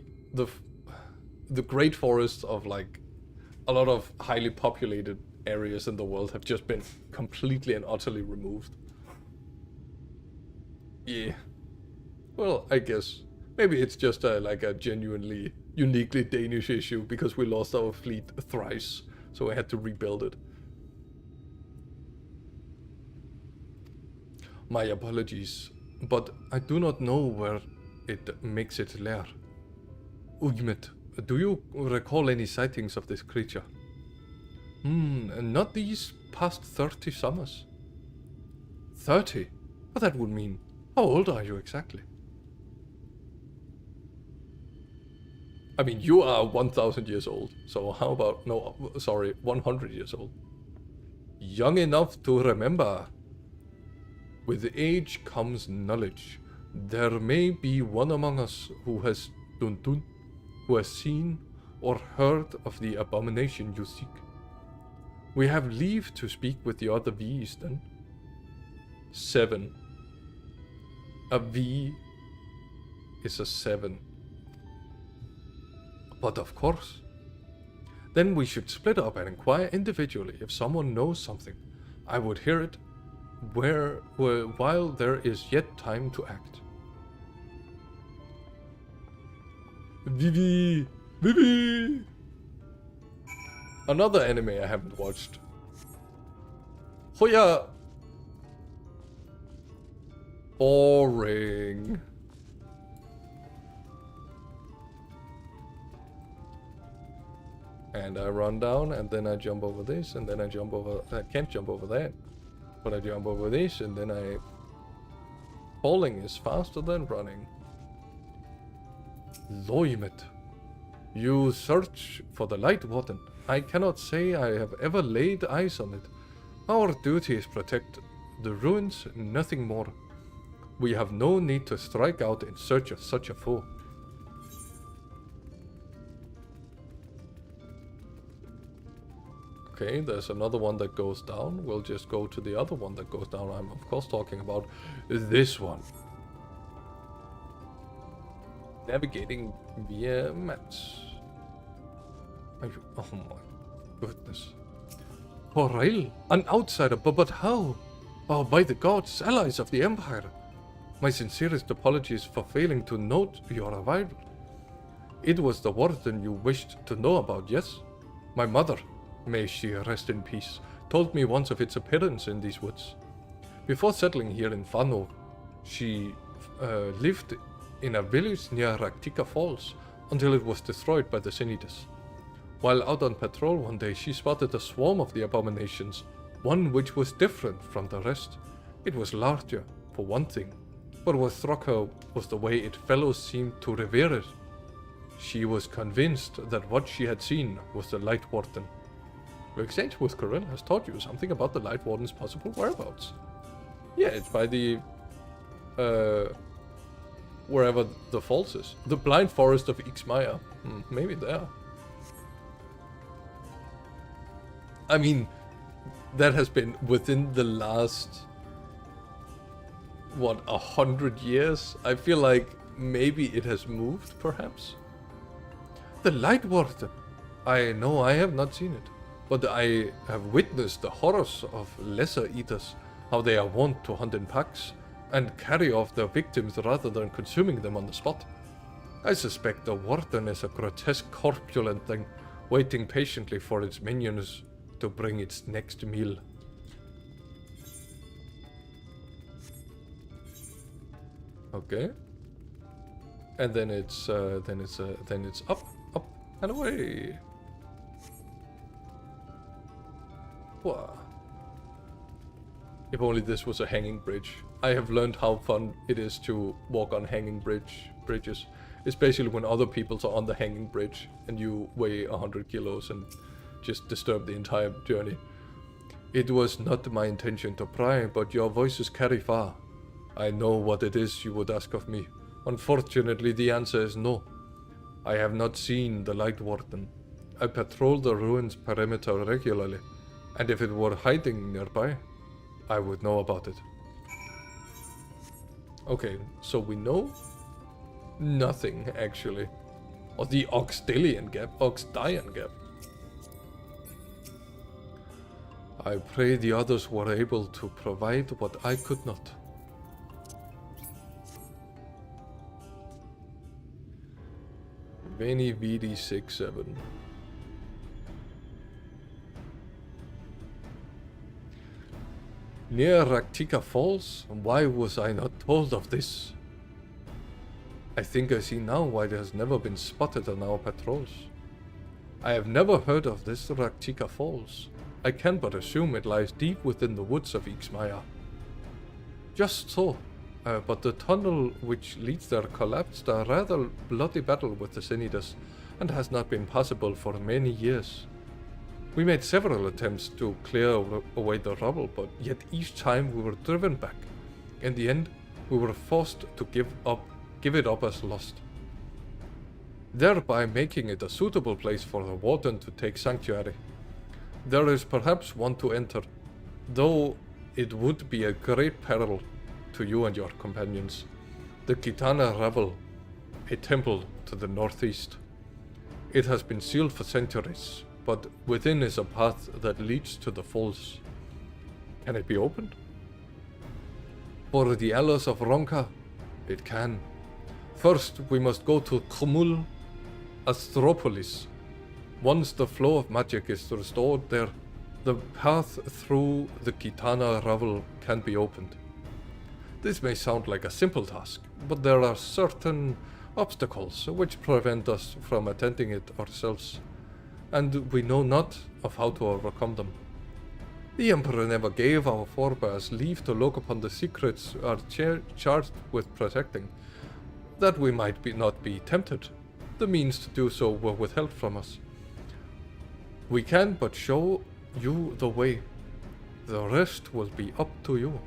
great forests of like a lot of highly populated areas in the world have just been completely and utterly removed. Yeah. Well, I guess maybe it's just like a genuinely uniquely Danish issue because we lost our fleet thrice, so I had to rebuild it. My apologies, but I do not know where it makes its lair. Ugmet, do you recall any sightings of this creature? Not these past 30 summers. 30? What that would mean? How old are you exactly? I mean, you are 1,000 years old, so how about, no, sorry, 100 years old. Young enough to remember. With age comes knowledge. There may be one among us who has who has seen or heard of the abomination you seek. We have leave to speak with the other V's then. 7. A V is a 7. But of course. Then we should split up and inquire individually if someone knows something. I would hear it while there is yet time to act. Vivi! Vivi! Another anime I haven't watched. Hoya! Boring. And I run down, and then I jump over this, and then I jump over... I can't jump over that. But I jump over this, and then I... Falling is faster than running. Loimet. You search for the Light Warden. I cannot say I have ever laid eyes on it. Our duty is protect the ruins, nothing more. We have no need to strike out in search of such a foe. Okay, there's another one that goes down. We'll just go to the other one that goes down. I'm of course talking about this one. Navigating via maps. Oh my goodness. Horail, an outsider, but how? Oh, by the gods, allies of the Empire. My sincerest apologies for failing to note your arrival. It was the warden you wished to know about, yes? My mother, may she rest in peace, told me once of its appearance in these woods. Before settling here in Fano, she lived in a village near Raktika Falls until it was destroyed by the Sinitas. While out on patrol one day, she spotted a swarm of the abominations, one which was different from the rest. It was larger, for one thing, but what struck her was the way its fellows seemed to revere it. She was convinced that what she had seen was the Light Warden. Your exchange with Corinne has taught you something about the Light Warden's possible whereabouts. Yeah, it's by the... wherever the falls is. The blind forest of Ixmaya. Maybe there. I mean, that has been within the last... what, 100 years? I feel like maybe it has moved, perhaps? The Light Warden! I know I have not seen it, but I have witnessed the horrors of lesser eaters, how they are wont to hunt in packs, and carry off their victims rather than consuming them on the spot. I suspect the warden is a grotesque corpulent thing, waiting patiently for its minions to bring its next meal. Okay. And then it's up, and away. Wow. If only this was a hanging bridge. I have learned how fun it is to walk on hanging bridges. Especially when other people are on the hanging bridge and you weigh 100 kilos and just disturb the entire journey. It was not my intention to pry, but your voices carry far. I know what it is you would ask of me. Unfortunately, the answer is no. I have not seen the Light Warden. I patrol the ruins perimeter regularly, and if it were hiding nearby, I would know about it. Okay, so we know nothing, actually. Or the Oxdalian Gap. I pray the others were able to provide what I could not. Veni Vidi 6-7. Near Raktika Falls? Why was I not told of this? I think I see now why it has never been spotted on our patrols. I have never heard of this Raktika Falls. I can but assume it lies deep within the woods of Ixmaya. Just so, but the tunnel which leads there collapsed a rather bloody battle with the Sinidas, and has not been possible for many years. We made several attempts to clear away the rubble, but yet each time we were driven back. In the end, we were forced to give it up as lost, thereby making it a suitable place for the warden to take sanctuary. There is perhaps one to enter, though it would be a great peril to you and your companions. The Kitana Revel, a temple to the northeast. It has been sealed for centuries, but within is a path that leads to the falls. Can it be opened? For the Allos of Ronka, it can. First, we must go to Khumul Astropolis. Once the flow of magic is restored there, the path through the Kitana Revel can be opened. This may sound like a simple task, but there are certain obstacles which prevent us from attempting it ourselves, and we know not of how to overcome them. The Emperor never gave our forebears leave to look upon the secrets we are charged with protecting, that we might not be tempted. The means to do so were withheld from us. We can but show you the way. The rest will be up to you.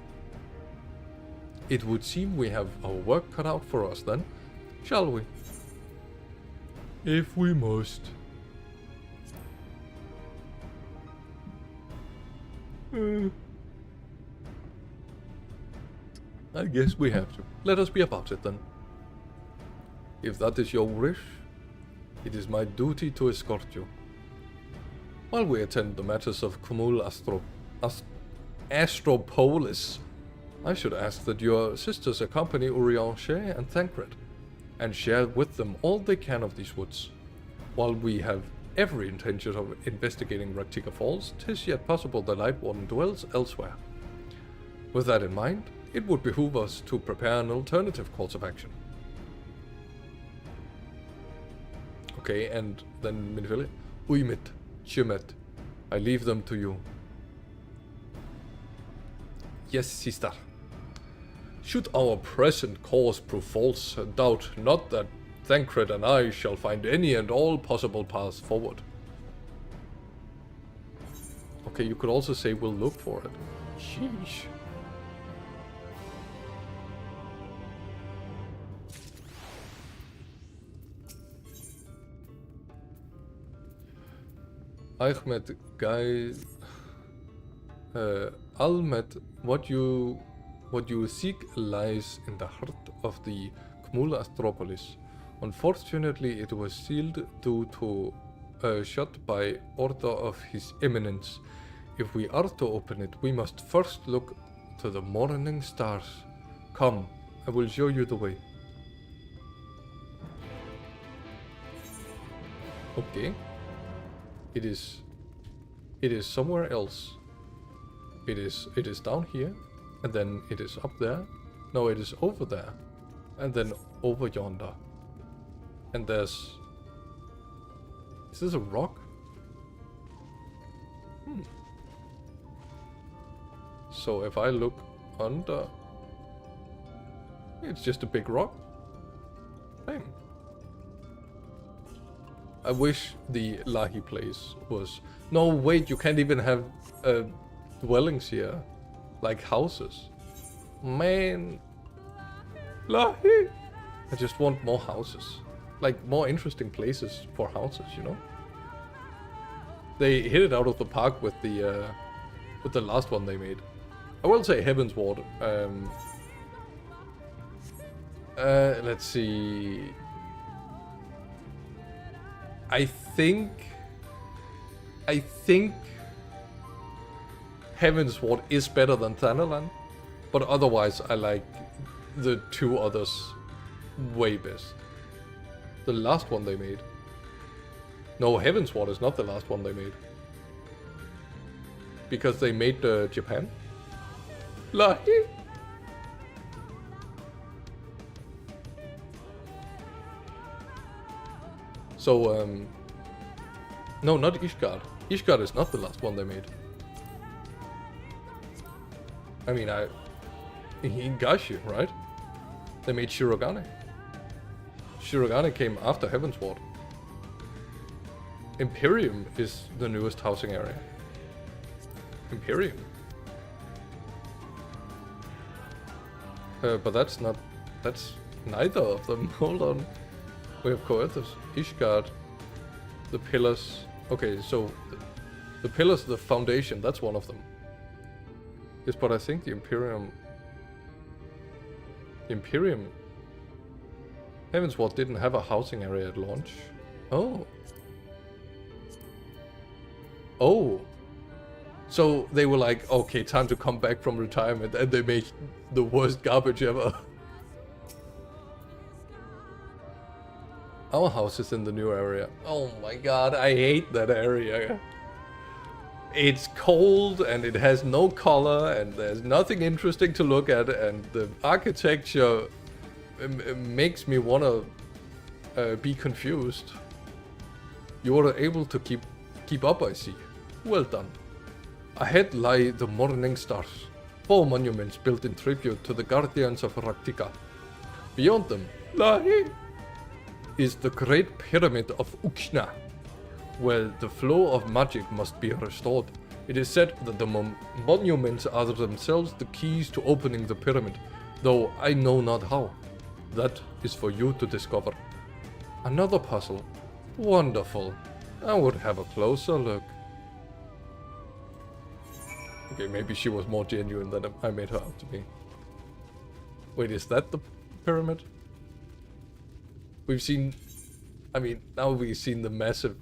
It would seem we have our work cut out for us then, shall we? If we must. I guess we have to. Let us be about it then. If that is your wish, it is my duty to escort you. While we attend the matters of Khumul Astropolis, I should ask that your sisters accompany Urianger and Thancred, and share with them all they can of these woods. While we have every intention of investigating Raktika Falls, 'tis yet possible the Light Warden dwells elsewhere. With that in mind, it would behoove us to prepare an alternative course of action. Okay, and then Minfili, Uimit, Chimet, I leave them to you. Yes, sister. Should our present course prove false, doubt not that Thancred and I shall find any and all possible paths forward. Okay, you could also say we'll look for it. Sheesh. Ahmed, guys, Almed, what you seek lies in the heart of the Khumul Astropolis. Unfortunately, it was sealed due to shut by order of His Eminence. If we are to open it, we must first look to the morning stars Come, I will show you the way. Okay. It is somewhere else. It is down here, and then it is up there. No, it is over there, and then over yonder. And there's... Is this a rock? So if I look under... It's just a big rock. Bang. I wish the Lahi place was... No, wait, you can't even have dwellings here. Like houses. Man. Lahi! I just want more houses. Like, more interesting places for houses, you know? They hit it out of the park with the last one they made. I will say Heaven's Ward. Let's see... I think Heaven's Ward is better than Thanalan, but otherwise I like the two others way best. The last one they made. No, Heaven's Ward is not the last one they made. Because they made Japan. Lahi! So, no, not Ishgard. Ishgard is not the last one they made. I mean, Higashi, right? They made Shirogane. Shirogane came after Heaven's Ward. Imperium is the newest housing area. Imperium. But that's neither of them. Hold on. We have Coethus, Ishgard, the pillars. Okay, so the pillars, the foundation, that's one of them. Yes, but I think the Imperium... Heaven's Ward didn't have a housing area at launch. Oh. Oh. So they were like, okay, time to come back from retirement, and they made the worst garbage ever. Our house is in the new area. Oh my god, I hate that area. It's cold and it has no color and there's nothing interesting to look at, and the architecture makes me wanna be confused. You are able to keep up, I see. Well done. Ahead lie the morning stars, 4 monuments built in tribute to the guardians of Raktika. Beyond them, is the Great Pyramid of Uxna, where the flow of magic must be restored. It is said that the monuments are themselves the keys to opening the pyramid, though I know not how. That is for you to discover. Another puzzle. Wonderful. I would have a closer look. Okay, maybe she was more genuine than I made her out to be. Wait, is that the pyramid? We've seen... I mean, now we've seen the massive...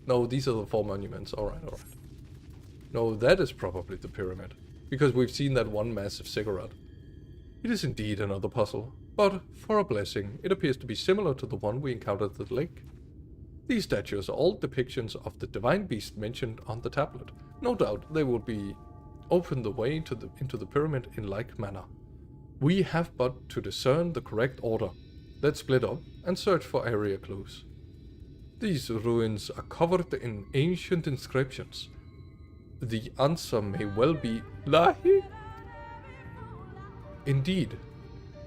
No, these are the 4 monuments. Alright, alright. No, that is probably the pyramid. Because we've seen that one massive ziggurat. It is indeed another puzzle. But, for a blessing, it appears to be similar to the one we encountered at the lake. These statues are all depictions of the divine beast mentioned on the tablet. No doubt they will be open the way to into the pyramid in like manner. We have but to discern the correct order. Let's split up and search for area clues. These ruins are covered in ancient inscriptions. The answer may well be Lahi. Indeed,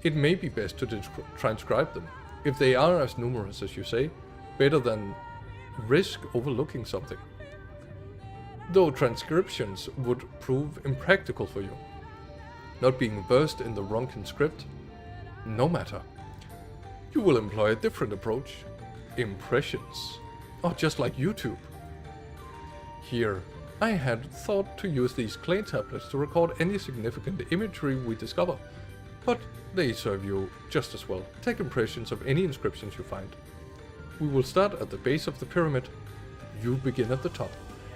it may be best to transcribe them. If they are as numerous as you say, better than risk overlooking something. Though transcriptions would prove impractical for you. Not being versed in the Ronkin script, no matter. You will employ a different approach. Impressions. Oh, just like YouTube. Here, I had thought to use these clay tablets to record any significant imagery we discover, but they serve you just as well. Take impressions of any inscriptions you find. We will start at the base of the pyramid. You begin at the top.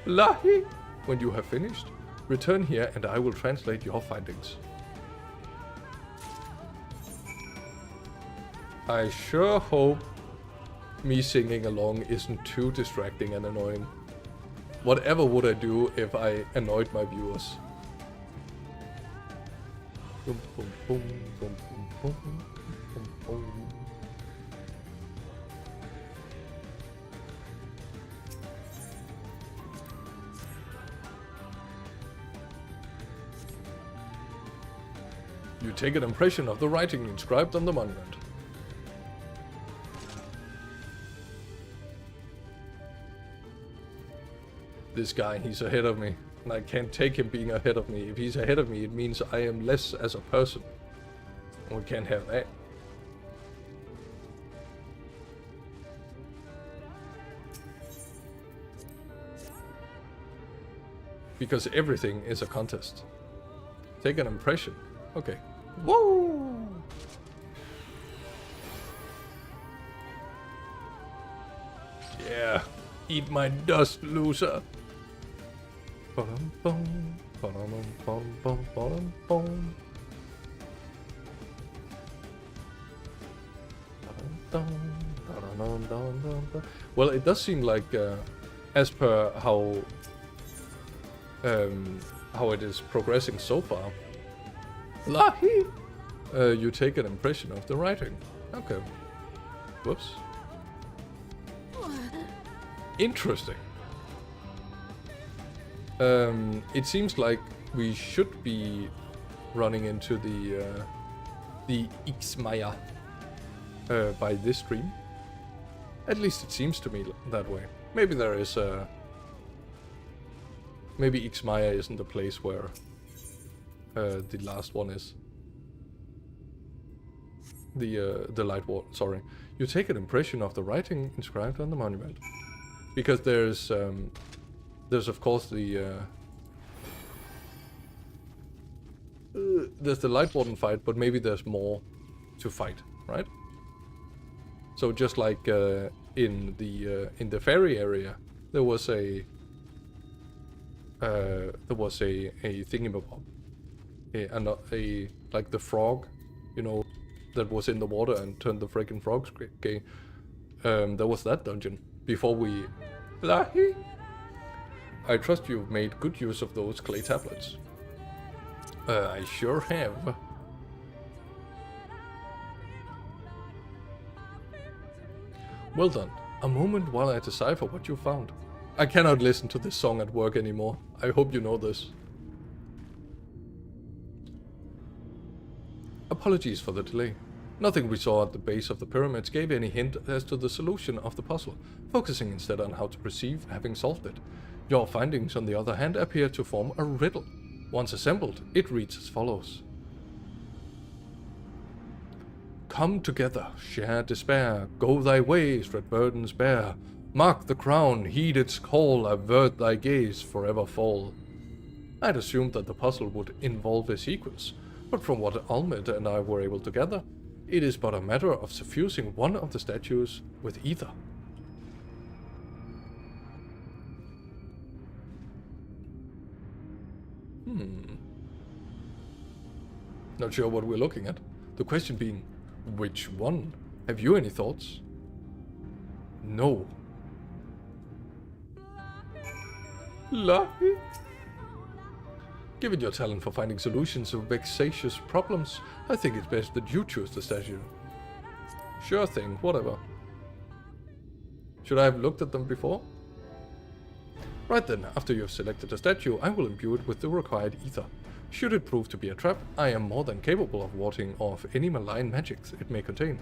Lahi! When you have finished, return here and I will translate your findings. I sure hope me singing along isn't too distracting and annoying. Whatever would I do if I annoyed my viewers? Boom, boom, boom, boom, boom, boom, boom, boom. You take an impression of the writing inscribed on the monument. This guy, he's ahead of me, and I can't take him being ahead of me. If he's ahead of me, it means I am less as a person. And we can't have that. Because everything is a contest. Take an impression. Okay. Woo! Yeah. Eat my dust, loser. Well, it does seem like, as per how it is progressing so far, you take an impression of the writing. Okay. Whoops. Interesting. It seems like we should be running into the Ixmaya by this stream. At least it seems to me that way. Maybe there is maybe Ixmaya isn't the place where the last one is. The light ward. Sorry. You take an impression of the writing inscribed on the monument. Because there's of course the there's the Light Warden fight, but maybe there's more to fight, right? So just like in the ferry area, there was a thingamabob, a like the frog, you know, that was in the water and turned the freaking frogs gay. There was that dungeon before we. I trust you've made good use of those clay tablets. I sure have. Well done. A moment while I decipher what you found. I cannot listen to this song at work anymore. I hope you know this. Apologies for the delay. Nothing we saw at the base of the pyramids gave any hint as to the solution of the puzzle, focusing instead on how to perceive having solved it. Your findings, on the other hand, appear to form a riddle. Once assembled, it reads as follows. Come together, share despair, go thy ways, dread burdens bear. Mark the crown, heed its call, avert thy gaze, forever fall. I'd assumed that the puzzle would involve a sequence, but from what Almed and I were able to gather, it is but a matter of suffusing one of the statues with ether. Not sure what we're looking at. The question being, which one? Have you any thoughts? No. Lucky. Given your talent for finding solutions to vexatious problems, I think it's best that you choose the statue. Sure thing, whatever. Should I have looked at them before? Right then, after you have selected a statue, I will imbue it with the required ether. Should it prove to be a trap, I am more than capable of warding off any malign magics it may contain.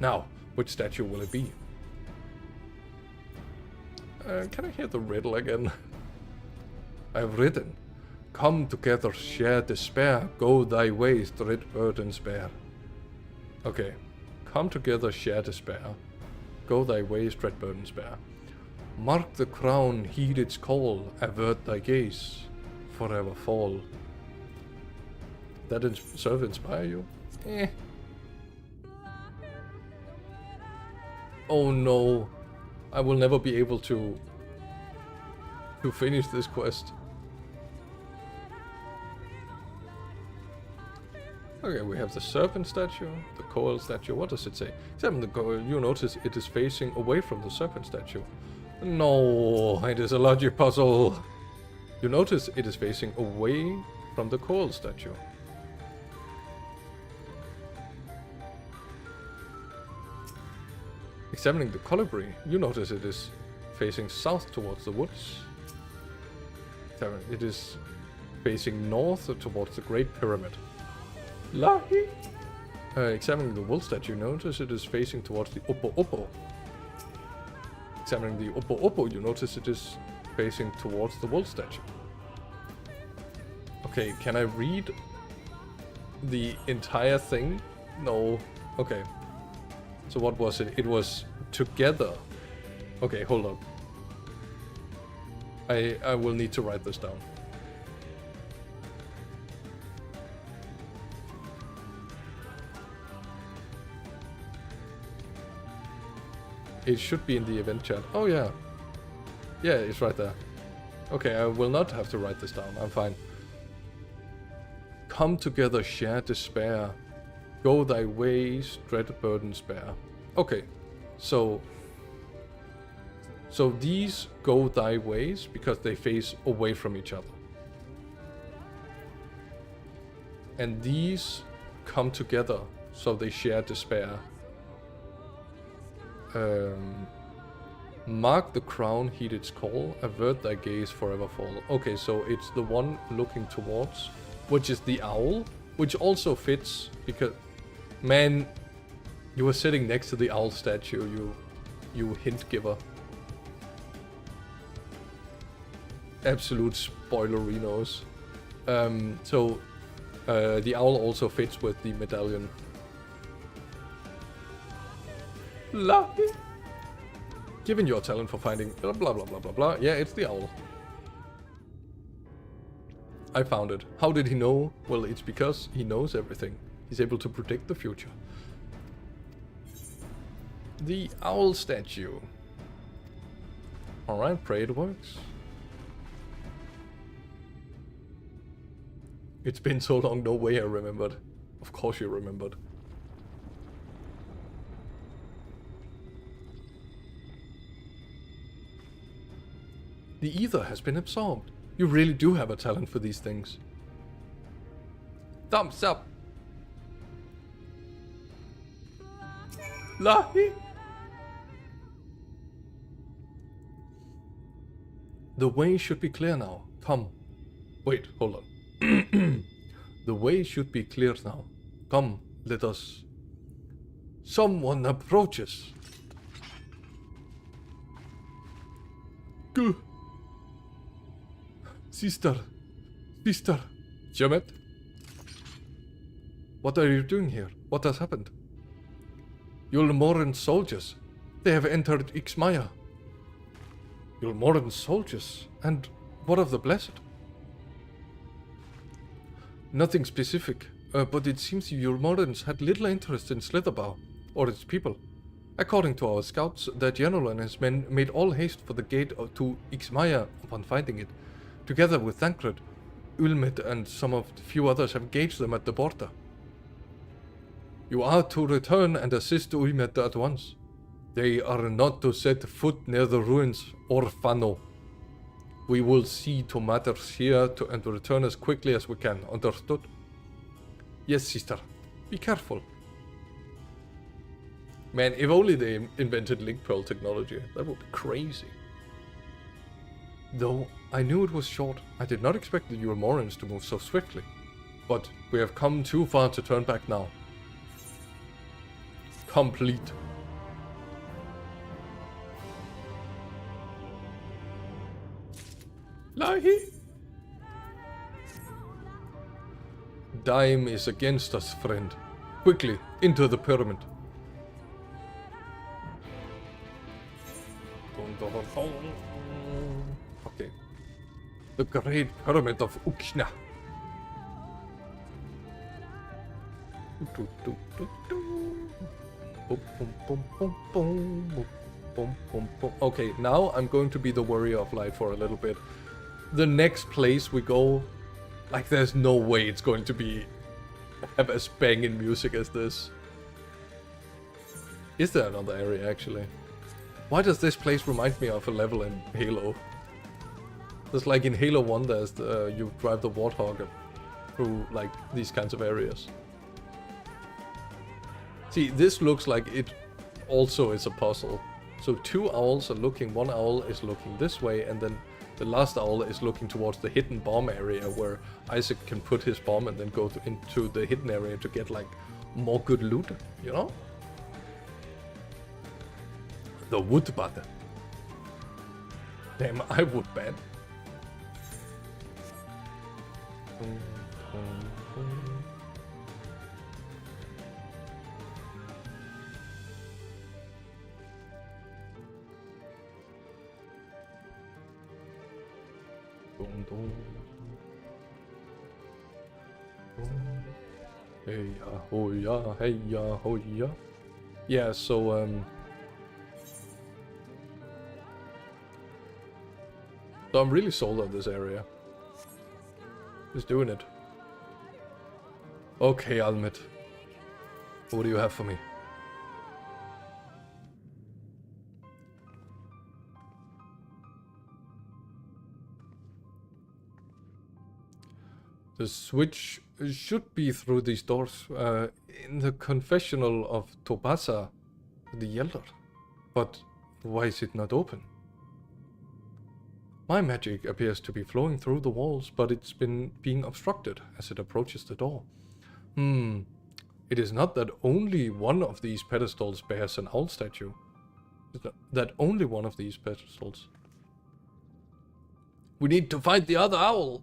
Now, which statue will it be? Can I hear the riddle again? I have written, come together, share despair, go thy ways, dread burdens bear. Okay, come together, share despair, go thy ways, dread burdens bear. Mark the crown, heed its call, avert thy gaze, forever fall. That serve inspire you? Eh. Oh no, I will never be able to finish this quest. Okay, we have the serpent statue, the coil statue. What does it say? Examine the coil. You notice it is facing away from the serpent statue. No, it is a logic puzzle. You notice it is facing away from the coil statue. Examining the colibri, you notice it is facing south towards the woods. It is facing north towards the Great Pyramid. Lahi! Examining the wolf statue, you notice it is facing towards the Oppo Oppo. Examining the Oppo Oppo, you notice it is facing towards the wolf statue. Okay, can I read the entire thing? No. Okay. So what was it? It was together. Okay, hold on. I will need to write this down. It should be in the event chat. Oh yeah. Yeah, it's right there. Okay, I will not have to write this down. I'm fine. Come together, share despair. Go thy ways, dread burdens bear. Okay, so these go thy ways because they face away from each other. And these come together so they share despair. Mark the crown, heed its call, avert thy gaze, forever fall. Okay, so it's the one looking towards, which is the owl, which also fits because, man, you were sitting next to the owl statue, you hint giver. Absolute spoilerinos. The owl also fits with the medallion. Lucky. Given your talent for finding blah blah blah blah blah blah. Yeah, it's the owl. I found it. How did he know? Well, it's because he knows everything. He's able to predict the future. The owl statue. Alright, pray it works. It's been so long, no way I remembered. Of course you remembered. The ether has been absorbed. You really do have a talent for these things. Thumbs up! Lahi! The way should be clear now. Come. Wait, hold on. The way should be clear now. Come, let us. Someone approaches. Go. Sister. Jamet? What are you doing here? What has happened? Yulmoran soldiers. They have entered Ixmaya. Yulmoran soldiers? And what of the Blessed? Nothing specific, but it seems the Yulmorans had little interest in Slitherbow, or its people. According to our scouts, the general and his men made all haste for the gate to Ixmaya upon finding it. Together with Thancred, Ulmed and some of the few others have engaged them at the border. You are to return and assist Ulmed at once. They are not to set foot near the ruins or Fano. We will see to matters here and return as quickly as we can. Understood? Yes, sister. Be careful. Man, if only they invented link pearl technology, that would be crazy. Though I knew it was short, I did not expect the Yulmorans to move so swiftly. But we have come too far to turn back now. Complete. Lahi? Dime is against us, friend. Quickly, into the pyramid. Okay. The Great Pyramid of Uxna. Okay, now I'm going to be the Warrior of Light for a little bit. The next place we go, like there's no way it's going to be have as banging music as this. Is there another area actually? Why does this place remind me of a level in Halo? There's like in Halo 1 there's you drive the Warthog through like these kinds of areas. See, this looks like it also is a puzzle. So 2 owls are looking, 1 owl is looking this way, and then the last owl is looking towards the hidden bomb area where Isaac can put his bomb and then go into the hidden area to get like more good loot, you know? The wood button. Damn, I would bet. Hey ya, ho ya, hey ya, ho ya. Yeah, so so I'm really sold on this area. Who's doing it? Okay, Almit. What do you have for me? The switch should be through these doors in the confessional of Tobasa the Elder. But why is it not open? My magic appears to be flowing through the walls, but it's been being obstructed as it approaches the door. It is not that only one of these pedestals bears an owl statue. It's not that only one of these pedestals. We need to find the other owl!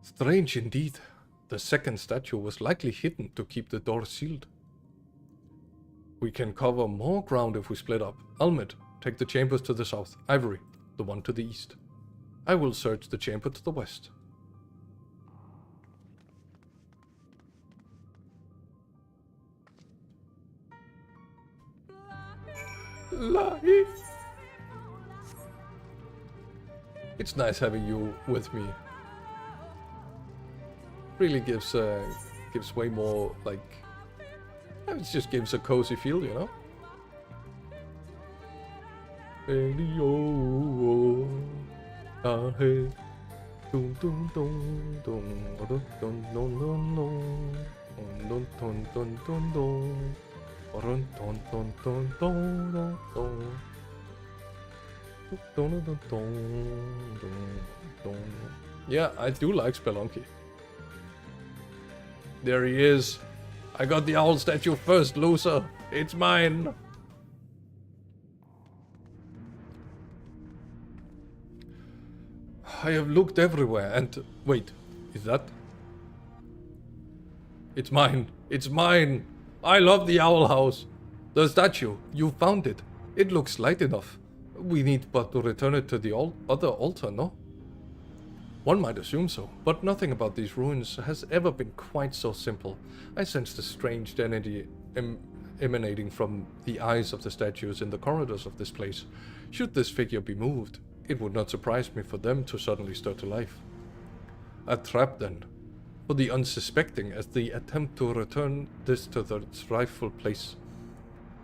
Strange indeed. The second statue was likely hidden to keep the door sealed. We can cover more ground if we split up. Almid, take the chambers to the south. Ivory, the one to the east. I will search the chamber to the west. Life. It's nice having you with me. Really gives way more, like, it just gives a cozy feel, you know? Yeah, I do like Spelunky. There he is. I got the owl statue first, loser. It's mine. I have looked everywhere and... Wait, is that... It's mine. It's mine. I love the owl house. The statue. You found it. It looks light enough. We need but to return it to the other altar, no? One might assume so, but nothing about these ruins has ever been quite so simple. I sensed a strange energy emanating from the eyes of the statues in the corridors of this place. Should this figure be moved, it would not surprise me for them to suddenly stir to life. A trap then, for the unsuspecting as the attempt to return this to its rightful place.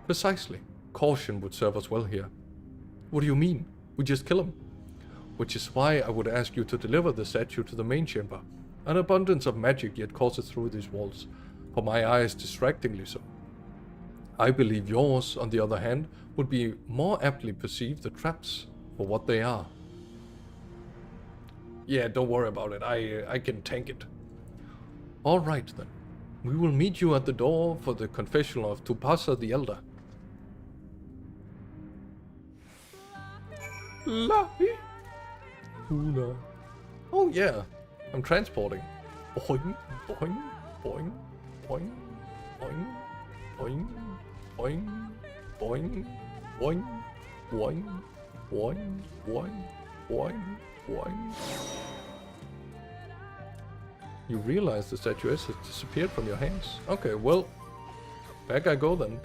Precisely. Caution would serve us well here. What do you mean? We just kill him? Which is why I would ask you to deliver the statue to the main chamber. An abundance of magic yet courses through these walls, for my eyes distractingly so. I believe yours, on the other hand, would be more aptly perceive the traps for what they are. Yeah, don't worry about it, I can tank it. Alright then, we will meet you at the door for the confessional of Tupasa the Elder. Lahi. Huna. Oh yeah, I'm transporting. Boing, boing, boing, boing, boing, boing, boing, boing, boing, boing, boing, boing, boing, boing. You realize the statuette has disappeared from your hands. Okay, well, back I go then.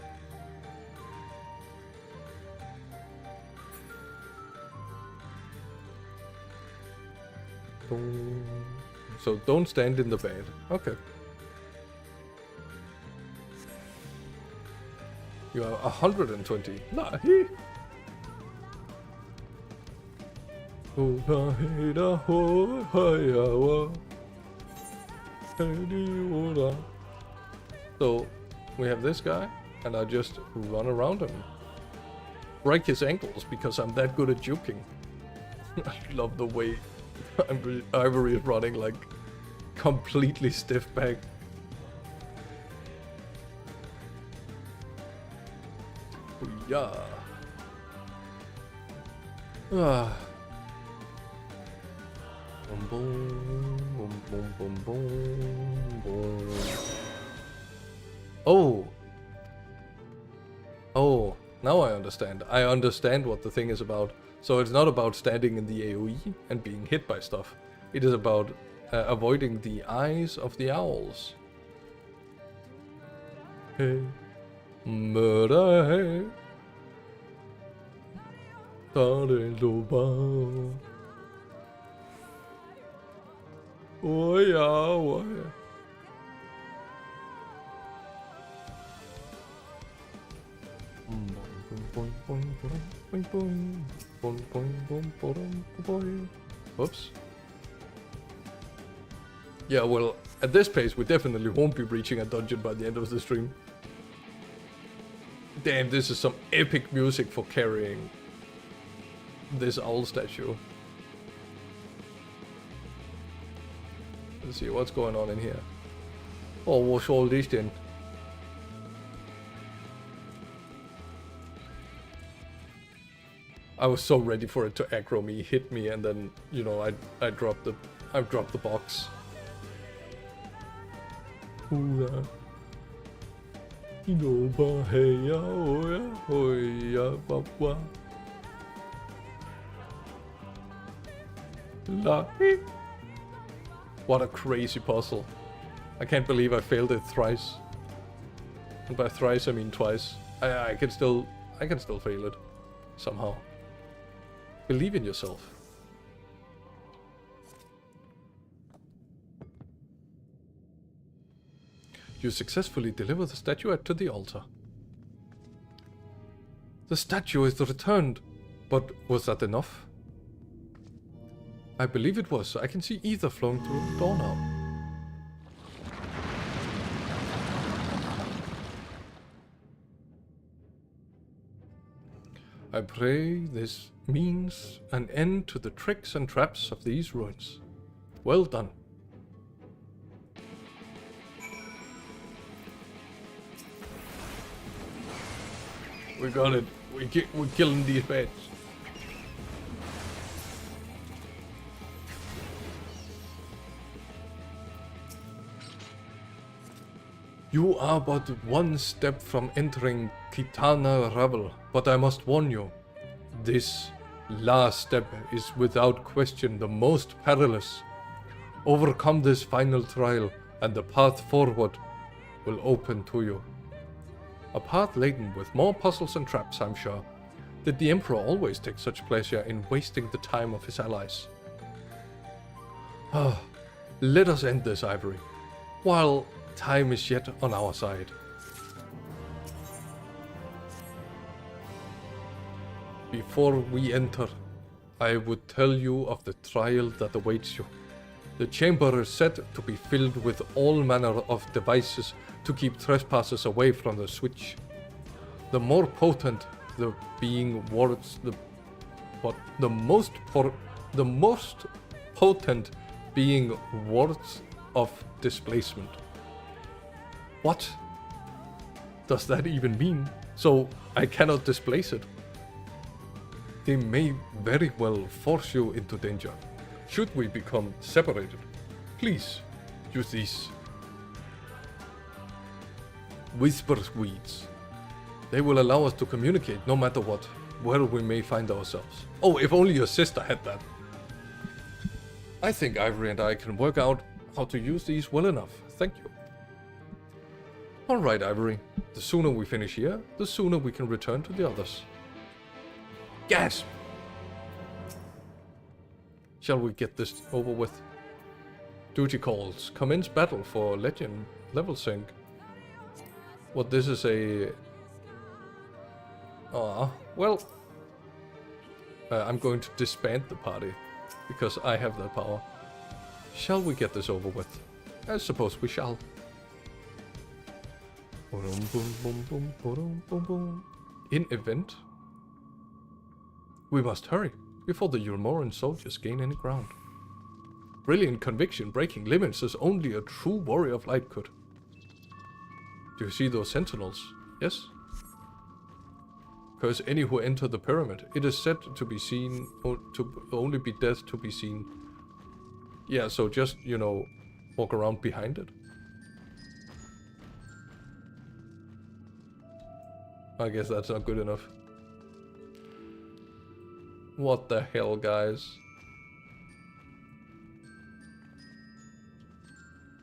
So don't stand in the bed. Okay. You are 120. Lahi. So we have this guy, and I just run around him. Break his ankles because I'm that good at juking. I love the way Ivory is running like completely stiff back. Yeah. Ah. Boom, boom, boom, boom, boom, boom. Oh. Oh, now I understand. I understand what the thing is about. So it's not about standing in the AoE and being hit by stuff. It is about avoiding the eyes of the owls. Hey. Murder, hey. Oh yeah, oh yeah. Whoops. Yeah, well, at this pace, we definitely won't be reaching a dungeon by the end of the stream. Damn, this is some epic music for carrying this owl statue. Let's see what's going on in here. Oh, what's all this then? I was so ready for it to aggro me, hit me, and then, you know, I dropped the box. Ooh, what a crazy puzzle. I can't believe I failed it thrice. And by thrice I mean twice. I can still fail it somehow. Believe in yourself. You successfully deliver the statuette to the altar. The statue is returned. But was that enough? I believe it was. I can see ether flowing through the door now. I pray this means an end to the tricks and traps of these ruins. Well done. We got it. We're killing these bats. You are but one step from entering Kitana Ravel, but I must warn you, this last step is without question the most perilous. Overcome this final trial, and the path forward will open to you. A path laden with more puzzles and traps, I'm sure. Did the Emperor always take such pleasure in wasting the time of his allies? Ah, let us end this, Ivory, while time is yet on our side. Before we enter, I would tell you of the trial that awaits you. The chamber is said to be filled with all manner of devices to keep trespassers away from the switch. The more potent the being wards the most potent being wards of displacement. What does that even mean? So I cannot displace it. They may very well force you into danger. Should we become separated, please use these whisper weeds. They will allow us to communicate no matter what, where we may find ourselves. Oh, if only your sister had that. I think Ivory and I can work out how to use these well enough. Thank you. Alright, Ivory. The sooner we finish here, the sooner we can return to the others. Gasp! Shall we get this over with? Duty calls. Commence battle for legend level sync. What, this is a... well... I'm going to disband the party, because I have that power. Shall we get this over with? I suppose we shall. In event? We must hurry, before the Ulmoran soldiers gain any ground. Brilliant conviction breaking limits as only a true warrior of light could. Do you see those sentinels? Yes? Because any who enter the pyramid, it is said to be seen, to only be death to be seen. Yeah, so just, you know, walk around behind it. I guess that's not good enough. What the hell, guys?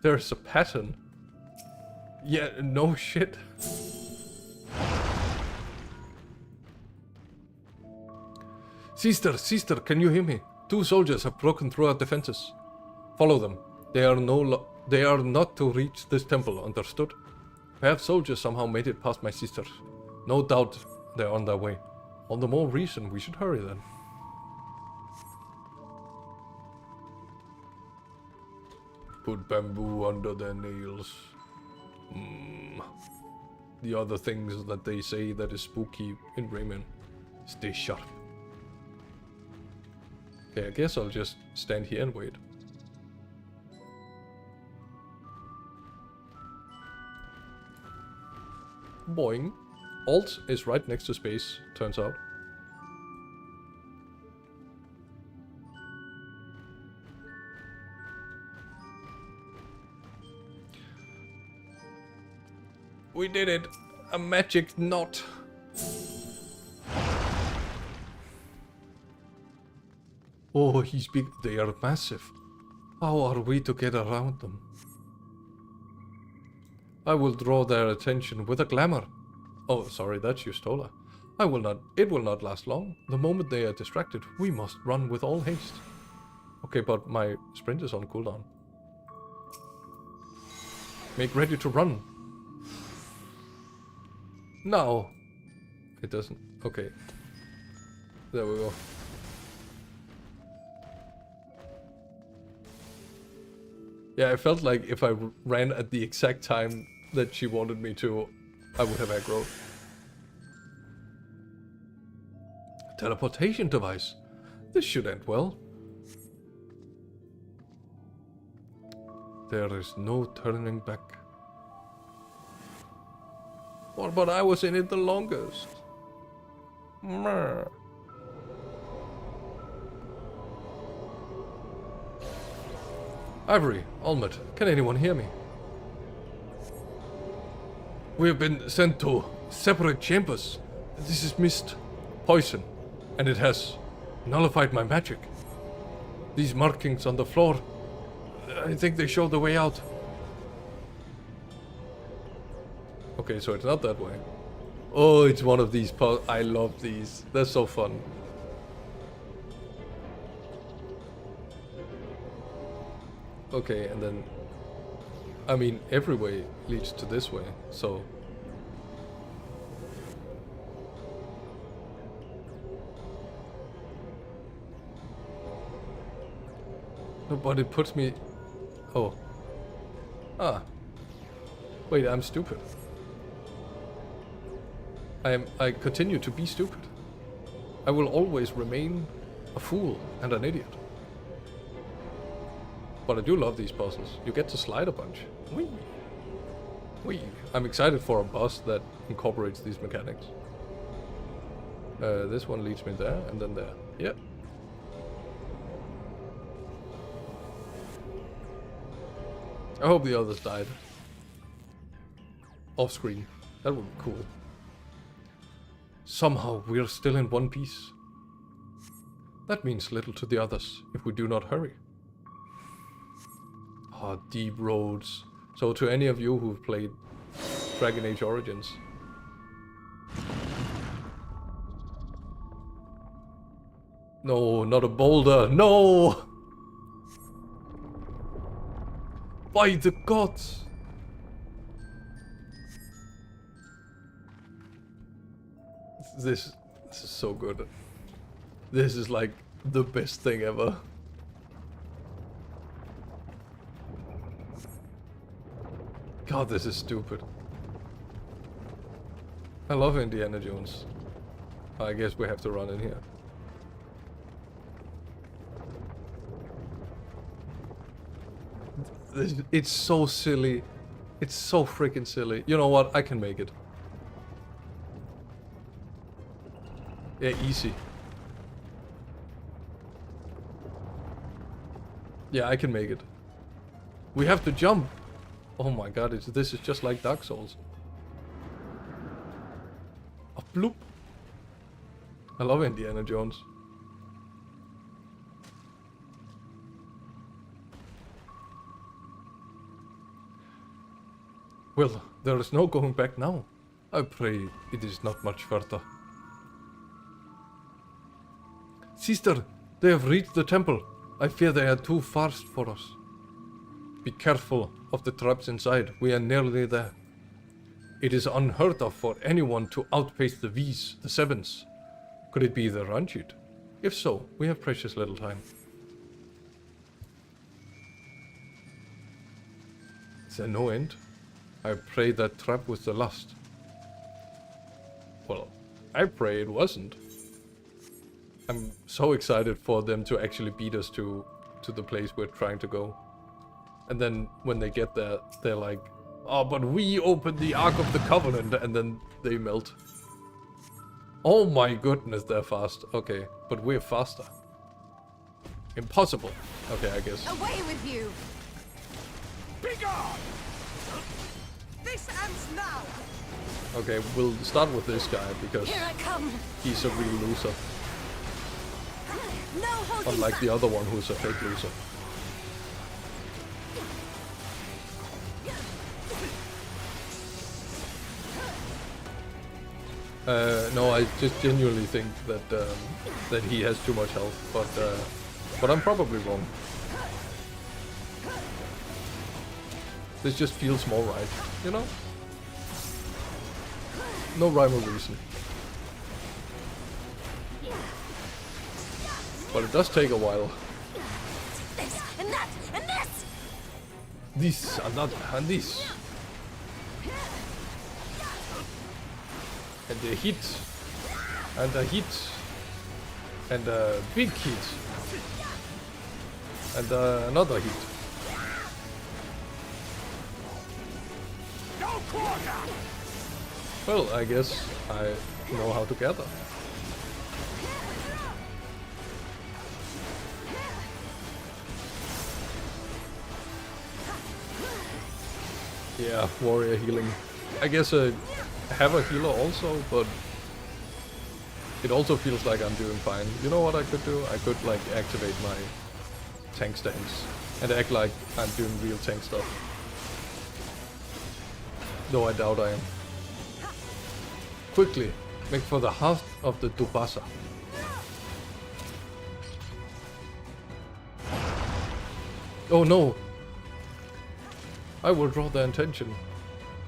There's a pattern. Yeah, no shit. Sister, can you hear me? 2 soldiers have broken through our defenses. Follow them. They are not to reach this temple, understood? Perhaps soldiers somehow made it past my sisters. No doubt they're on their way. All the more reason we should hurry then. Put bamboo under their nails. The other things that they say that is spooky in Rayman. Stay sharp. Okay, I guess I'll just stand here and wait. Boing. Alt is right next to space, turns out. We did it! A magic knot! Oh, he's big. They are massive. How are we to get around them? I will draw their attention with a glamour. Oh, sorry, that's Justola. It will not last long. The moment they are distracted, we must run with all haste. Okay, but my sprint is on cooldown. Make ready to run. No. It doesn't. Okay. There we go. Yeah, I felt like if I ran at the exact time that she wanted me to, I would have aggro. Teleportation device. This should end well. There is no turning back. Well, but I was in it the longest. Meh. Ivory, Almut, can anyone hear me? We have been sent to separate chambers. This is mist, poison, and it has nullified my magic. These markings on the floor, I think they show the way out. Okay, so it's not that way. Oh, it's one of these I love these. They're so fun. Okay, and then... I mean, every way leads to this way, so... No, but it puts me... Oh. Ah. Wait, I'm stupid. I continue to be stupid. I will always remain a fool and an idiot. But I do love these puzzles. You get to slide a bunch. Whee! Whee! I'm excited for a boss that incorporates these mechanics. This one leads me there, and then there. Yep. I hope the others died. Off screen. That would be cool. Somehow we're still in one piece. That means little to the others if we do not hurry. Ah, deep roads. So to any of you who've played Dragon Age Origins. No, not a boulder. No! By the gods! This is so good. This is like the best thing ever. God, this is stupid. I love Indiana Jones. I guess we have to run in here. It's so silly. It's so freaking silly. You know what? I can make it. Yeah, easy. Yeah, I can make it. We have to jump. Oh my god, this is just like Dark Souls. A bloop. I love Indiana Jones. Well, there is no going back now. I pray it is not much further. Sister, they have reached the temple. I fear they are too fast for us. Be careful of the traps inside. We are nearly there. It is unheard of for anyone to outpace the V's, the Sevens. Could it be the Ranjit? If so, we have precious little time. Is there no end? I pray that trap was the last. Well, I pray it wasn't. I'm so excited for them to actually beat us to the place we're trying to go. And then when they get there, they're like, oh, but we opened the Ark of the Covenant, and then they melt. Oh my goodness, they're fast. Okay, but we're faster. Impossible. Okay, I guess. Away with you! Begone! This ends now! Okay, we'll start with this guy, because Here I come! he's a real loser. No holding Unlike back. the other one who's a fake loser. No, I just genuinely think that that he has too much health, but I'm probably wrong. This just feels more right, you know? No rhyme or reason. But it does take a while. This and that and this! This and that and this. And a hit. And a hit. And a big hit. And another hit. Well, I guess I know how to gather. Yeah, warrior healing. I guess I have a healer also, but it also feels like I'm doing fine. You know what I could do? I could like activate my tank stance and act like I'm doing real tank stuff. Though I doubt I am. Quickly, make for the heart of the Dubasa. Oh no! I will draw their attention.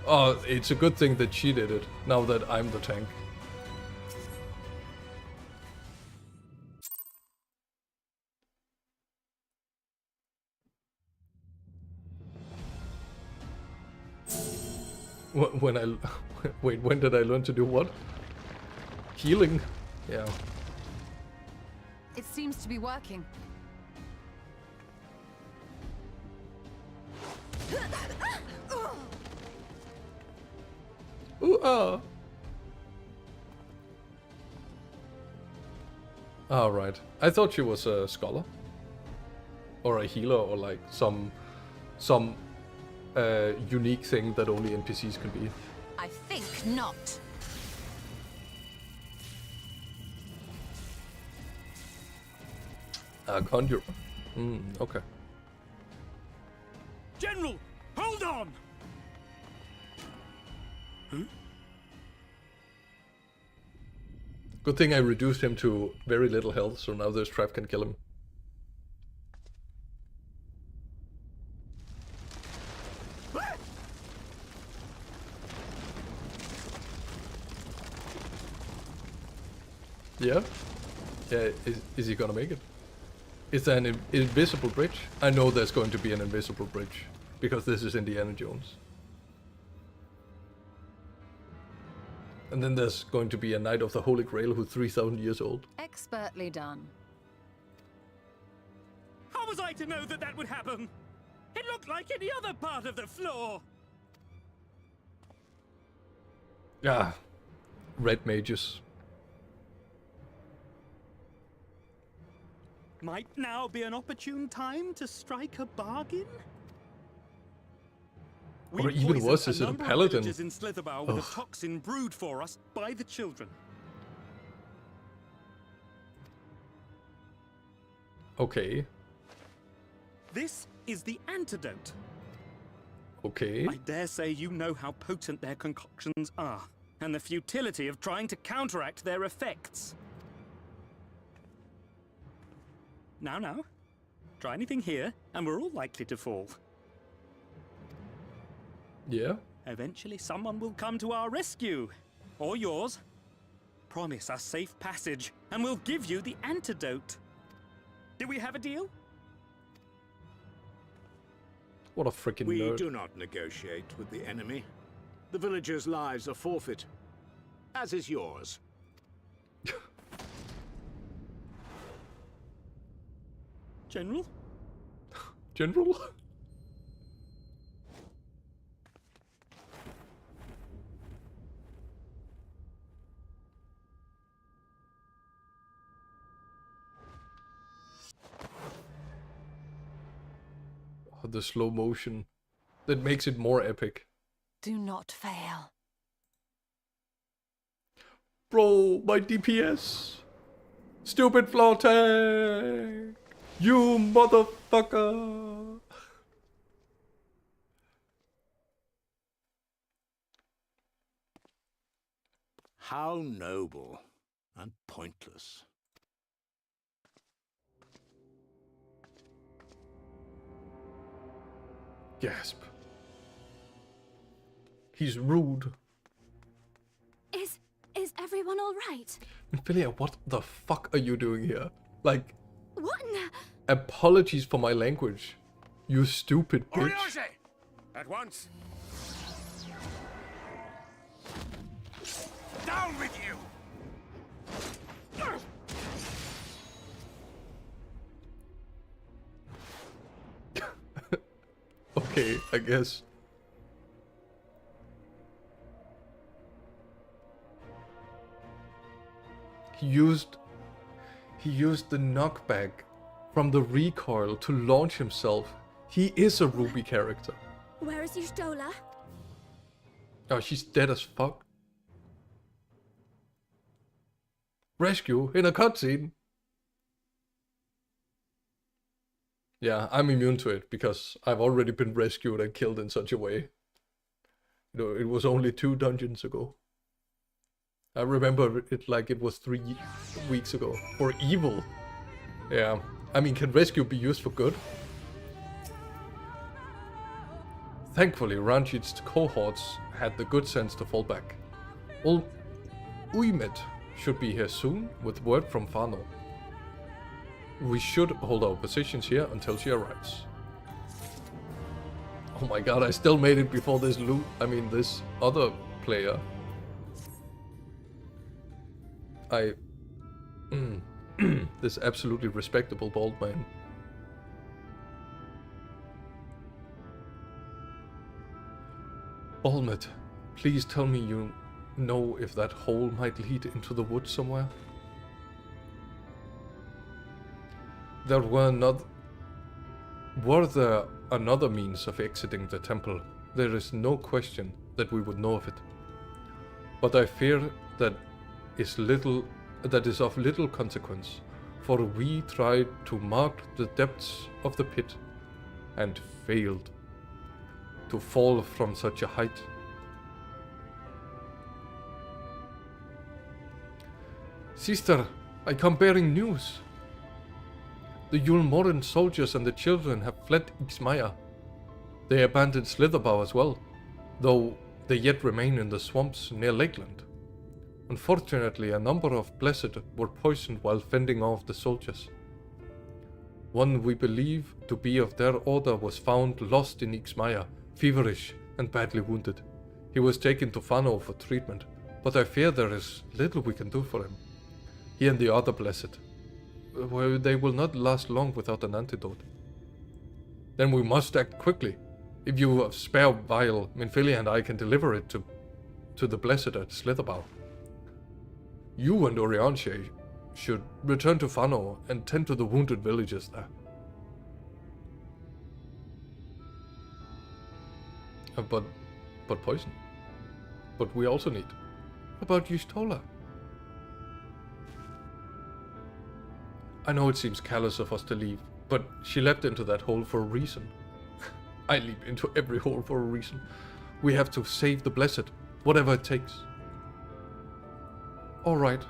Oh, it's a good thing that she did it, now that I'm the tank. When I... Wait, when did I learn to do what? Healing? Yeah. It seems to be working. Ooh, ah. Ah, right. I thought she was a scholar. Or a healer, or like some unique thing that only NPCs can be. I think not. Conjurer. Okay. General, hold on! Good thing I reduced him to very little health, so now this trap can kill him. Yeah? Yeah, is he gonna make it? Is there an invisible bridge? I know there's going to be an invisible bridge, because this is Indiana Jones. And then there's going to be a Knight of the Holy Grail who's 3,000 years old. Expertly done. How was I to know that that would happen? It looked like any other part of the floor. Ah, red mages. Might now be an opportune time to strike a bargain? Or even worse, is it a paladin? In Slitherbough with a toxin brewed for us by the children. Okay. This is the antidote. Okay. I dare say you know how potent their concoctions are, and the futility of trying to counteract their effects. Now, try anything here, and we're all likely to fall. Yeah? Eventually someone will come to our rescue. Or yours. Promise us safe passage, and we'll give you the antidote. Do we have a deal? What a freaking We nerd. do not negotiate with the enemy. The villagers' lives are forfeit, as is yours. General? General? Oh, the slow motion. That makes it more epic. Do not fail. Bro, my DPS. Stupid floor tank. You motherfucker. How noble and pointless. Gasp. He's rude. Is everyone all right? Ophelia, what the fuck are you doing here? Like, What in the... apologies for my language. You stupid bitch. Oriage! At once. Down with you! Okay, I guess. He used the knockback from the recoil to launch himself. He is a Ruby character. Where is Y'shtola? Oh, she's dead as fuck. Rescue in a cutscene. Yeah, I'm immune to it because I've already been rescued and killed in such a way. You know, it was only 2 dungeons ago. I remember it like it was 3 weeks ago. For evil. Yeah. I mean, can rescue be used for good? Thankfully, Ranjit's cohorts had the good sense to fall back. Well, Uymet should be here soon with word from Fano. We should hold our positions here until she arrives. Oh my god, I still made it before this this other player. This absolutely respectable bald man. Olmet, please tell me you know if that hole might lead into the woods somewhere? Were there another means of exiting the temple, there is no question that we would know of it. But I fear that is of little consequence, for we tried to mark the depths of the pit and failed. To fall from such a height. Sister, I come bearing news. The Yulmoran soldiers and the children have fled Ixmaya. They abandoned Slitherbow as well, though they yet remain in the swamps near Lakeland. Unfortunately, a number of Blessed were poisoned while fending off the soldiers. One we believe to be of their order was found lost in Ixmaya, feverish and badly wounded. He was taken to Fano for treatment, but I fear there is little we can do for him. He and the other Blessed, well, they will not last long without an antidote. Then we must act quickly. If you have spare vial, Minfilia and I can deliver it to the Blessed at Slitherbow. You and Orianche should return to Fano and tend to the wounded villagers there. But poison. But we also need. About Yustola? I know it seems callous of us to leave, but she leapt into that hole for a reason. I leap into every hole for a reason. We have to save the Blessed, whatever it takes. Alright.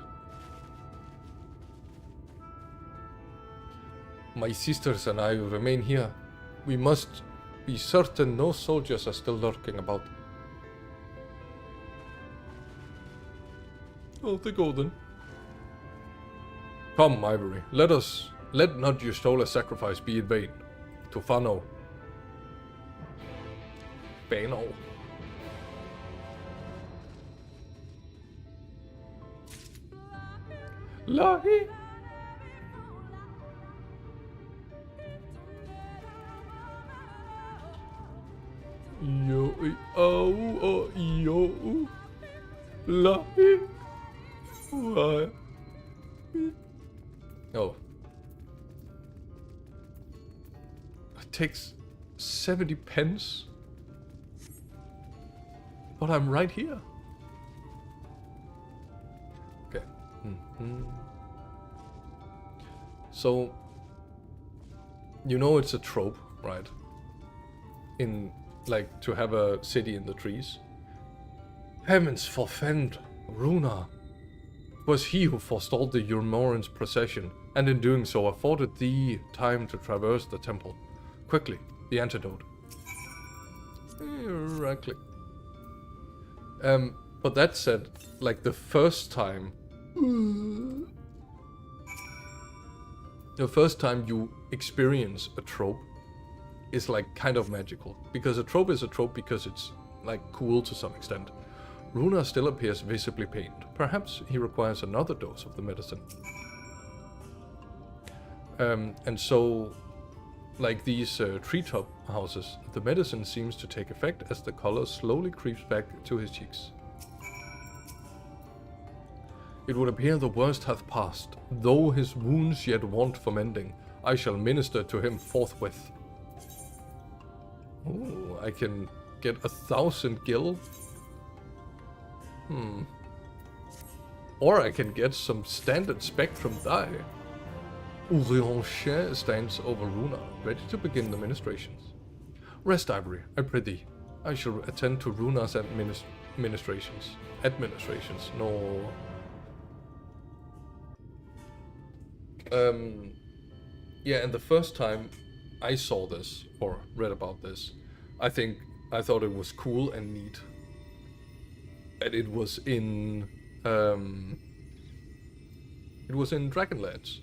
My sisters and I will remain here. We must be certain no soldiers are still lurking about. Oh, the golden. Come, Ivory, let not Yustola's sacrifice be in vain. To Fano. Fano. Lahi. Yo, oh, yo, Lahi. Oh. It takes 70 pence. But I'm right here. Okay. So, you know it's a trope, right? In, like, to have a city in the trees. Heavens forfend, Runa. Was he who forestalled the Urmoran's procession, and in doing so afforded thee time to traverse the temple. Quickly, the antidote. Right click. But that said, like the first time you experience a trope is like kind of magical. Because a trope is a trope because it's like cool to some extent. Runa still appears visibly pained. Perhaps he requires another dose of the medicine. And so, like these treetop houses, the medicine seems to take effect as the color slowly creeps back to his cheeks. It would appear the worst hath passed. Though his wounds yet want for mending, I shall minister to him forthwith. Ooh, I can get 1,000 gil. Or I can get some standard spectrum dye. Urianchet stands over Runa, ready to begin the ministrations. Rest, Ivory, I prithee. I shall attend to Runa's administrations. No. Yeah, and the first time I saw this, or read about this, I thought it was cool and neat. And it was in Dragonlance,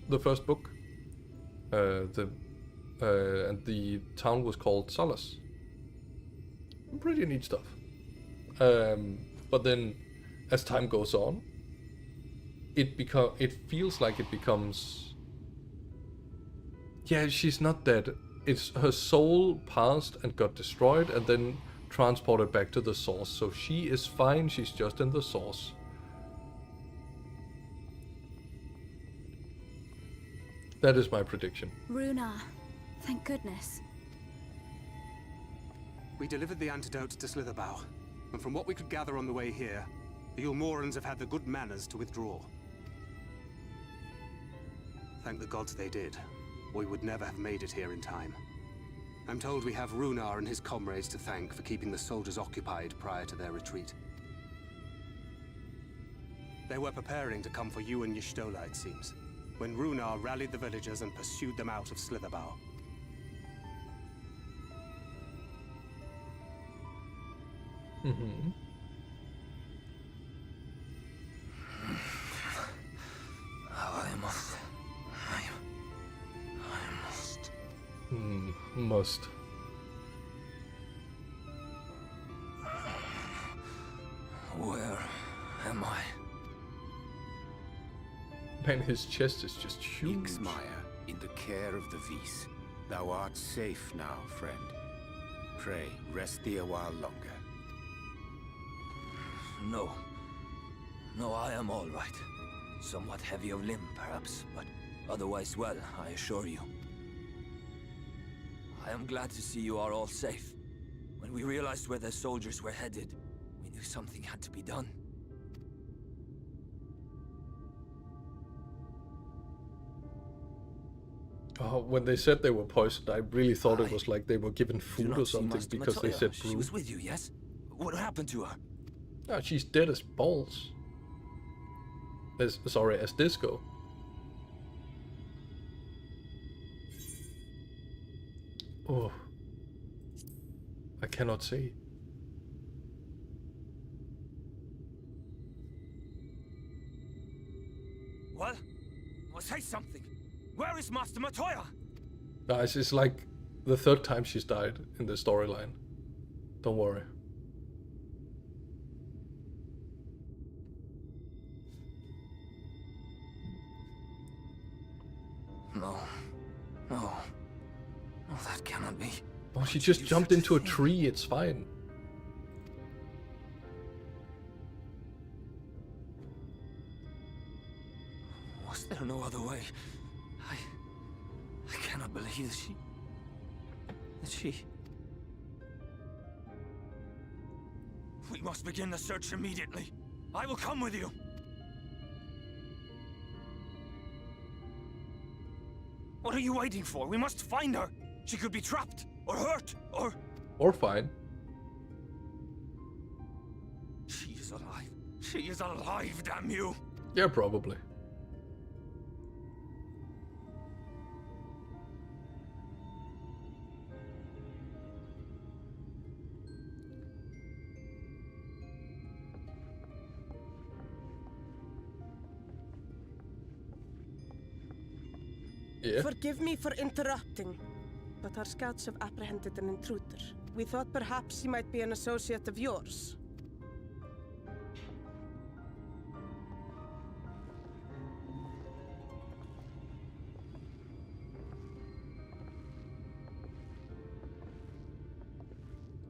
the first book. And the town was called Solace. Pretty neat stuff. But then, as time goes on, it feels like it becomes. Yeah, she's not dead. It's her soul passed and got destroyed, and then transported back to the source. So she is fine. She's just in the source. That is my prediction. Runa, thank goodness. We delivered the antidote to Slitherbow, and from what we could gather on the way here, the Ulmorans have had the good manners to withdraw. Thank the gods they did, or we would never have made it here in time. I'm told we have Runar and his comrades to thank for keeping the soldiers occupied prior to their retreat. They were preparing to come for you and Y'shtola, it seems, when Runar rallied the villagers and pursued them out of Slitherbow. Mm-hmm. I must. Must. Where am I? Man, his chest is just huge. Ixmaya, in the care of the Vis. Thou art safe now, friend. Pray, rest thee a while longer. No. No, I am all right. Somewhat heavy of limb, perhaps, but otherwise well, I assure you. I am glad to see you are all safe. When we realized where the soldiers were headed, we knew something had to be done. Oh, when they said they were poisoned, I really thought it was like they were given food or something because they said She was with you, yes? What happened to her? Oh, she's dead as balls. As disco. Oh. I cannot see. Well, say something. Where is Master Matoya? Guys, it's like the third time she's died in the storyline. Don't worry. No. No. No, that cannot be. Oh, she just jumped into a tree. It's fine. Was there no other way? I cannot believe that she... We must begin the search immediately. I will come with you. What are you waiting for? We must find her. She could be trapped, or hurt, or... Or fine. She is alive. She is alive, damn you! Yeah, probably. Yeah. Forgive me for interrupting, but our scouts have apprehended an intruder. We thought perhaps he might be an associate of yours.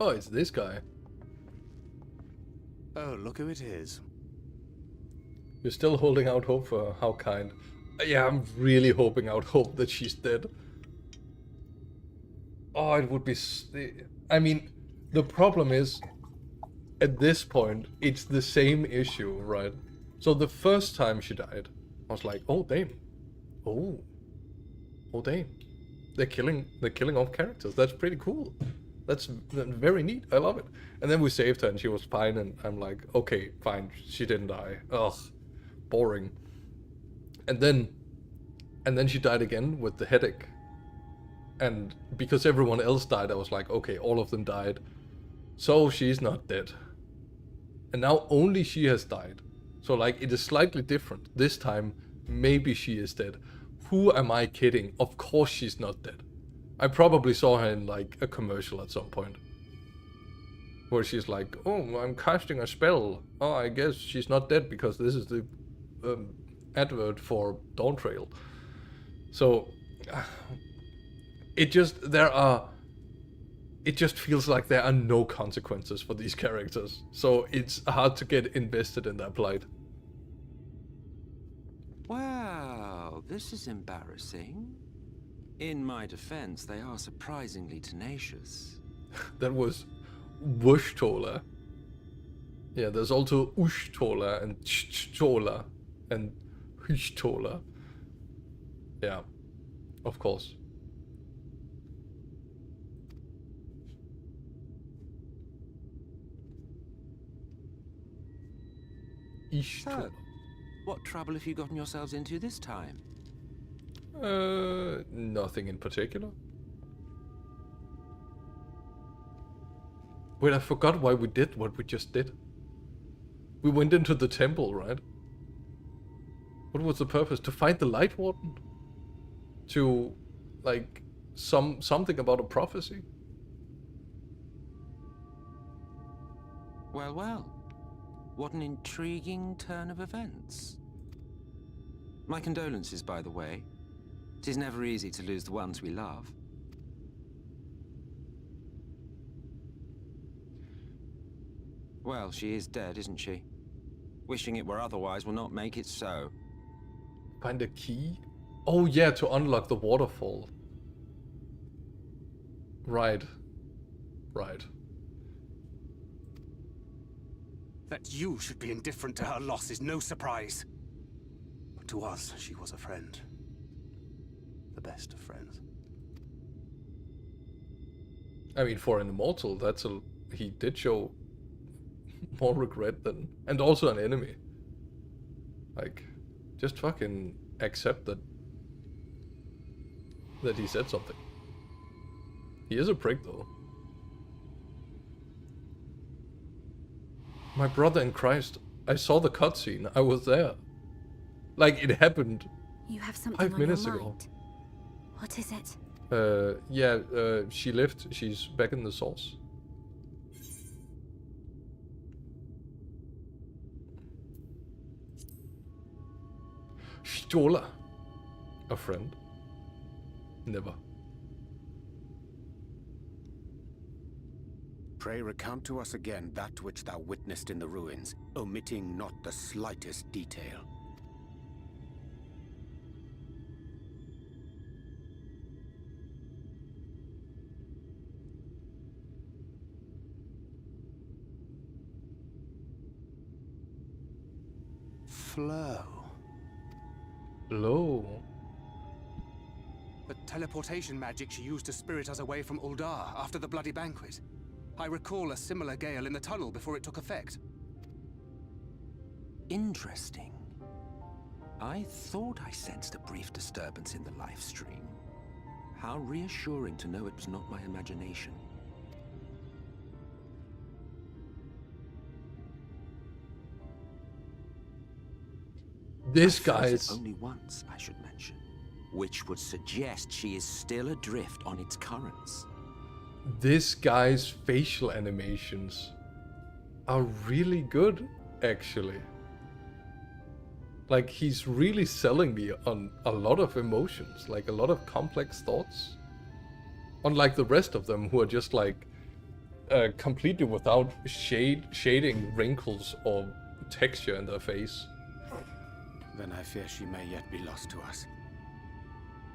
Oh, it's this guy. Oh, look who it is. You're still holding out hope for how kind. Yeah, I'm really hoping out hope that she's dead. Oh, it would be... I mean, the problem is, at this point, it's the same issue, right? So the first time she died, I was like, oh, damn. Oh. Oh, damn. They're killing off characters. That's pretty cool. That's very neat. I love it. And then we saved her and she was fine, and I'm like, okay, fine. She didn't die. Ugh. Boring. And then she died again with the headache. And because everyone else died, I was like, okay, all of them died. So she's not dead. And now only she has died. So like, it is slightly different. This time, maybe she is dead. Who am I kidding? Of course she's not dead. I probably saw her in like a commercial at some point. Where she's like, oh, I'm casting a spell. Oh, I guess she's not dead because this is the advert for Dawn Trail. So it just feels like there are no consequences for these characters. So it's hard to get invested in their plight. Well, this is embarrassing. In my defense, they are surprisingly tenacious. That was Wushtola. Yeah, there's also Ushtola and Chtola and Hushtola. Yeah, of course. So, what trouble have you gotten yourselves into this time? Nothing in particular. Wait, I forgot why we did what we just did. We went into the temple, right? What was the purpose? To find the Light Warden? To, like, something about a prophecy? Well, well. What an intriguing turn of events. My condolences, by the way. It is never easy to lose the ones we love. Well, she is dead, isn't she? Wishing it were otherwise will not make it so. Find a key? Oh yeah, to unlock the waterfall. Right. Right. That you should be indifferent to her loss is no surprise. But to us, she was a friend. The best of friends. I mean, for an immortal, that's a... He did show more regret than... And also an enemy. Like, just fucking accept that he said something. He is a prick, though. My brother in Christ, I saw the cutscene. I was there. Like, it happened You have something 5 on minutes your ago. mind. What is it? She left. She's back in the source. Stola. A friend? Never. Pray recount to us again that which thou witnessed in the ruins, omitting not the slightest detail. Flow. Flow. The teleportation magic she used to spirit us away from Uldar after the bloody banquet. I recall a similar gale in the tunnel before it took effect. Interesting. I thought I sensed a brief disturbance in the live stream. How reassuring to know it was not my imagination. This I felt it guy's... only once, I should mention, which would suggest she is still adrift on its currents. This guy's facial animations are really good, actually. Like, he's really selling me on a lot of emotions, like a lot of complex thoughts. Unlike the rest of them, who are just like completely without shading wrinkles or texture in their face. Then I fear she may yet be lost to us.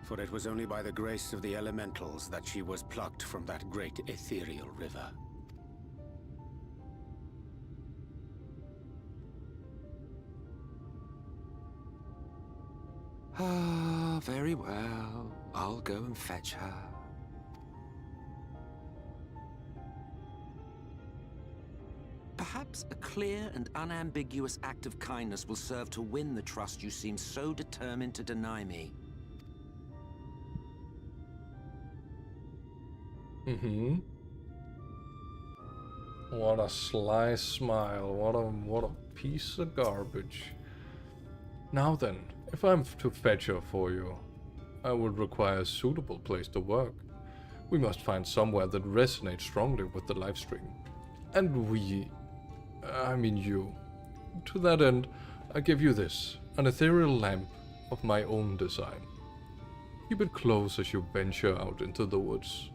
For it was only by the grace of the elementals that she was plucked from that great ethereal river. Ah, very well. I'll go and fetch her. Perhaps a clear and unambiguous act of kindness will serve to win the trust you seem so determined to deny me. Mm-hmm. What a sly smile. What a piece of garbage. Now then, if I'm to fetch her for you, I would require a suitable place to work. We must find somewhere that resonates strongly with the live stream. And I mean you. To that end, I give you this, an ethereal lamp of my own design. Keep it close as you venture out into the woods.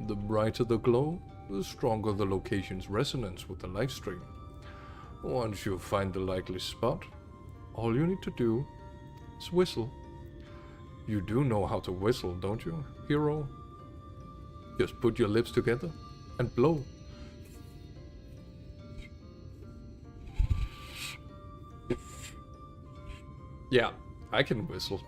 The brighter the glow, the stronger the location's resonance with the live stream. Once you find the likely spot, all you need to do is whistle. You do know how to whistle, don't you, hero? Just put your lips together and blow. Yeah, I can whistle.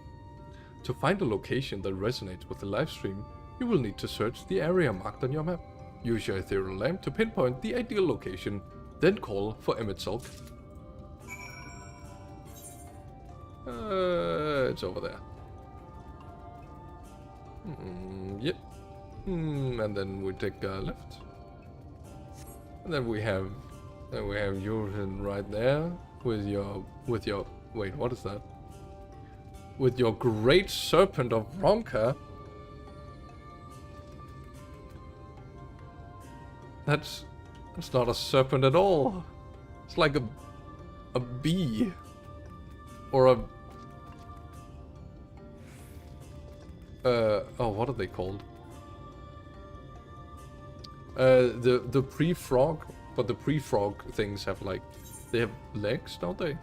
To find a location that resonates with the live stream, you will need to search the area marked on your map. Use your ethereal lamp to pinpoint the ideal location, then call for Emmett Sulk. It's over there. Yep. And then we take a left. And then we have Jurgen right there with your wait, what is that? With your great serpent of Ronka. That's not a serpent at all. It's like a bee or a oh, what are they called? The pre-frog, but the pre-frog things have like, they have legs, don't they?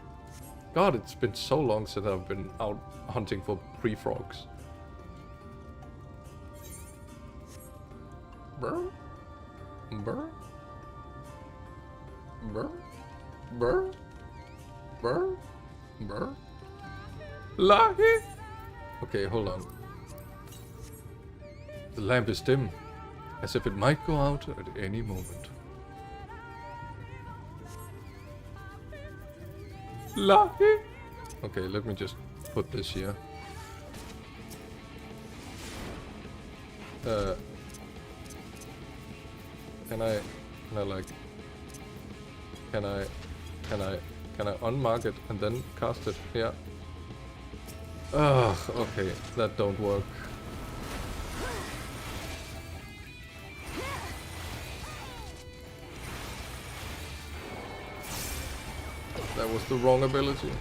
God, it's been so long since I've been out hunting for pre-frogs. Burr? Burr? Burr? Burr? Burr? Burr? Lahi? Okay, hold on. The lamp is dim, as if it might go out at any moment. Lahi? Okay, let me just put this here. Can I unmark it and then cast it? Yeah. Ugh, okay, that don't work. That was the wrong ability.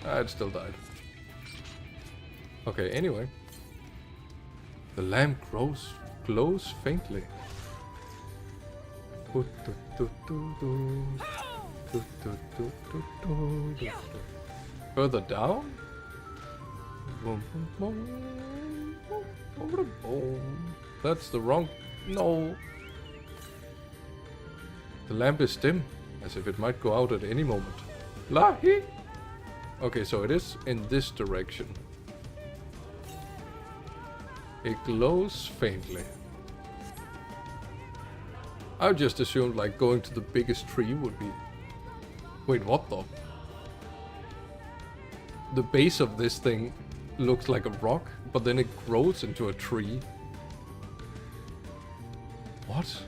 It still died. Okay, anyway. The lamp glows faintly. Further down? That's the wrong... No. The lamp is dim, as if it might go out at any moment. Lahi! Okay, so it is in this direction. It glows faintly. I just assumed like going to the biggest tree would be... Wait, what the? The base of this thing looks like a rock, but then it grows into a tree. What?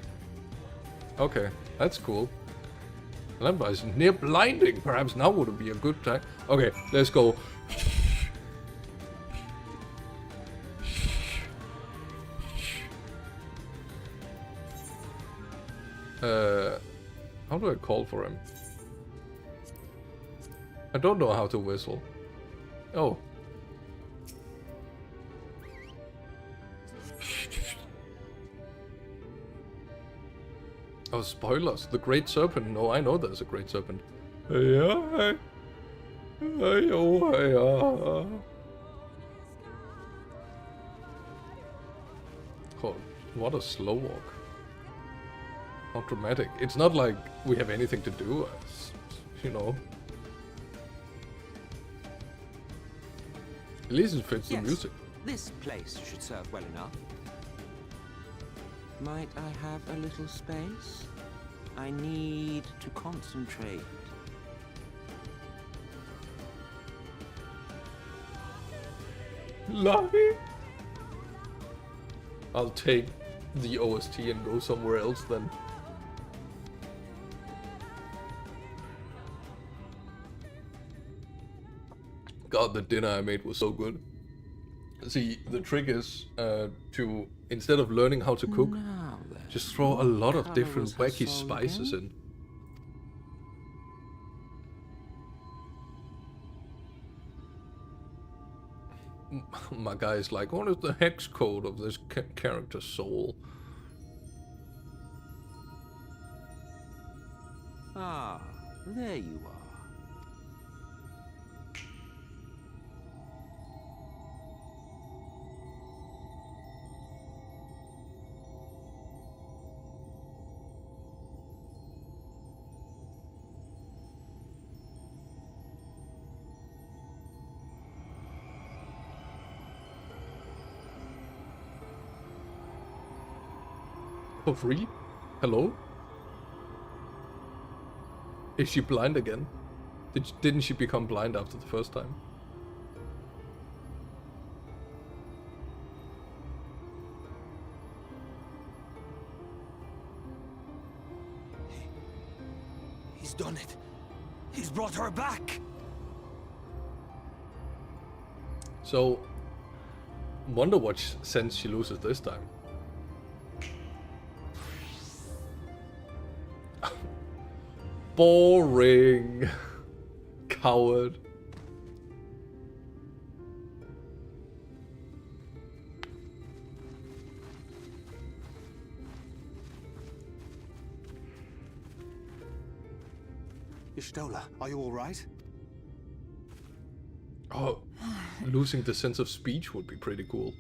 Okay, that's cool. Lamp is near blinding. Perhaps now would be a good time. Okay, let's go. How do I call for him? I don't know how to whistle. Oh. Oh, spoilers. The Great Serpent. No, I know there's a Great Serpent. Yeah. Oh, what a slow walk. How dramatic. It's not like we have anything to do, you know. At least it fits the music. This place should serve well enough. Might I have a little space? I need to concentrate. Lahi? I'll take the OST and go somewhere else then. God, the dinner I made was so good. See, the trick is to, instead of learning how to cook, just throw a lot of different wacky spices in. My guy is like, what is the hex code of this character's soul? Ah, there you are. For free? Hello? Is she blind again? Didn't she become blind after the first time? He's done it. He's brought her back. So, wonder what sense she loses this time. Boring. Coward. Ishtola, are you all right? Oh, losing the sense of speech would be pretty cool.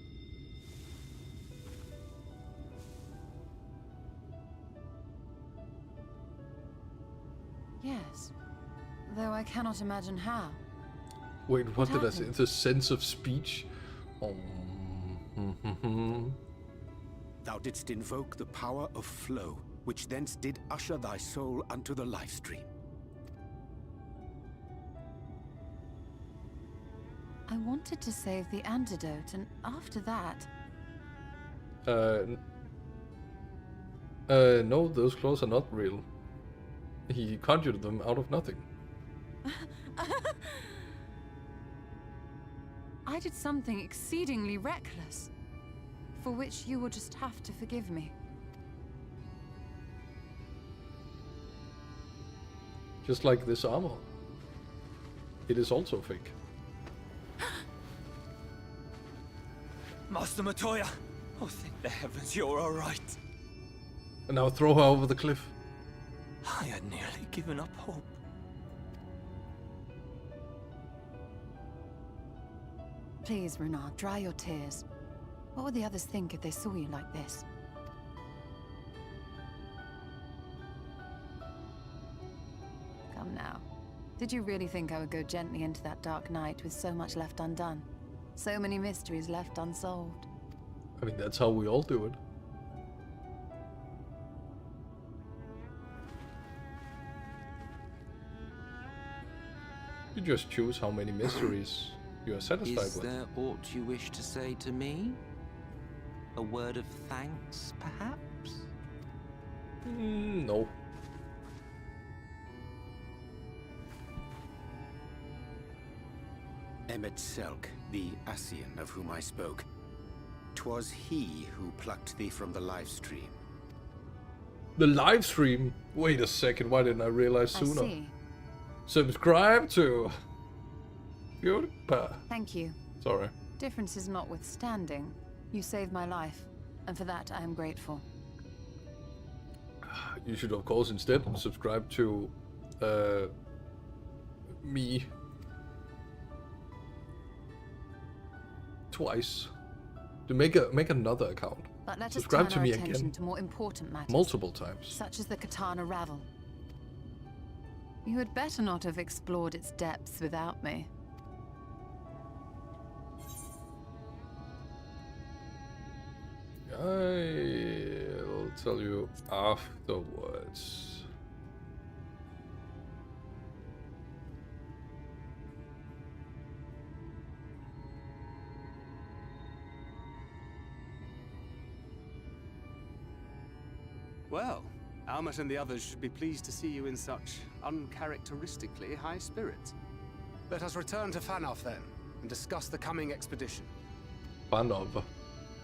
Yes, though I cannot imagine how. Wait, what did I say? happened? The sense of speech? Oh. Thou didst invoke the power of flow, which thence did usher thy soul unto the life stream. I wanted to save the antidote, and after that... No, those claws are not real. He conjured them out of nothing. I did something exceedingly reckless, for which you will just have to forgive me. Just like this armor. It is also fake. Master Matoya! Oh, thank the heavens you're all right. And now throw her over the cliff. I had nearly given up hope. Please, Renard, dry your tears. What would the others think if they saw you like this? Come now. Did you really think I would go gently into that dark night with so much left undone? So many mysteries left unsolved? I mean, that's how we all do it. You just choose how many mysteries you are satisfied Is with. there aught you wish to say to me? A word of thanks, perhaps? No. Emmet Selk, the Ascian of whom I spoke. 'Twas he who plucked thee from the life stream. The live stream? Wait a second, why didn't I realize sooner? I see. Subscribe to PewDiePie. Thank you. Sorry. Differences notwithstanding, you saved my life, and for that I am grateful. You should of course instead subscribe to me twice. To make another account. But let Subscribe us to turn me our attention again. to more important matters. Multiple times. Such as the Katana Ravel. You had better not have explored its depths without me. I'll tell you afterwards. Well, Almet and the others should be pleased to see you in such uncharacteristically high spirits. Let us return to Fanov then, and discuss the coming expedition. Fanov.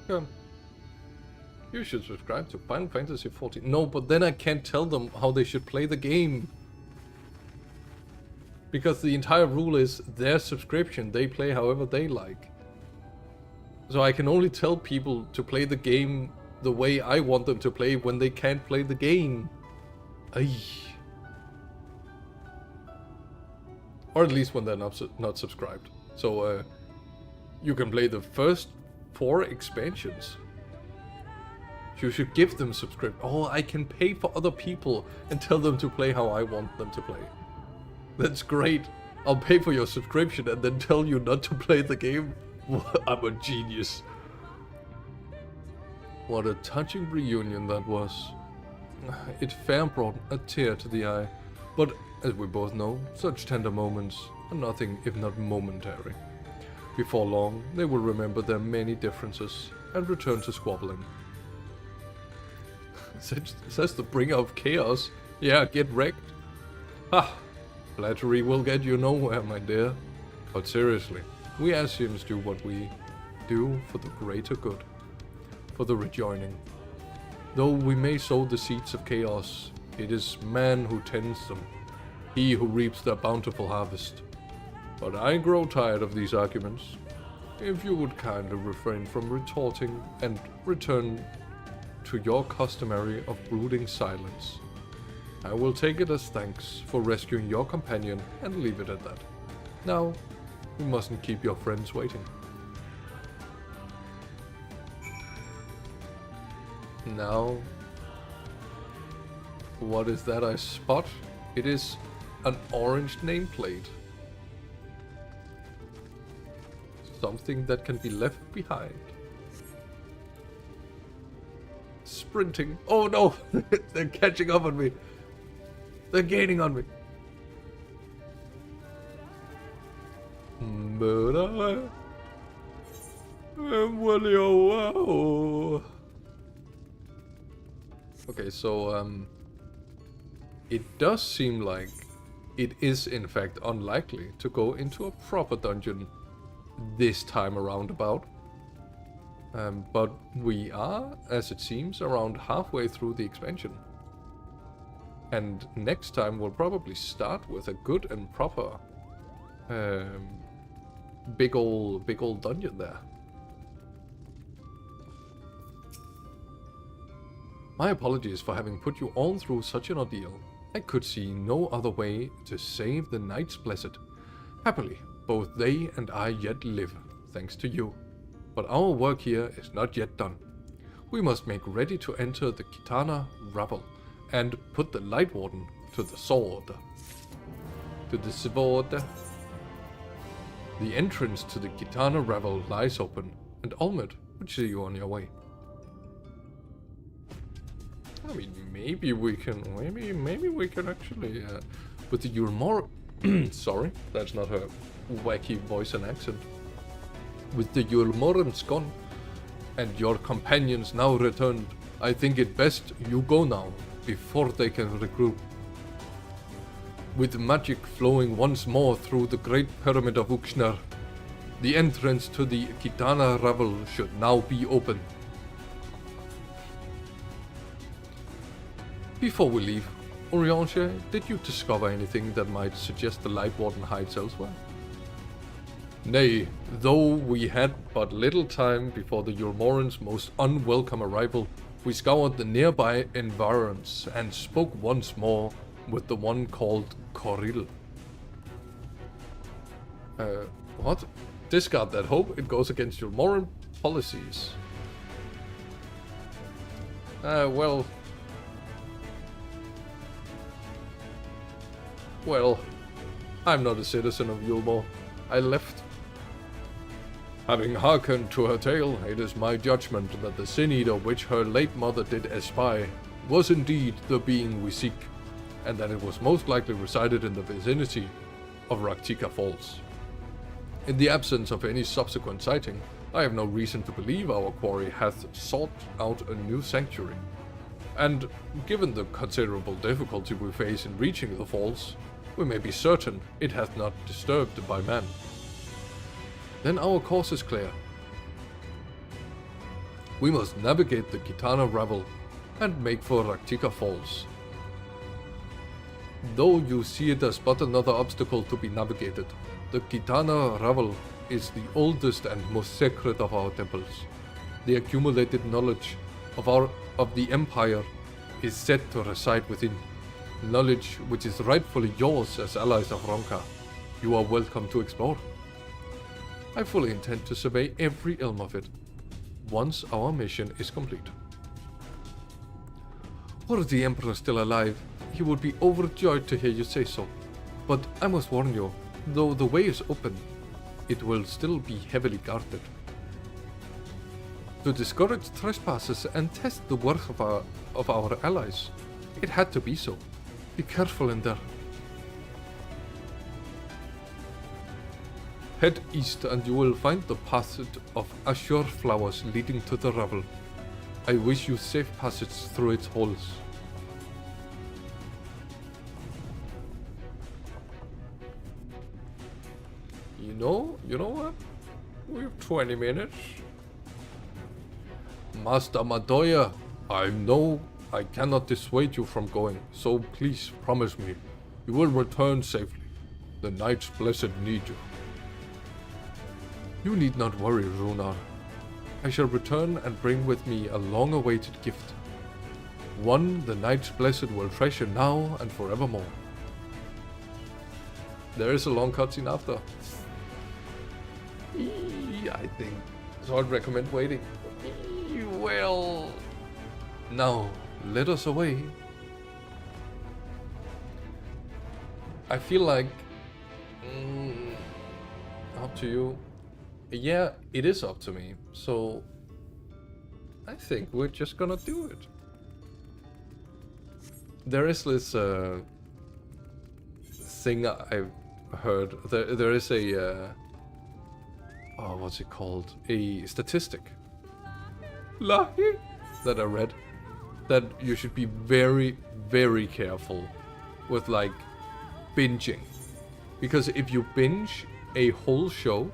Yeah. You should subscribe to Final Fantasy XIV. No, but then I can't tell them how they should play the game. Because the entire rule is their subscription. They play however they like. So I can only tell people to play the game the way I want them to play when they can't play the game. Ay. Or at least when they're not subscribed. So you can play the first 4 expansions. You should give them subscription. Oh, I can pay for other people and tell them to play how I want them to play. That's great. I'll pay for your subscription and then tell you not to play the game. I'm a genius. What a touching reunion that was. It fair brought a tear to the eye. But as we both know, such tender moments are nothing if not momentary. Before long, they will remember their many differences and return to squabbling. Says the bringer of chaos. Yeah, get wrecked. Ha! Flattery will get you nowhere, my dear. But seriously, we Asians do what we do for the greater good. For the rejoining. Though we may sow the seeds of chaos, it is man who tends them. He who reaps their bountiful harvest. But I grow tired of these arguments. If you would kindly refrain from retorting and return to your customary of brooding silence, I will take it as thanks for rescuing your companion and leave it at that. Now, we mustn't keep your friends waiting. Now, what is that I spot? It is an orange nameplate. Something that can be left behind. Sprinting. Oh no! They're catching up on me. They're gaining on me. But I am wow. Okay, so it does seem like it is in fact unlikely to go into a proper dungeon this time around about. But we are, as it seems, around halfway through the expansion. And next time we'll probably start with a good and proper big old dungeon there. My apologies for having put you all through such an ordeal. I could see no other way to save the Knights Blessed. Happily, both they and I yet live, thanks to you. But our work here is not yet done. We must make ready to enter the Kitana Rabble and put the Light Warden to the sword. To the sword. The entrance to the Kitana Rabble lies open, and Olmert would see you on your way. I mean, maybe we can actually, with the Yulmor... Sorry, that's not her wacky voice and accent. With the Yulmorans gone, and your companions now returned, I think it best you go now, before they can recruit. With magic flowing once more through the Great Pyramid of Uxnar, the entrance to the Kitana Rabble should now be open. Before we leave, Oriange, did you discover anything that might suggest the Light Warden hides elsewhere? Nay, though we had but little time before the Yulmorans' most unwelcome arrival, we scoured the nearby environs and spoke once more with the one called Koril. What? Discard that hope, it goes against Yulmoran policies. Well, I'm not a citizen of Yulmor. I left. Having hearkened to her tale, it is my judgment that the Sin-Eater which her late mother did espy was indeed the being we seek, and that it was most likely resided in the vicinity of Raktika Falls. In the absence of any subsequent sighting, I have no reason to believe our quarry hath sought out a new sanctuary. And given the considerable difficulty we face in reaching the falls, we may be certain it hath not disturbed by man. Then our course is clear. We must navigate the Kitana Rabble and make for Raktika Falls. Though you see it as but another obstacle to be navigated, the Kitana Rabble is the oldest and most sacred of our temples. The accumulated knowledge of the Empire is said to reside within. Knowledge which is rightfully yours as allies of Ronka. You are welcome to explore. I fully intend to survey every elm of it, once our mission is complete. Were the Emperor still alive, he would be overjoyed to hear you say so. But I must warn you, though the way is open, it will still be heavily guarded. To discourage trespassers and test the worth of our allies, it had to be so. Be careful in there. Head east and you will find the passage of azure flowers leading to the Rabble. I wish you safe passage through its halls. No, you know what? We have 20 minutes. Master Madoya, I know I cannot dissuade you from going, so please promise me you will return safely. The Knights Blessed need you. You need not worry, Runar. I shall return and bring with me a long-awaited gift. One the Knights Blessed will treasure now and forevermore. There is a long cutscene after. I think so. I'd recommend waiting. Well, now let us away. I feel like up to you. Yeah, it is up to me. So I think we're just gonna do it. There is this thing I've heard. There is a oh, what's it called? A statistic that I read that you should be very, very careful with like binging, because if you binge a whole show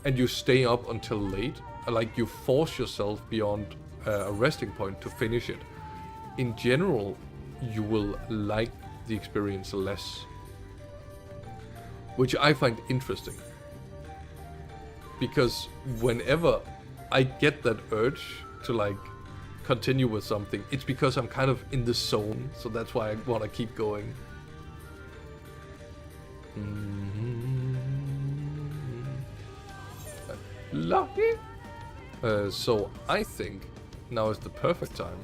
and you stay up until late, like you force yourself beyond a resting point to finish it, in general you will like the experience less, which I find interesting, because whenever I get that urge to like continue with something, it's because I'm kind of in the zone, so that's why I want to keep going. Lucky. So I think now is the perfect time.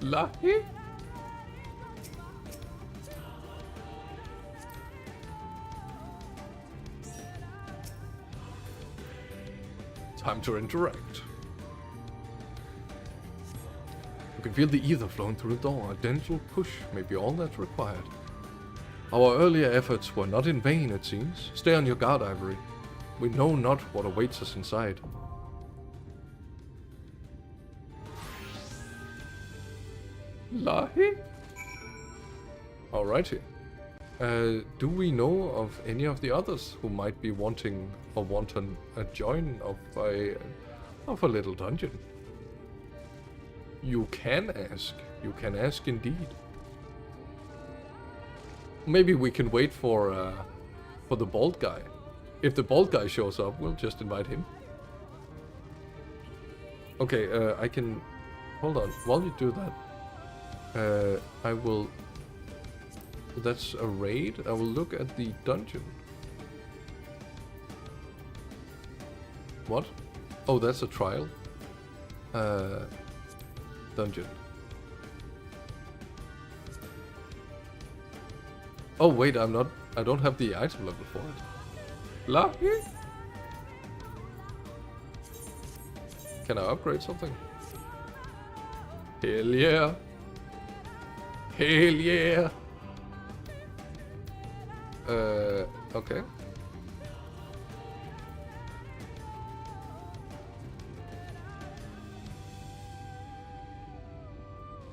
Lucky. Time to interact. You can feel the ether flowing through the door. A gentle push may be all that's required. Our earlier efforts were not in vain, it seems. Stay on your guard, Ivory. We know not what awaits us inside. Lahi? Alrighty. Do we know of any of the others who might be wanting or want a join of a little dungeon? You can ask. You can ask indeed. Maybe we can wait for the bald guy. If the bald guy shows up, we'll just invite him. Okay, I can... Hold on. While you do that, I will... That's a raid. I will look at the dungeon. What? Oh, that's a trial. Dungeon. Oh wait, I don't have the item level for it. Lucky? Can I upgrade something? Hell yeah. Hell yeah. Okay.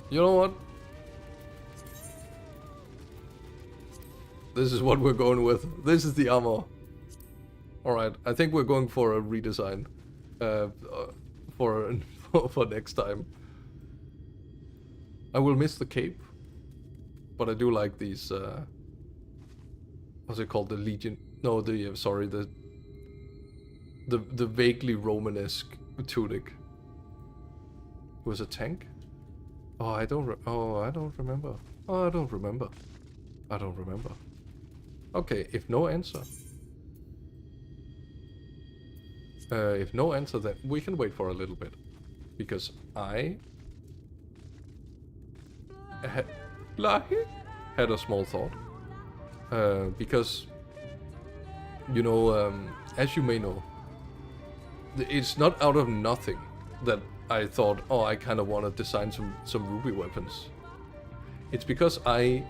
You know what? This is what we're going with. This is the armor. Alright, I think we're going for a redesign. For next time. I will miss the cape. But I do like these, what's it called? The Legion? No, sorry, the vaguely Romanesque tunic. It was a tank? Oh, I don't remember. Oh, I don't remember. I don't remember. Okay, if no answer. If no answer, then we can wait for a little bit. Because I had a small thought. Because, you know, as you may know, it's not out of nothing that I thought, oh, I kind of want to design some Ruby weapons. It's because I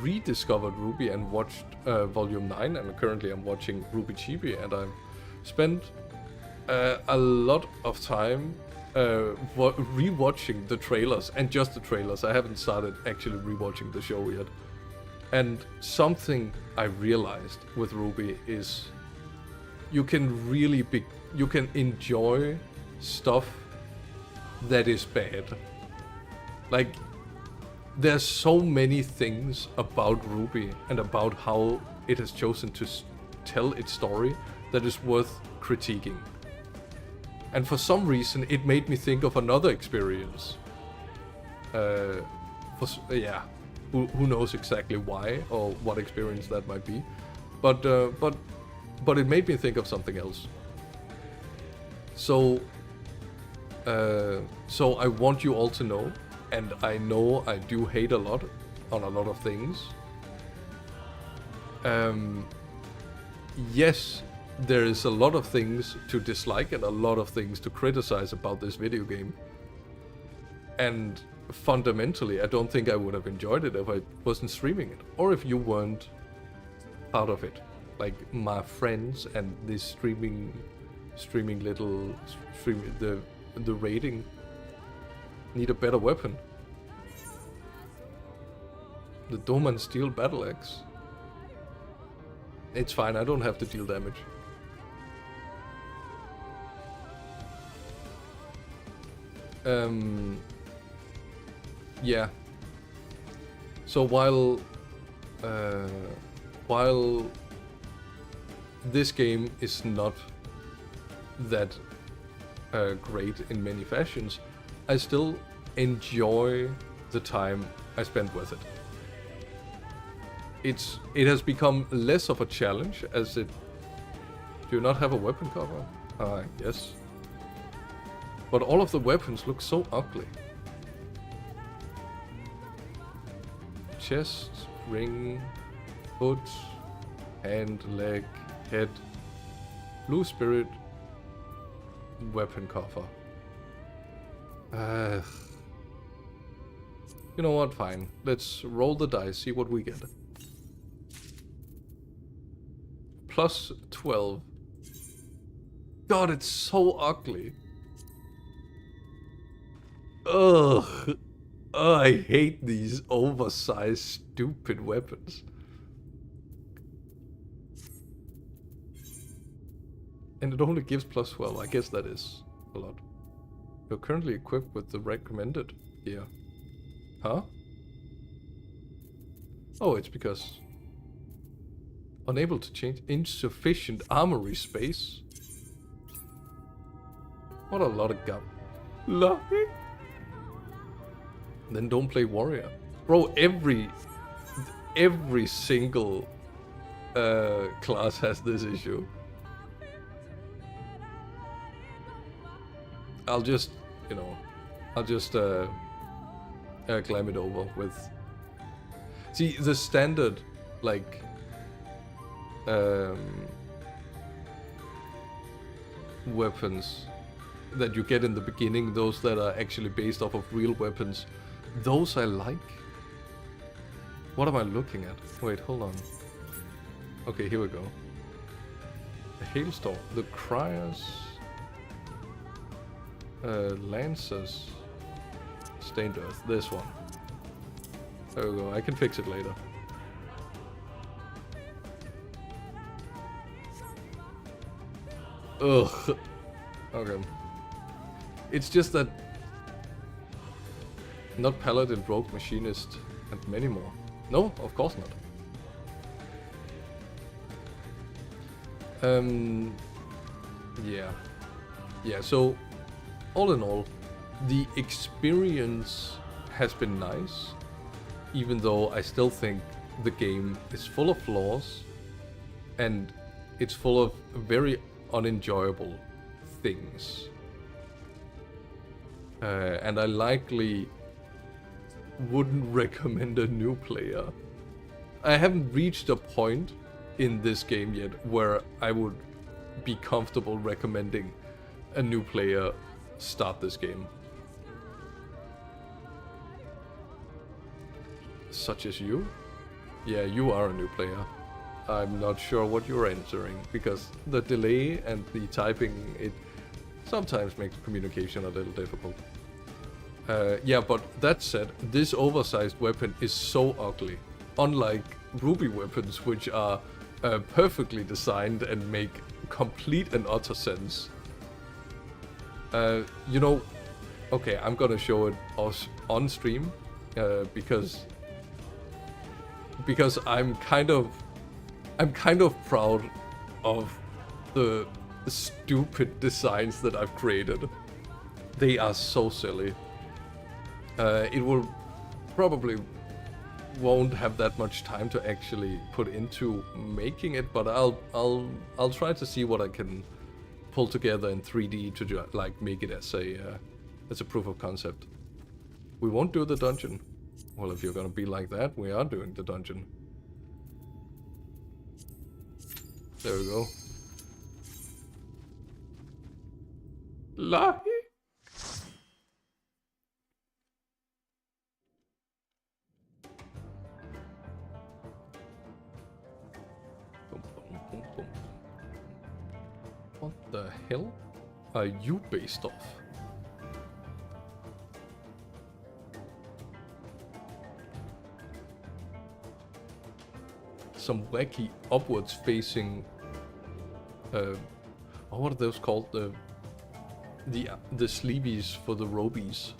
rediscovered Ruby and watched Volume 9, and currently I'm watching Ruby Chibi, and I've spent a lot of time rewatching the trailers, and just the trailers. I haven't started actually rewatching the show yet. And something I realized with RWBY is you can enjoy stuff that is bad. Like, there's so many things about RWBY and about how it has chosen to tell its story that is worth critiquing. And for some reason, it made me think of another experience. Who knows exactly why or what experience that might be, but it made me think of something else. So I want you all to know, and I know I do hate a lot on a lot of things. Yes, there is a lot of things to dislike and a lot of things to criticize about this video game. And fundamentally, I don't think I would have enjoyed it if I wasn't streaming it, or if you weren't part of it. Like my friends and this streaming the rating need a better weapon. The Doman Steel Battle Axe. It's fine, I don't have to deal damage. Yeah. So while this game is not that great in many fashions, I still enjoy the time I spent with it. It has become less of a challenge as it... Do you not have a weapon cover? Yes. But all of the weapons look so ugly. Chest, ring, foot, hand, leg, head, blue spirit, weapon cover. You know what? Fine. Let's roll the dice, see what we get. Plus 12. God, it's so ugly. Ugh. Oh, I hate these oversized, stupid weapons. And it only gives plus 12. I guess that is a lot. You're currently equipped with the recommended gear. Huh? Oh, it's because... Unable to change insufficient armory space. What a lot of gum. Lucky. Then don't play warrior. Bro, every single class has this issue. I'll just climb it over with... See, the standard, like... weapons that you get in the beginning, those that are actually based off of real weapons, those I like. What am I looking at? Wait, hold on. Okay, here we go. The Hailstorm, the Criers, Lancers, Stained Earth, this one. There we go, I can fix it later. Ugh. Okay. It's just that... Not Paladin, Rogue, Machinist, and many more. No, of course not. Yeah. Yeah, so... All in all, the experience has been nice. Even though I still think the game is full of flaws. And it's full of very unenjoyable things. And I likely wouldn't recommend a new player. I haven't reached a point in this game yet where I would be comfortable recommending a new player start this game. Such as you? Yeah, you are a new player. I'm not sure what you're entering, because the delay and the typing, sometimes makes communication a little difficult. Yeah, but that said, this oversized weapon is so ugly. Unlike ruby weapons, which are perfectly designed and make complete and utter sense. You know, okay, I'm gonna show it us on stream because I'm kind of proud of the stupid designs that I've created. They are so silly. It will probably won't have that much time to actually put into making it, but I'll try to see what I can pull together in 3D to like make it as a proof of concept. We won't do the dungeon. Well, if you're gonna be like that, we are doing the dungeon. There we go. Lahi. What the hell are you based off? Some wacky upwards facing what are those called? The sleeveys for the robies.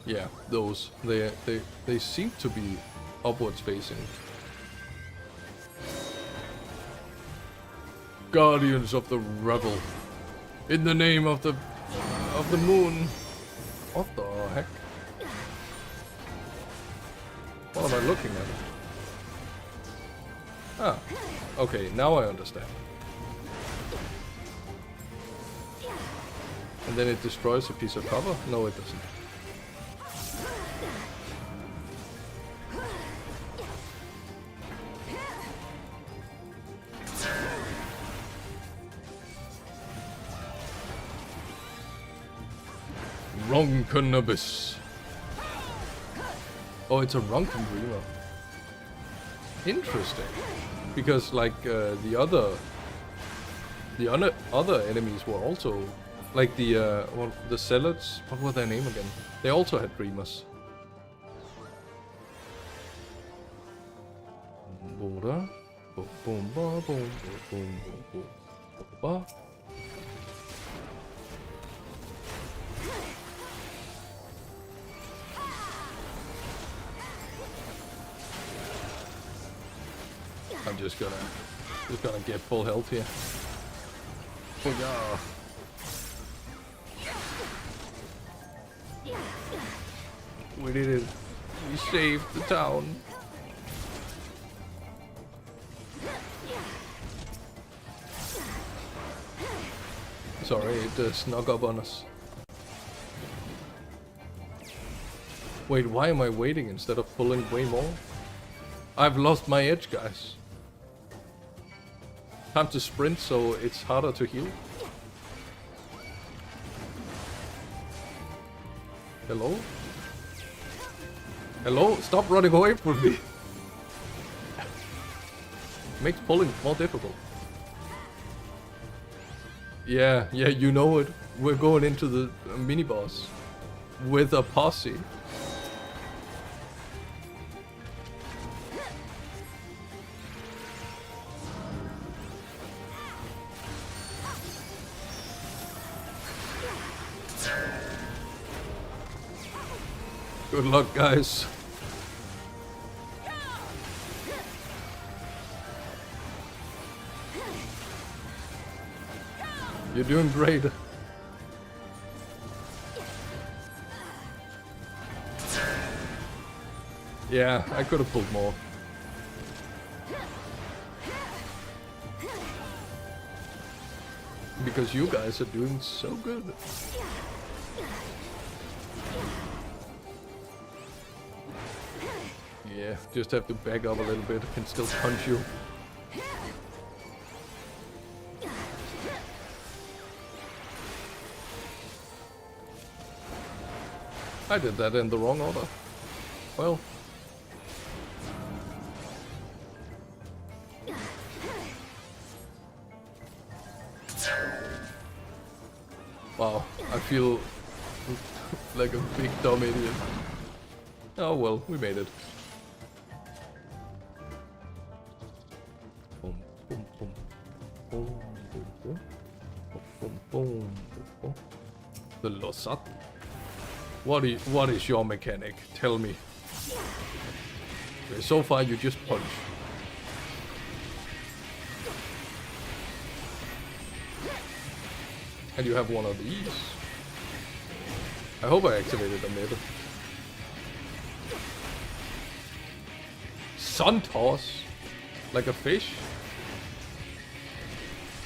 Yeah, those. They seem to be upwards facing. Guardians of the Revel. In the name of the moon. What the heck? What am I looking at? Ah, okay, now I understand. And then it destroys a piece of cover? No, it doesn't. Ronken Abyss. Oh, it's a Ronken Dreamer. Interesting. Because like the other enemies were also like the Zealots. What was their name again? They also had Dreamers. Boom boom boom boom boom boom boom. I'm just gonna get full health here. Oh yeah. We did it. We saved the town. Sorry, it snuck up on us. Wait, why am I waiting instead of pulling way more? I've lost my edge, guys. Time to sprint, so it's harder to heal. Hello? Hello? Stop running away from me. Makes pulling more difficult. Yeah, you know it. We're going into the mini-boss with a posse. Good luck, guys. You're doing great. Yeah, I could have pulled more. Because you guys are doing so good. Yeah, just have to back up a little bit. I can still punch you. I did that in the wrong order. Well, Wow, I feel like a big dumb idiot. Oh well, we made it. Boom, boom, boom. Boom, boom, boom. Boom, boom, boom. The Losat. What is your mechanic? Tell me. Okay, so far you just punch. And you have one of these. I hope I activated a mid. Sun toss? Like a fish?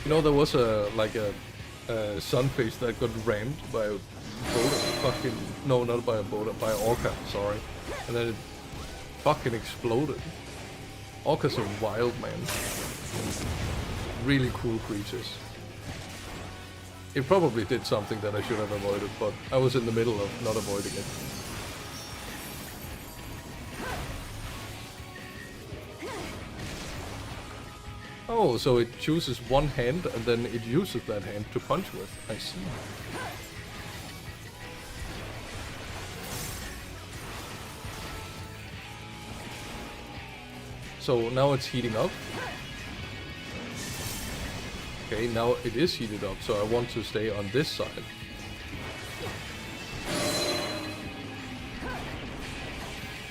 You know, there was a sunfish that got rammed by a boat. No, not by a boat, by an orca, sorry. And then it fucking exploded. Orcas are wild, man. Really cool creatures. It probably did something that I should have avoided, but I was in the middle of not avoiding it. Oh, so it chooses one hand and then it uses that hand to punch with. I see. So now it's heating up. Okay, now it is heated up, so I want to stay on this side.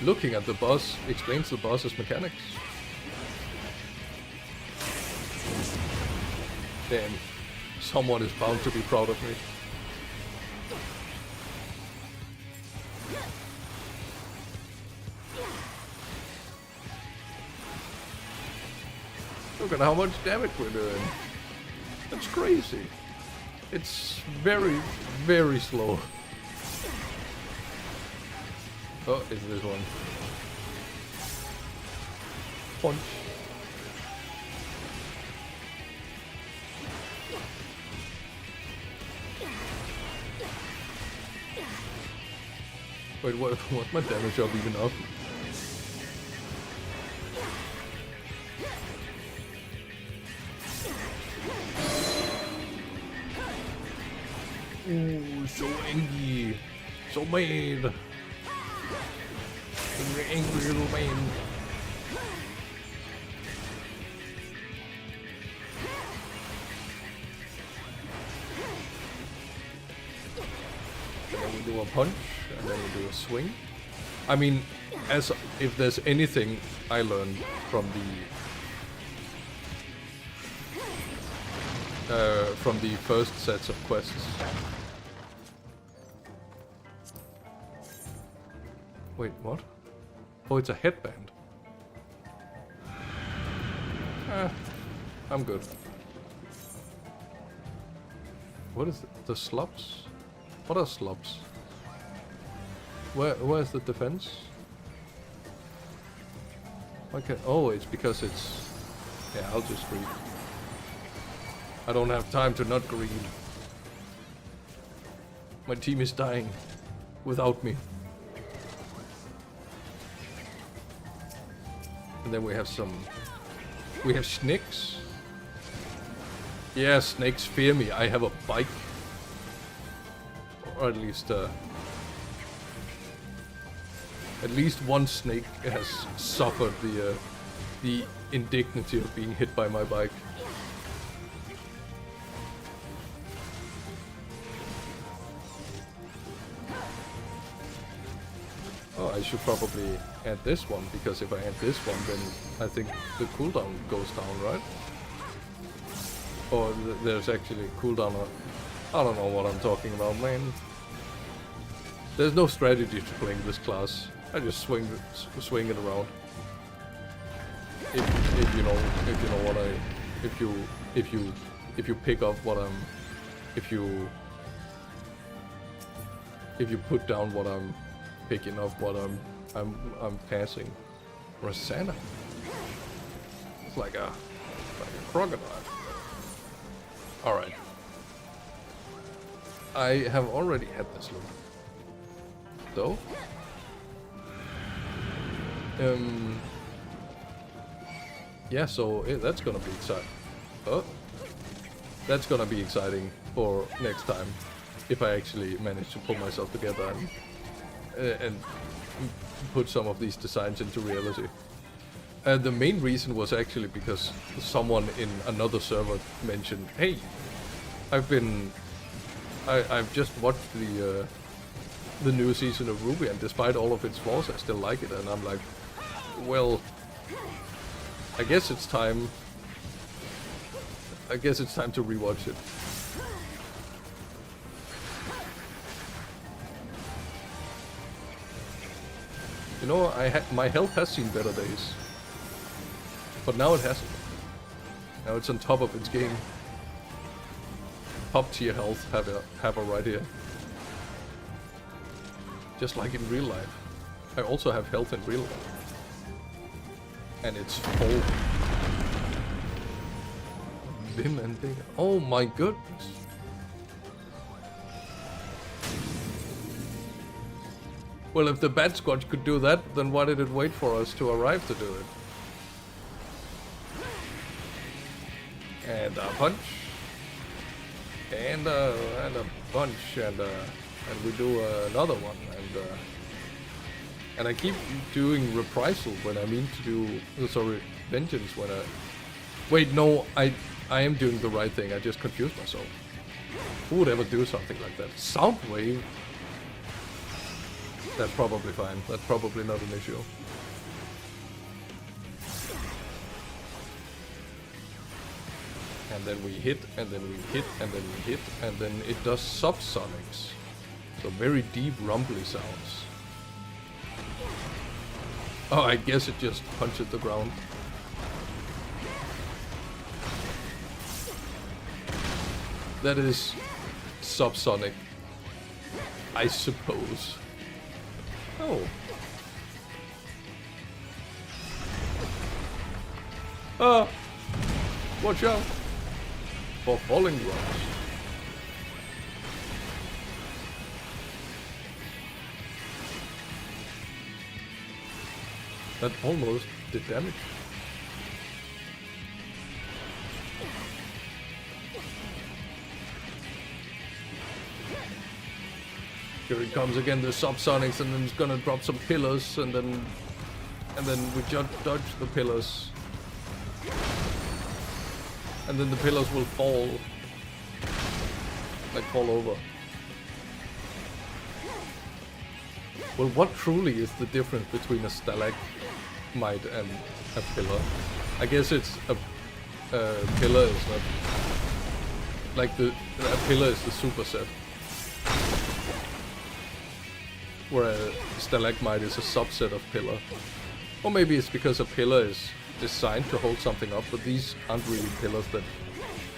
Looking at the boss explains the boss's mechanics. Damn, someone is bound to be proud of me. Look at how much damage we're doing. That's crazy. It's very, very slow. Oh, it's this one. Punch. Wait, what's my damage up even up? Ooh, so angry. So mad. Angry little man. And then we do a punch, and then we do a swing. I mean, as if there's anything I learned from the first sets of quests. Wait, what? Oh, it's a headband. I'm good. What is it? The slops? What are slops? Where's the defense? Okay. Oh, it's because it's... Yeah, I'll just read. I don't have time to not greed. My team is dying without me. And then we have snakes. Yeah, snakes fear me. I have a bike. Or at least one snake has suffered the indignity of being hit by my bike. Oh, I should probably add this one, because if I add this one, then I think the cooldown goes down, right? Or there's actually a cooldown. I don't know what I'm talking about, man. There's no strategy to playing this class. I just swing it around. If you know what I, if you pick up what I'm, if you put down what I'm picking up, what I'm passing. Rosanna. It's like a crocodile. All right. I have already had this loot. So, yeah, so that's gonna be exciting. Oh, that's gonna be exciting for next time. if I actually manage to pull myself together and put some of these designs into reality. The main reason was actually because someone in another server mentioned, hey, I've just watched the new season of Ruby, and despite all of its flaws, I still like it. And I'm like, well, I guess it's time to rewatch it. You know, my health has seen better days, but now it hasn't. Now it's on top of its game. Top tier health have a right here. Just like in real life. I also have health in real life. And it's full. Vim and Vega. Oh my goodness. Well, if the Bat Squad could do that, then why did it wait for us to arrive to do it? And a punch. And a punch. And we do another one. And I keep doing reprisal when I mean to do... sorry, vengeance when I... Wait, no, I am doing the right thing. I just confused myself. Who would ever do something like that? Soundwave? That's probably fine. That's probably not an issue. And then we hit, and then we hit, and then we hit, and then it does subsonics. So very deep rumbly sounds. Oh, I guess it just punches the ground. That is subsonic, I suppose. Oh. Ah! Watch out! For falling rocks. That almost did damage. Here it comes again, the subsonics, and then it's gonna drop some pillars, and then we dodge the pillars. And then the pillars will fall. Like fall over. Well, what truly is the difference between a stalagmite and a pillar? I guess it's a pillar is not... Like a pillar is the superset. Where a stalagmite is a subset of pillar. Or maybe it's because a pillar is designed to hold something up, but these aren't really pillars that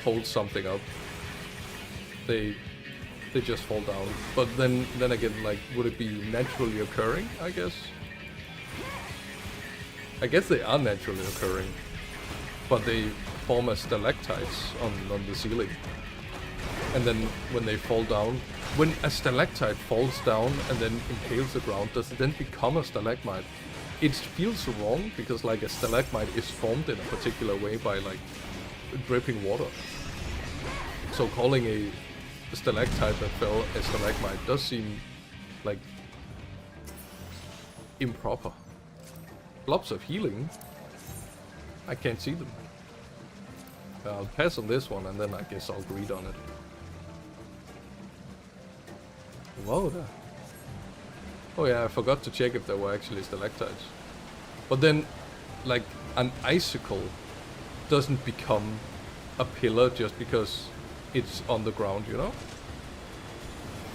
hold something up. They just fall down. But then again, like, would it be naturally occurring, I guess? I guess they are naturally occurring. But they form as stalactites on the ceiling. And then when they fall down, when a stalactite falls down and then impales the ground, does it then become a stalagmite? It feels wrong because like a stalagmite is formed in a particular way by like dripping water. So calling a stalactite that fell a stalagmite does seem like improper. Blobs of healing? I can't see them. I'll pass on this one and then I guess I'll greed on it. Whoa there. Oh yeah, I forgot to check if there were actually stalactites. But then, like, an icicle doesn't become a pillar just because it's on the ground, you know?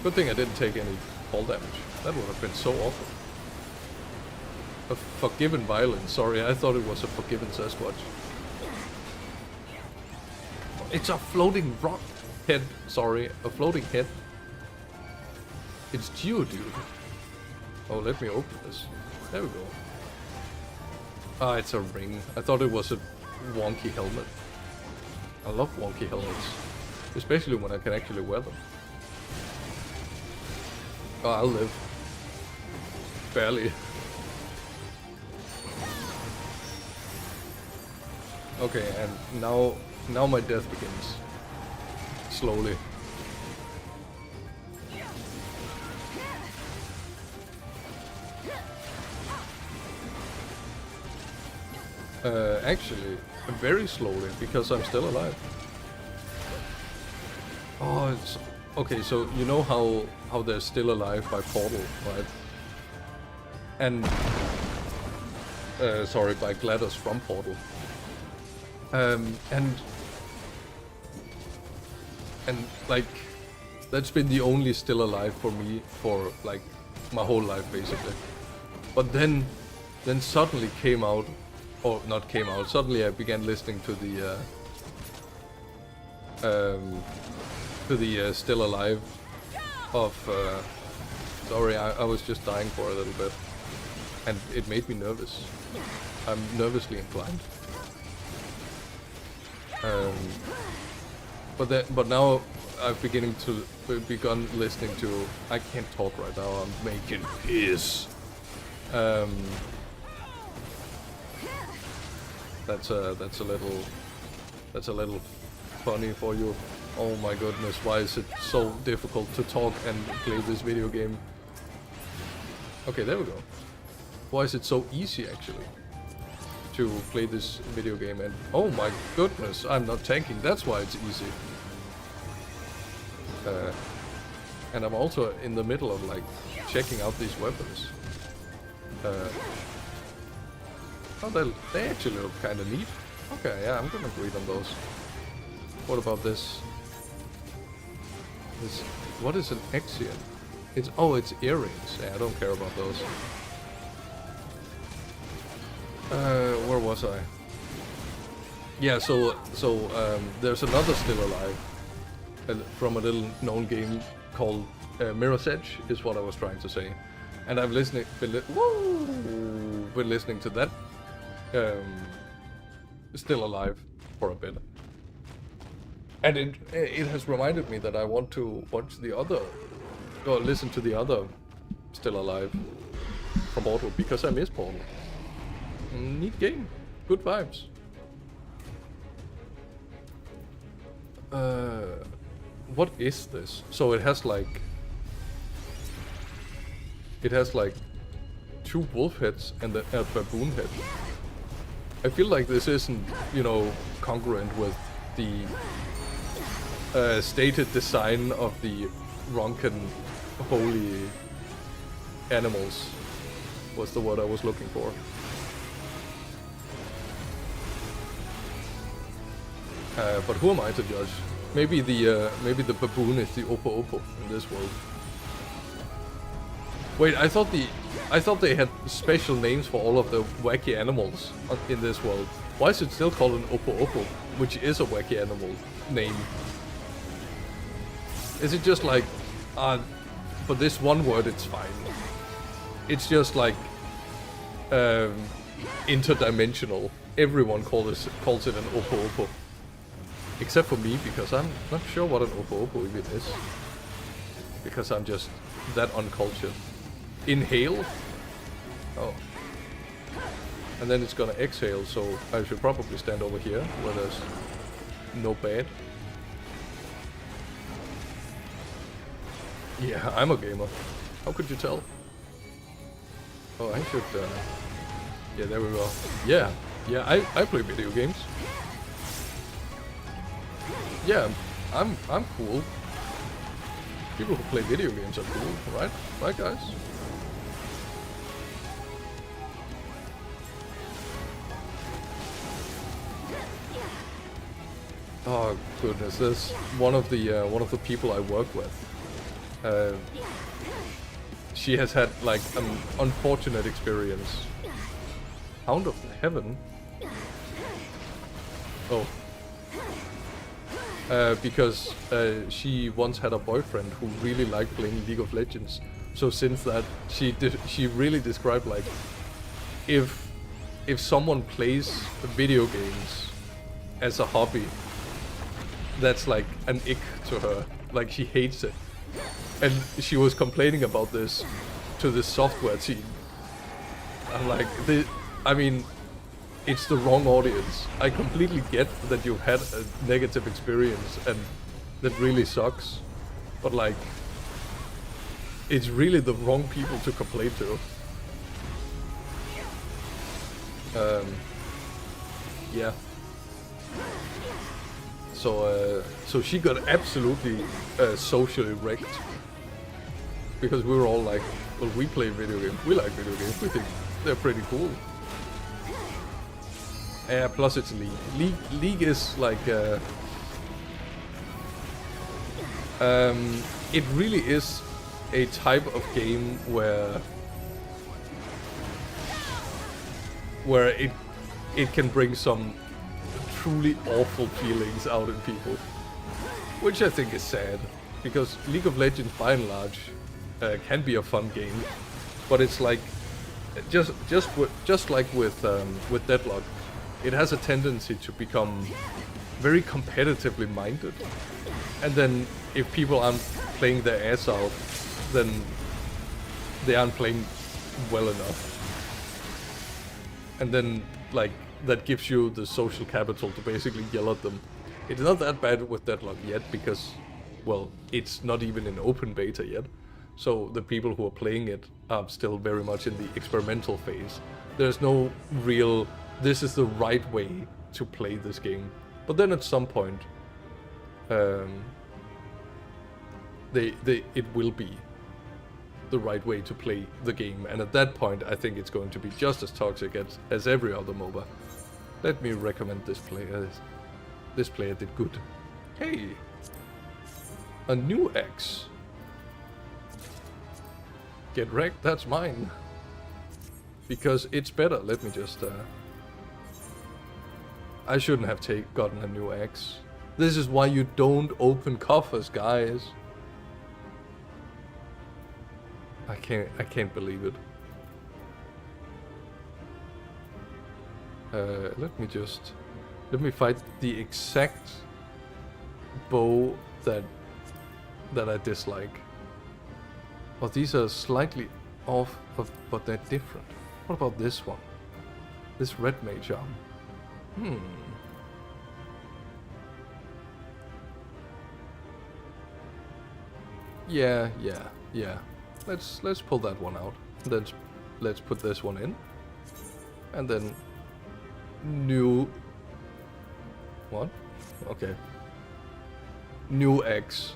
Good thing I didn't take any fall damage. That would have been so awful. A forgiven violence, sorry, I thought it was a forgiven Sasquatch. It's a floating rock head, sorry, a floating head. It's Geodude. Oh, let me open this. There we go. Ah, it's a ring. I thought it was a wonky helmet. I love wonky helmets. Especially when I can actually wear them. Oh, I'll live. Barely. Okay, and now my death begins. Slowly. Actually, very slowly, because I'm still alive. Oh, it's... Okay, so you know how they're still alive by Portal, right? And... sorry, by GLaDOS from Portal. And like, that's been the only still alive for me for like my whole life basically. But then suddenly came out, or not came out, suddenly I began listening to the still alive of, sorry, I was just dying for a little bit. And it made me nervous. I'm nervously inclined. But now I've begun listening to. I can't talk right now. I'm making piss. That's a little funny for you. Oh my goodness! Why is it so difficult to talk and play this video game? Okay, there we go. Why is it so easy actually to play this video game? And oh my goodness, I'm not tanking. That's why it's easy. And I'm also in the middle of like checking out these weapons. Oh, they actually look kind of neat. Okay, yeah, I'm gonna read on those. What about this? What is an Exion? It's earrings. Yeah, I don't care about those. Where was I? Yeah, so there's another still alive from a little known game called Mirror's Edge, is what I was trying to say. And I've been listening to that still alive for a bit. And it has reminded me that I want to watch the other, or listen to the other still alive from Portal, because I miss Portal. Neat game. Good vibes. What is this? So it has like 2 wolf heads and a baboon head. I feel like this isn't, you know, congruent with the stated design of the Ronkan holy animals. Was the word I was looking for. But who am I to judge? Maybe the baboon is the Opo Opo in this world. Wait, I thought they had special names for all of the wacky animals in this world. Why is it still called an Opo Opo, which is a wacky animal name? Is it just like, for this one word it's fine? It's just like interdimensional. Everyone calls it an Opo Opo. Except for me, because I'm not sure what an Opo Opo even is. Because I'm just that uncultured. Inhale? Oh. And then it's gonna exhale, so I should probably stand over here, where there's no bed. Yeah, I'm a gamer. How could you tell? Oh, I should, yeah, there we go. Yeah, I play video games. Yeah, I'm cool. People who play video games are cool, right? Right, guys? Oh goodness, there's one of the people I work with. She has had like an unfortunate experience. Hound of Heaven? Oh. Because she once had a boyfriend who really liked playing League of Legends. So since that, she really described like, if someone plays video games as a hobby, that's like an ick to her. Like, she hates it. And she was complaining about this to the software team. I'm like, I mean, it's the wrong audience. I completely get that you've had a negative experience and that really sucks. But like, it's really the wrong people to complain to. Yeah. So so she got absolutely socially wrecked because we were all like, well, we play video games, we like video games, we think they're pretty cool. Yeah, plus it's League. League is like it really is a type of game where it can bring some truly awful feelings out in people, which I think is sad, because League of Legends by and large can be a fun game, but it's like just like with Deadlock, it has a tendency to become very competitively minded, and then if people aren't playing their ass out, then they aren't playing well enough, and then like that gives you the social capital to basically yell at them. It's not that bad with Deadlock yet because, well, it's not even in open beta yet, so the people who are playing it are still very much in the experimental phase. There's no real, this is the right way to play this game. But then at some point, it will be the right way to play the game, and at that point I think it's going to be just as toxic as every other MOBA. Let me recommend this player. This player did good. Hey! A new axe. Get wrecked, that's mine. Because it's better. Let me just... I shouldn't have gotten a new axe. This is why you don't open coffers, guys. I can't believe it. Let me find the exact bow that I dislike. Oh, these are slightly off, but they're different. What about this one? This red mage arm. Yeah. Let's pull that one out. Let's put this one in. And then new... What? Okay. New X.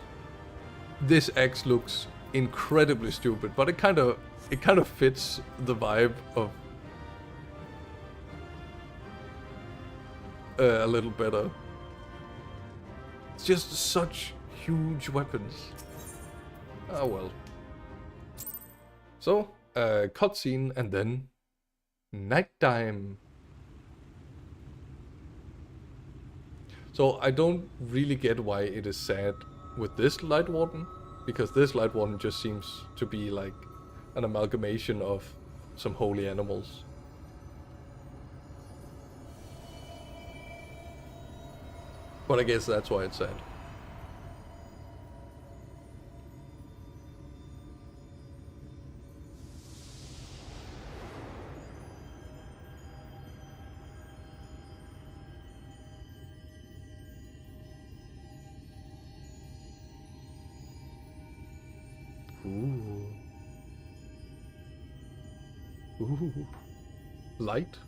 This X looks incredibly stupid, but it kind of fits the vibe of a little better. It's just such huge weapons. Oh well. So, cutscene and then nighttime. So I don't really get why it is sad with this Light Warden, because this Light Warden just seems to be like an amalgamation of some holy animals. But I guess that's why it's sad. Ooh. Light?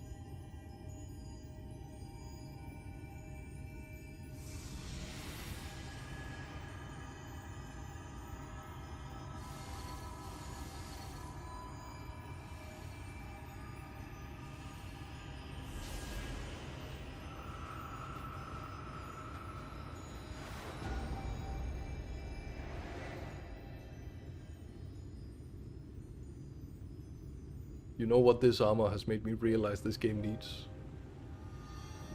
You know what this armor has made me realize this game needs?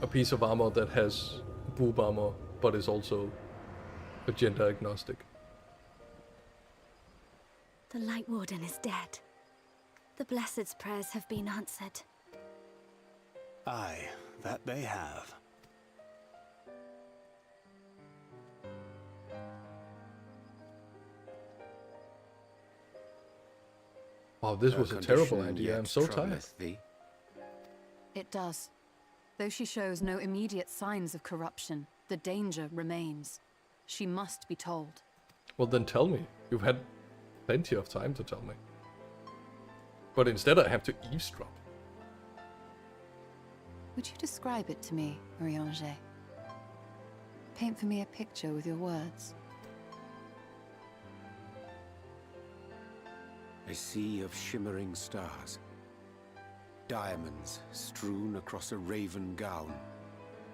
A piece of armor that has boob armor, but is also a gender agnostic. The Light Warden is dead. The Blessed's prayers have been answered. Aye, that they have. Wow, this was a terrible idea. I'm so tired. It does. Though she shows no immediate signs of corruption, the danger remains. She must be told. Well, then tell me. You've had plenty of time to tell me. But instead I have to eavesdrop. Would you describe it to me, Marie-Angé? Paint for me a picture with your words. A sea of shimmering stars. Diamonds strewn across a raven gown.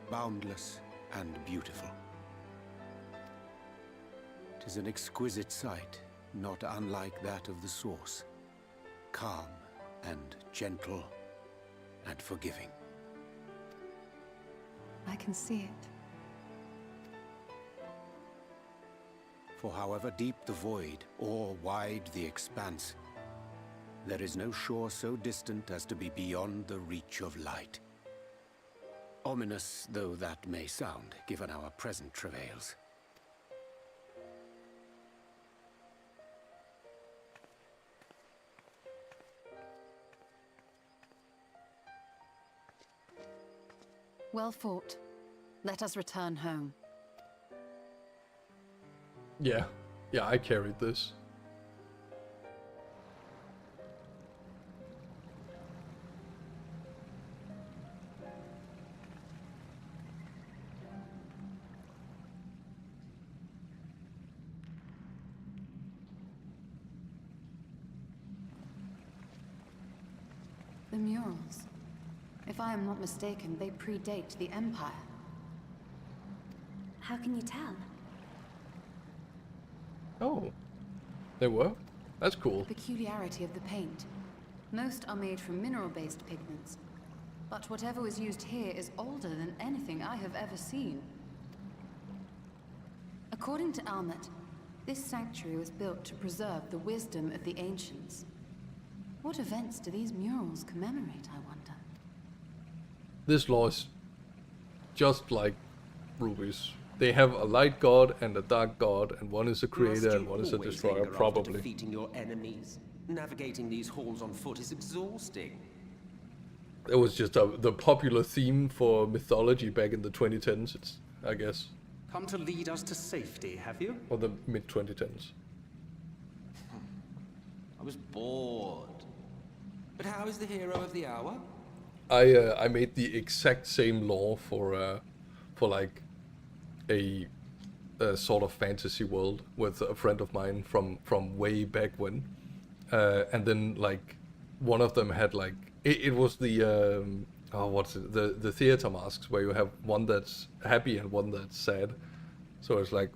Boundless and beautiful. 'Tis an exquisite sight, not unlike that of the source. Calm and gentle and forgiving. I can see it. For however deep the void or wide the expanse, there is no shore so distant as to be beyond the reach of light. Ominous though that may sound, given our present travails. Well fought. Let us return home. Yeah, I carried this. The murals. If I am not mistaken, they predate the Empire. How can you tell? Oh, they were? That's cool. Peculiarity of the paint. Most are made from mineral-based pigments. But whatever was used here is older than anything I have ever seen. According to Almet, this sanctuary was built to preserve the wisdom of the ancients. What events do these murals commemorate, I wonder? This law is just like Ruby's. They have a light god and a dark god, and one is a creator and one is a destroyer, probably. Defeating your enemies. Navigating these halls on foot is exhausting. It was just the popular theme for mythology back in the 2010s, I guess. Come to lead us to safety, have you? Or the mid-2010s. I was bored. But how is the hero of the hour? I made the exact same law for like a sort of fantasy world with a friend of mine from way back when, and then like one of them had like it was the what's it, the theater masks where you have one that's happy and one that's sad, so it's like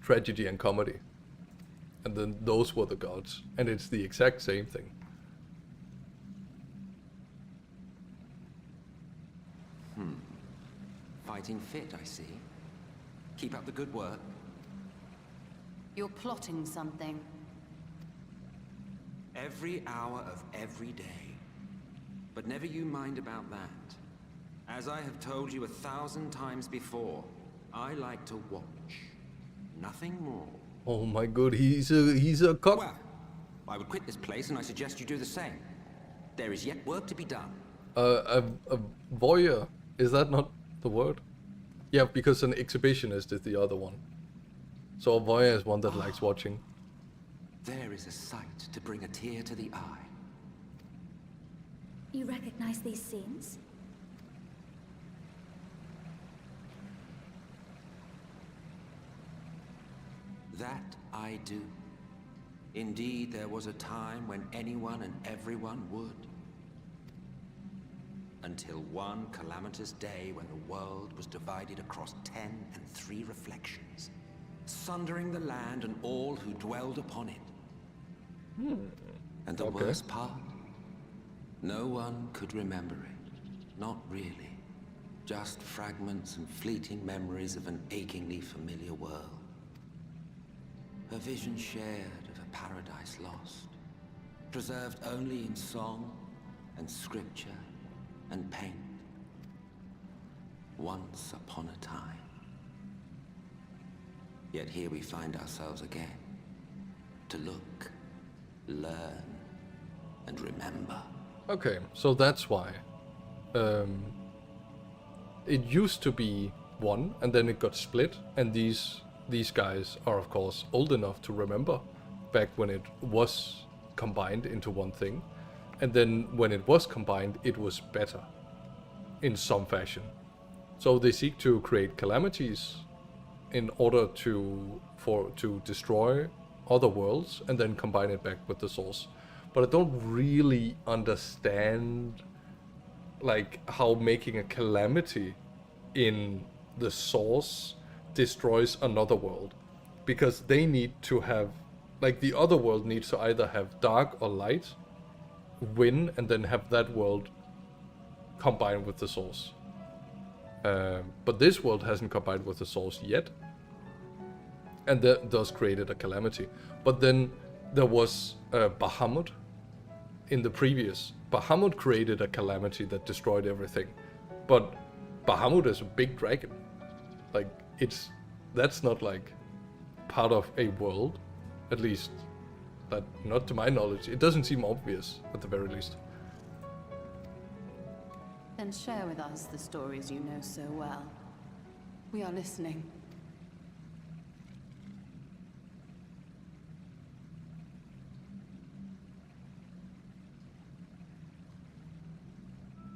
tragedy and comedy, and then those were the gods, and it's the exact same thing. Fighting fit, I see. Keep up the good work. You're plotting something. Every hour of every day. But never you mind about that. As I have told you 1,000 times before, I like to watch. Nothing more. Oh my god, he's a cock. Well, I would quit this place and I suggest you do the same. There is yet work to be done. A voyeur, is that not the word? Yeah, because an exhibitionist is the other one. So a voyeur is one that likes watching. There is a sight to bring a tear to the eye. You recognize these scenes? That I do. Indeed, there was a time when anyone and everyone would. Until one calamitous day when the world was divided across 10 and 3 reflections, sundering the land and all who dwelled upon it. And the worst part? No one could remember it. Not really. Just fragments and fleeting memories of an achingly familiar world. A vision shared of a paradise lost, preserved only in song and scripture and paint. Once upon a time. Yet here we find ourselves again. To look, learn, and remember. Okay, so that's why. It used to be one, and then it got split, and these guys are of course old enough to remember back when it was combined into one thing. And then when it was combined, it was better. in some fashion. So they seek to create calamities in order to destroy other worlds and then combine it back with the source. But I don't really understand like how making a calamity in the source destroys another world, because they need to have, like, the other world needs to either have dark or light win and then have that world combined with the source. But this world hasn't combined with the source yet, and that thus created a calamity. But then there was Bahamut in the previous. Bahamut created a calamity that destroyed everything, but Bahamut is a big dragon. Like, that's not like part of a world, at least that, not to my knowledge. It doesn't seem obvious, at the very least. Then share with us the stories you know so well. We are listening.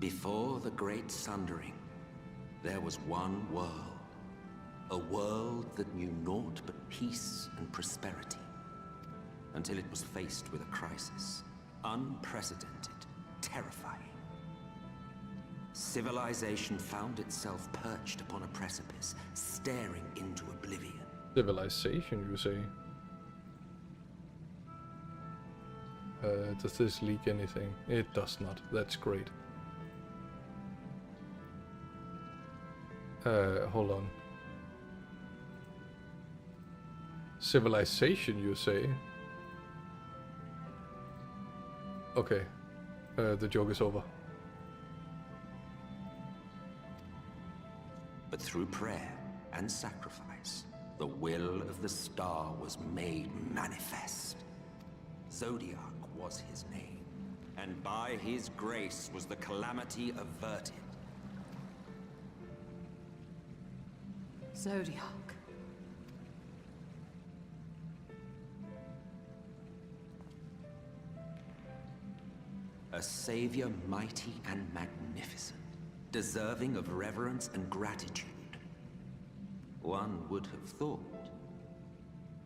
Before the Great Sundering, there was one world. A world that knew naught but peace and prosperity. Until it was faced with a crisis. Unprecedented, terrifying. Civilization found itself perched upon a precipice, staring into oblivion. Civilization, you say? Does this leak anything? It does not. That's great. Hold on. Civilization, you say? Okay. The joke is over. But through prayer and sacrifice, the will of the star was made manifest. Zodiac was his name, and by his grace was the calamity averted. Zodiac. A savior mighty and magnificent, deserving of reverence and gratitude. One would have thought,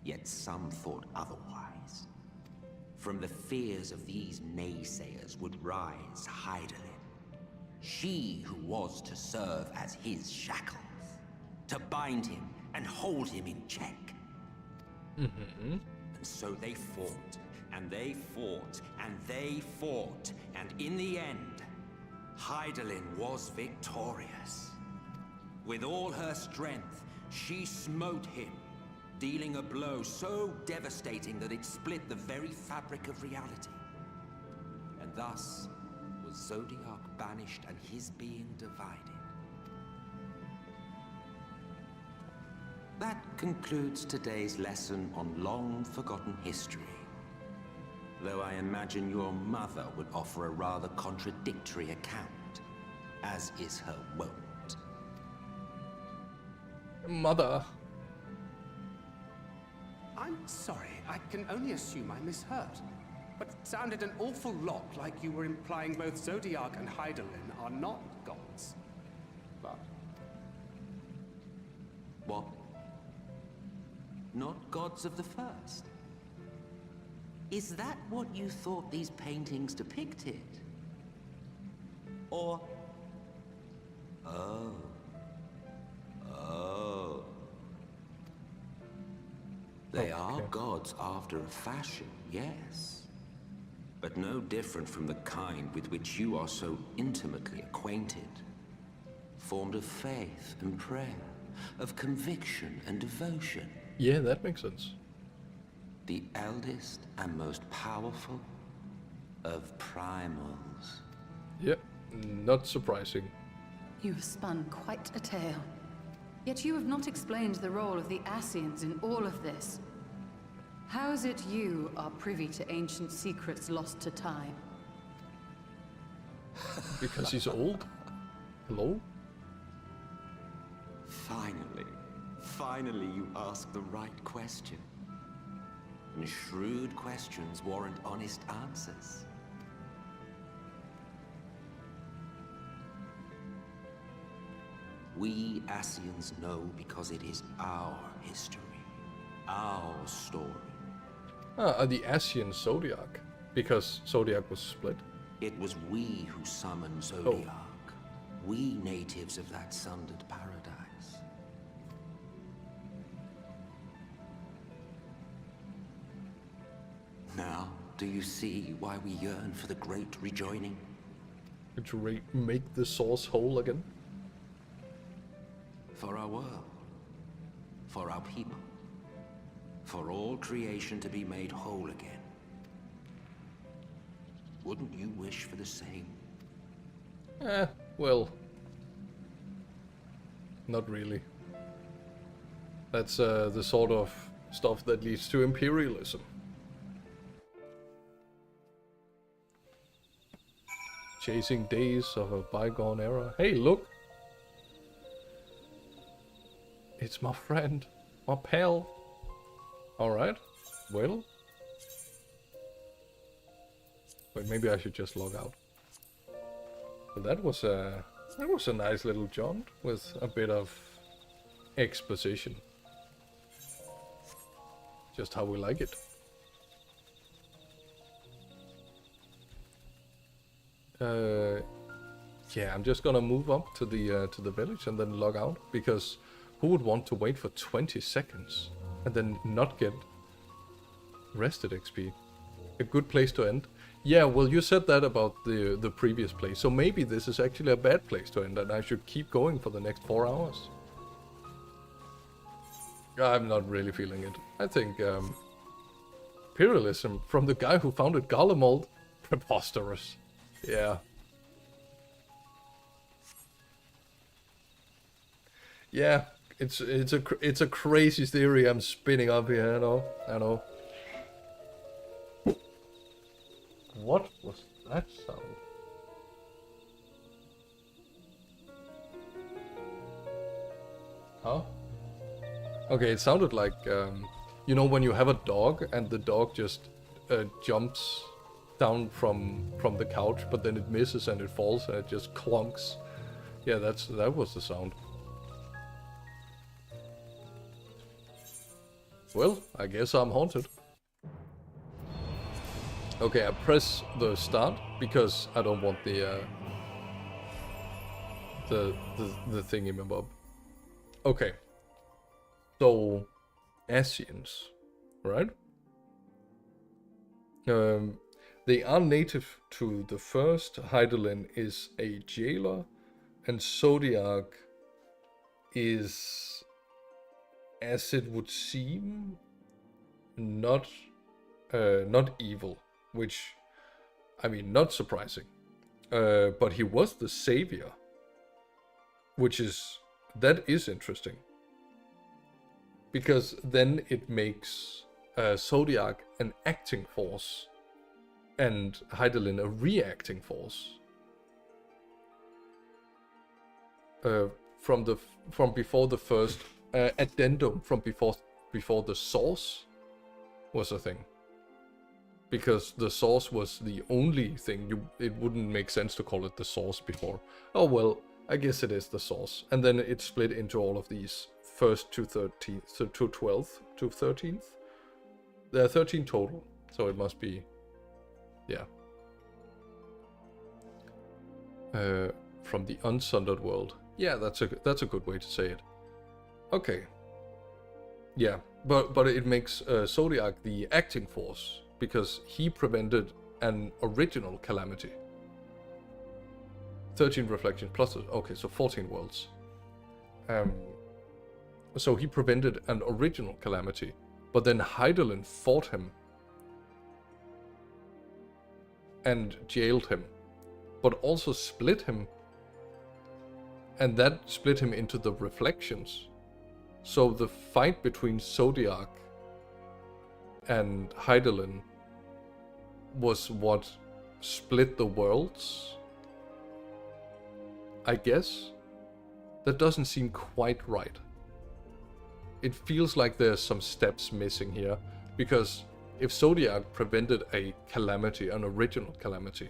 yet some thought otherwise. From the fears of these naysayers would rise Hydaelyn, she who was to serve as his shackles, to bind him and hold him in check. Mm-hmm. And so they fought, and they fought, and they fought, and in the end, Hydaelyn was victorious. With all her strength, she smote him, dealing a blow so devastating that it split the very fabric of reality. And thus was Zodiac banished and his being divided. That concludes today's lesson on long-forgotten history. Though I imagine your mother would offer a rather contradictory account, as is her wont. Mother. I'm sorry, I can only assume I misheard. But it sounded an awful lot like you were implying both Zodiac and Hydaelyn are not gods. But... What? Not gods of the first? Is that what you thought these paintings depicted? Or... Oh. Oh. They are gods after a fashion, yes. But no different from the kind with which you are so intimately acquainted. Formed of faith and prayer, of conviction and devotion. Yeah, that makes sense. The eldest and most powerful of primals. Yep, not surprising. You have spun quite a tale. Yet you have not explained the role of the Ascians in all of this. How is it you are privy to ancient secrets lost to time? Because he's old? Hello? Finally you ask the right question. And shrewd questions warrant honest answers. We Ascians know because it is our history, our story. Are the Ascians Zodiac? Because Zodiac was split. It was we who summoned Zodiac. We natives of that sundered paradise. Now, do you see why we yearn for the great rejoining? To make the source whole again? For our world. For our people. For all creation to be made whole again. Wouldn't you wish for the same? Well... not really. That's the sort of stuff that leads to imperialism. Chasing days of a bygone era. Hey, look! It's my friend, my pal. Alright, well. But maybe I should just log out. But that was a nice little jaunt with a bit of exposition. Just how we like it. Yeah, I'm just gonna move up to the village and then log out, because who would want to wait for 20 seconds and then not get rested XP? A good place to end. Yeah, well, you said that about the previous place, so maybe this is actually a bad place to end and I should keep going for the next 4 hours. I'm not really feeling it. I think imperialism from the guy who founded Garlemald, preposterous. Yeah. Yeah, it's a crazy theory I'm spinning up here, I know. What was that sound? Huh? Okay, it sounded like, you know, when you have a dog and the dog just jumps down from the couch, but then it misses and it falls and it just clunks. Yeah, that was the sound. Well, I guess I'm haunted. Okay, I press the start because I don't want the thingy-mabob. Okay. So, Ascians, right? They are native to the first. Hydaelyn is a jailer, and Zodiac is, as it would seem, not evil, which, I mean, not surprising. But he was the savior, that is interesting. Because then it makes Zodiac an acting force and Hydaelyn a reacting force. From before the first addendum, from before the source was a thing. Because the source was the only thing, it wouldn't make sense to call it the source before. Oh well, I guess it is the source. And then it split into all of these first to 13th, so to 12th, to 13th. There are 13 total, so it must be, yeah. From the unsundered world. Yeah, that's a good way to say it. Okay. Yeah, but it makes Zodiac the acting force, because he prevented an original calamity. 13 reflections plus, okay, so 14 worlds. So he prevented an original calamity, but then Hydaelyn fought him and jailed him, but also split him, and that split him into the reflections. So the fight between Zodiac and Hydaelyn was what split the worlds, I guess. That doesn't seem quite right. It feels like there's some steps missing here, because if Zodiac prevented a calamity, an original calamity,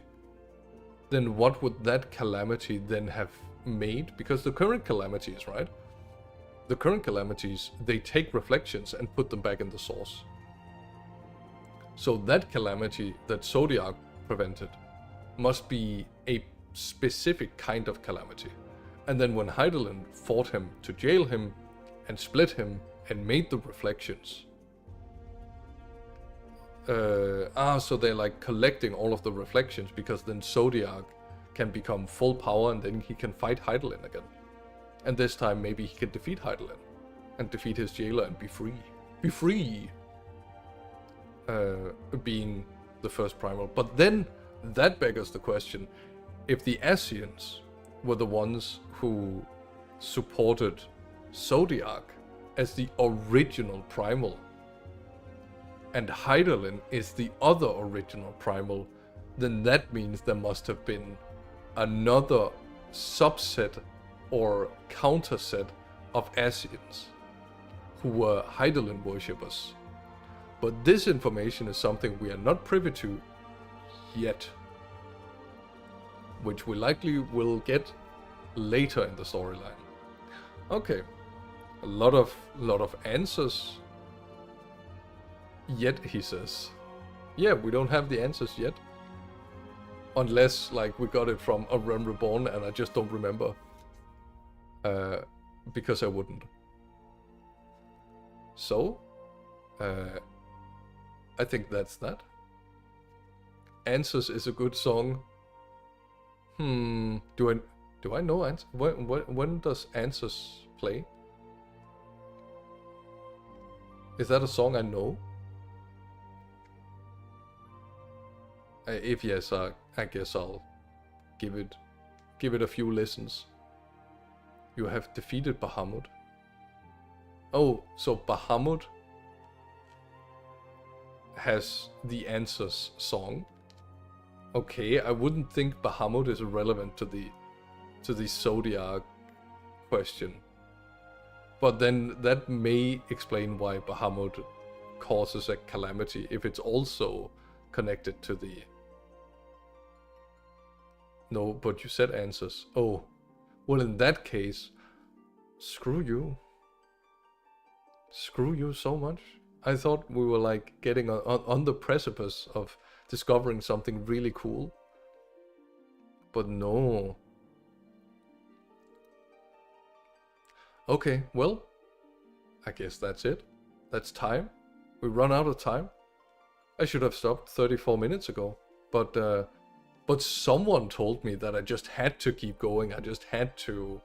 then what would that calamity then have made, because the current calamities, right? The current calamities, they take reflections and put them back in the source. So that calamity that Zodiac prevented must be a specific kind of calamity. And then when Hydaelyn fought him to jail him and split him and made the reflections, so they're like collecting all of the reflections, because then Zodiac can become full power and then he can fight Hydaelyn again. And this time maybe he can defeat Hydaelyn and defeat his jailer and be free. Be free! Being the first primal. But then that beggars the question, if the Ascians were the ones who supported Zodiac as the original primal, and Hydaelyn is the other original primal, then that means there must have been another subset or counterset of Ascians who were Hydaelyn worshippers. But this information is something we are not privy to yet, which we likely will get later in the storyline. Okay, a lot of answers. Yet, he says. Yeah, we don't have the answers yet. Unless, like, we got it from A Realm Reborn and I just don't remember. Because I wouldn't. So, I think that's that. Answers is a good song. Do I know Answers? When does Answers play? Is that a song I know? If yes, I guess I'll give it a few listens. You have defeated Bahamut. Oh, so Bahamut has the Answers song. Okay, I wouldn't think Bahamut is relevant to the Zodiac question. But then that may explain why Bahamut causes a calamity if it's also connected to the... No, but you said Answers. Oh, well, in that case, screw you. Screw you so much. I thought we were like getting on the precipice of discovering something really cool. But no. Okay, well, I guess that's it. That's time. We run out of time. I should have stopped 34 minutes ago. But someone told me that I just had to keep going. I just had to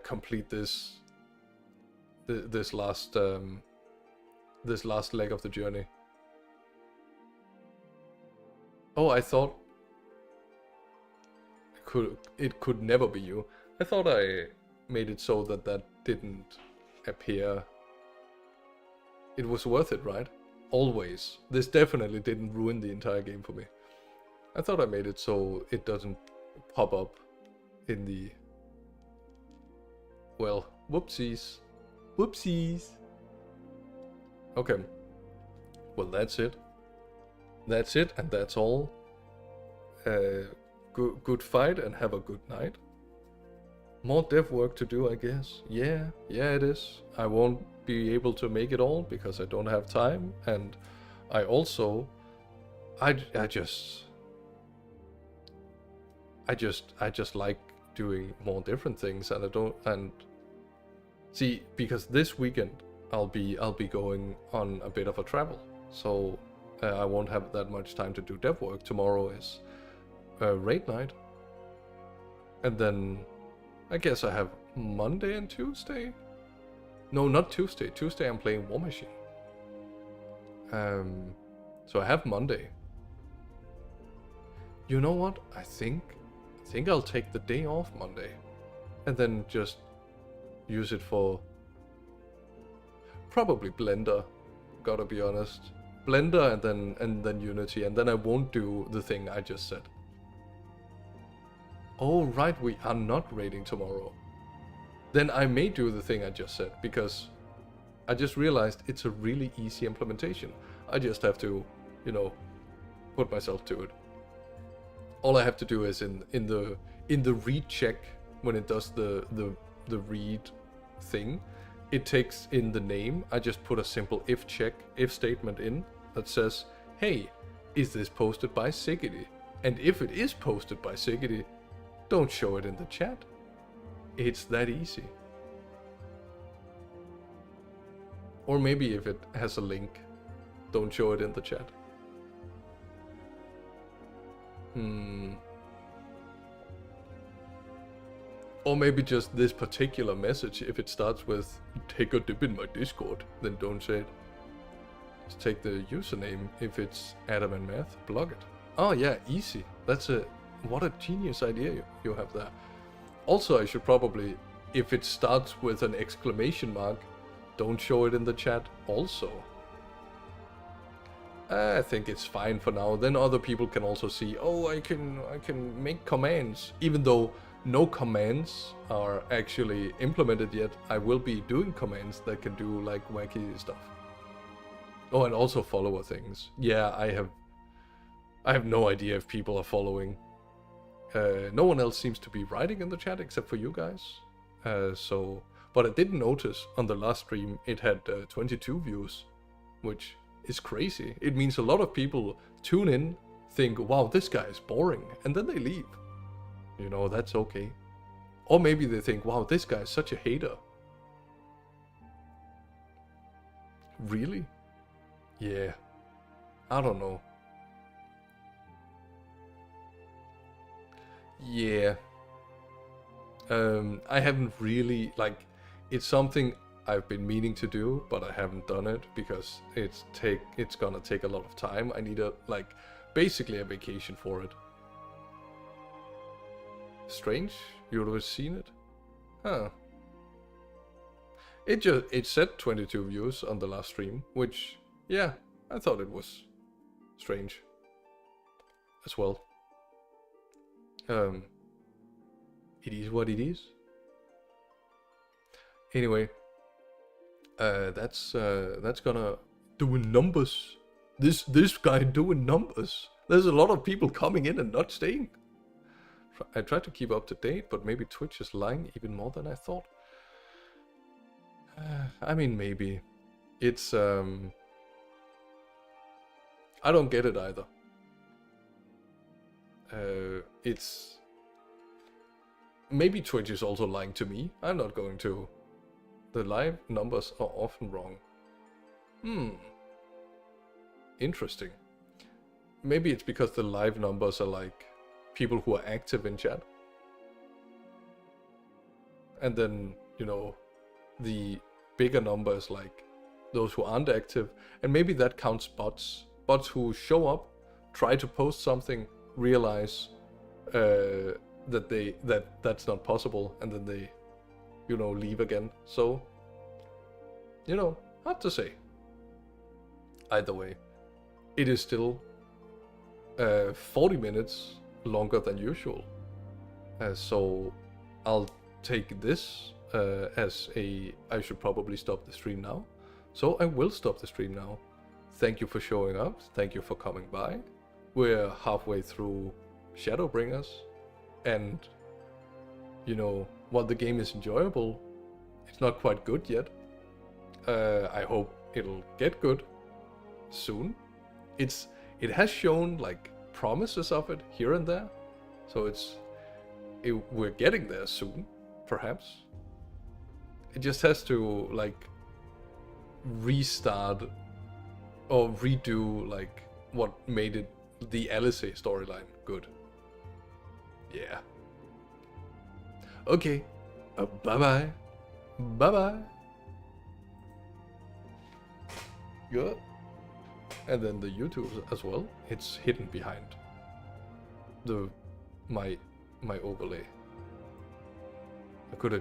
complete this last leg of the journey. Oh, I thought it could never be you. I thought I made it so that didn't appear. It was worth it, right? Always. This definitely didn't ruin the entire game for me. I thought I made it so it doesn't pop up in the... Well, whoopsies. Whoopsies. Okay. Well, that's it. That's it, and that's all. Good fight, and have a good night. More dev work to do, I guess. Yeah, it is. I won't be able to make it all because I don't have time, and I also... I just like doing more different things, and I don't... And see, because this weekend I'll be going on a bit of a travel, so I won't have that much time to do dev work. Tomorrow is raid night, and then I guess I have Monday and Tuesday. No, not Tuesday. Tuesday I'm playing War Machine. So I have Monday. You know what? I think I'll take the day off Monday, and then just use it for probably Blender. Gotta be honest, Blender and then Unity, and then I won't do the thing I just said. Oh right, we are not raiding tomorrow. Then I may do the thing I just said, because I just realized it's a really easy implementation. I just have to, put myself to it. All I have to do is in the recheck when it does the read thing, it takes in the name. I just put a simple if statement in that says, hey, is this posted by Sigurdi? And if it is posted by Sigurdi, don't show it in the chat. It's that easy. Or maybe if it has a link, don't show it in the chat. Or maybe just this particular message, if it starts with, take a dip in my Discord, then don't say it. Just take the username. If it's Adam and Math, block it. Oh yeah, easy. What a genius idea you have there. Also, I should probably, if it starts with an exclamation mark, don't show it in the chat also. I think it's fine for now. Then other people can also see, oh, I can make commands. Even though no commands are actually implemented yet, I will be doing commands that can do like wacky stuff. Oh, and also follower things. Yeah, I have no idea if people are following. No one else seems to be writing in the chat except for you guys. But I did notice on the last stream it had 22 views, which is crazy. It means a lot of people tune in, think, wow, this guy is boring, and then they leave. You know, that's okay. Or maybe they think, wow, this guy is such a hater. Really? Yeah. I don't know. Yeah. I haven't really, like, it's something I've been meaning to do, but I haven't done it because it's gonna take a lot of time. I need basically a vacation for it. Strange? You would have seen it? Huh. It said 22 views on the last stream, which, yeah, I thought it was strange as well. It is what it is. Anyway, that's gonna doing numbers. This guy doing numbers. There's a lot of people coming in and not staying. I try to keep up to date, but maybe Twitch is lying even more than I thought. I mean, maybe. It's I don't get it either. It's maybe Twitch is also lying to me. I'm not going to. The live numbers are often wrong. Interesting. Maybe it's because the live numbers are like people who are active in chat. And then, you know, the bigger numbers like those who aren't active. And maybe that counts bots. Bots who show up, try to post something, realize that's not possible, and then they, you know, leave again. So, you know, hard to say. Either way, it is still 40 minutes longer than usual. So I'll take this as I should probably stop the stream now. So I will stop the stream now. Thank you for showing up. Thank you for coming by. We're halfway through Shadowbringers, and you know, while the game is enjoyable, it's not quite good yet. I hope it'll get good soon. It has shown like promises of it here and there, so we're getting there soon, perhaps. It just has to like restart or redo like what made it the Alice storyline good. Yeah. Okay. Bye-bye. Bye-bye. Good. And then the YouTube as well. It's hidden behind my overlay. I could have just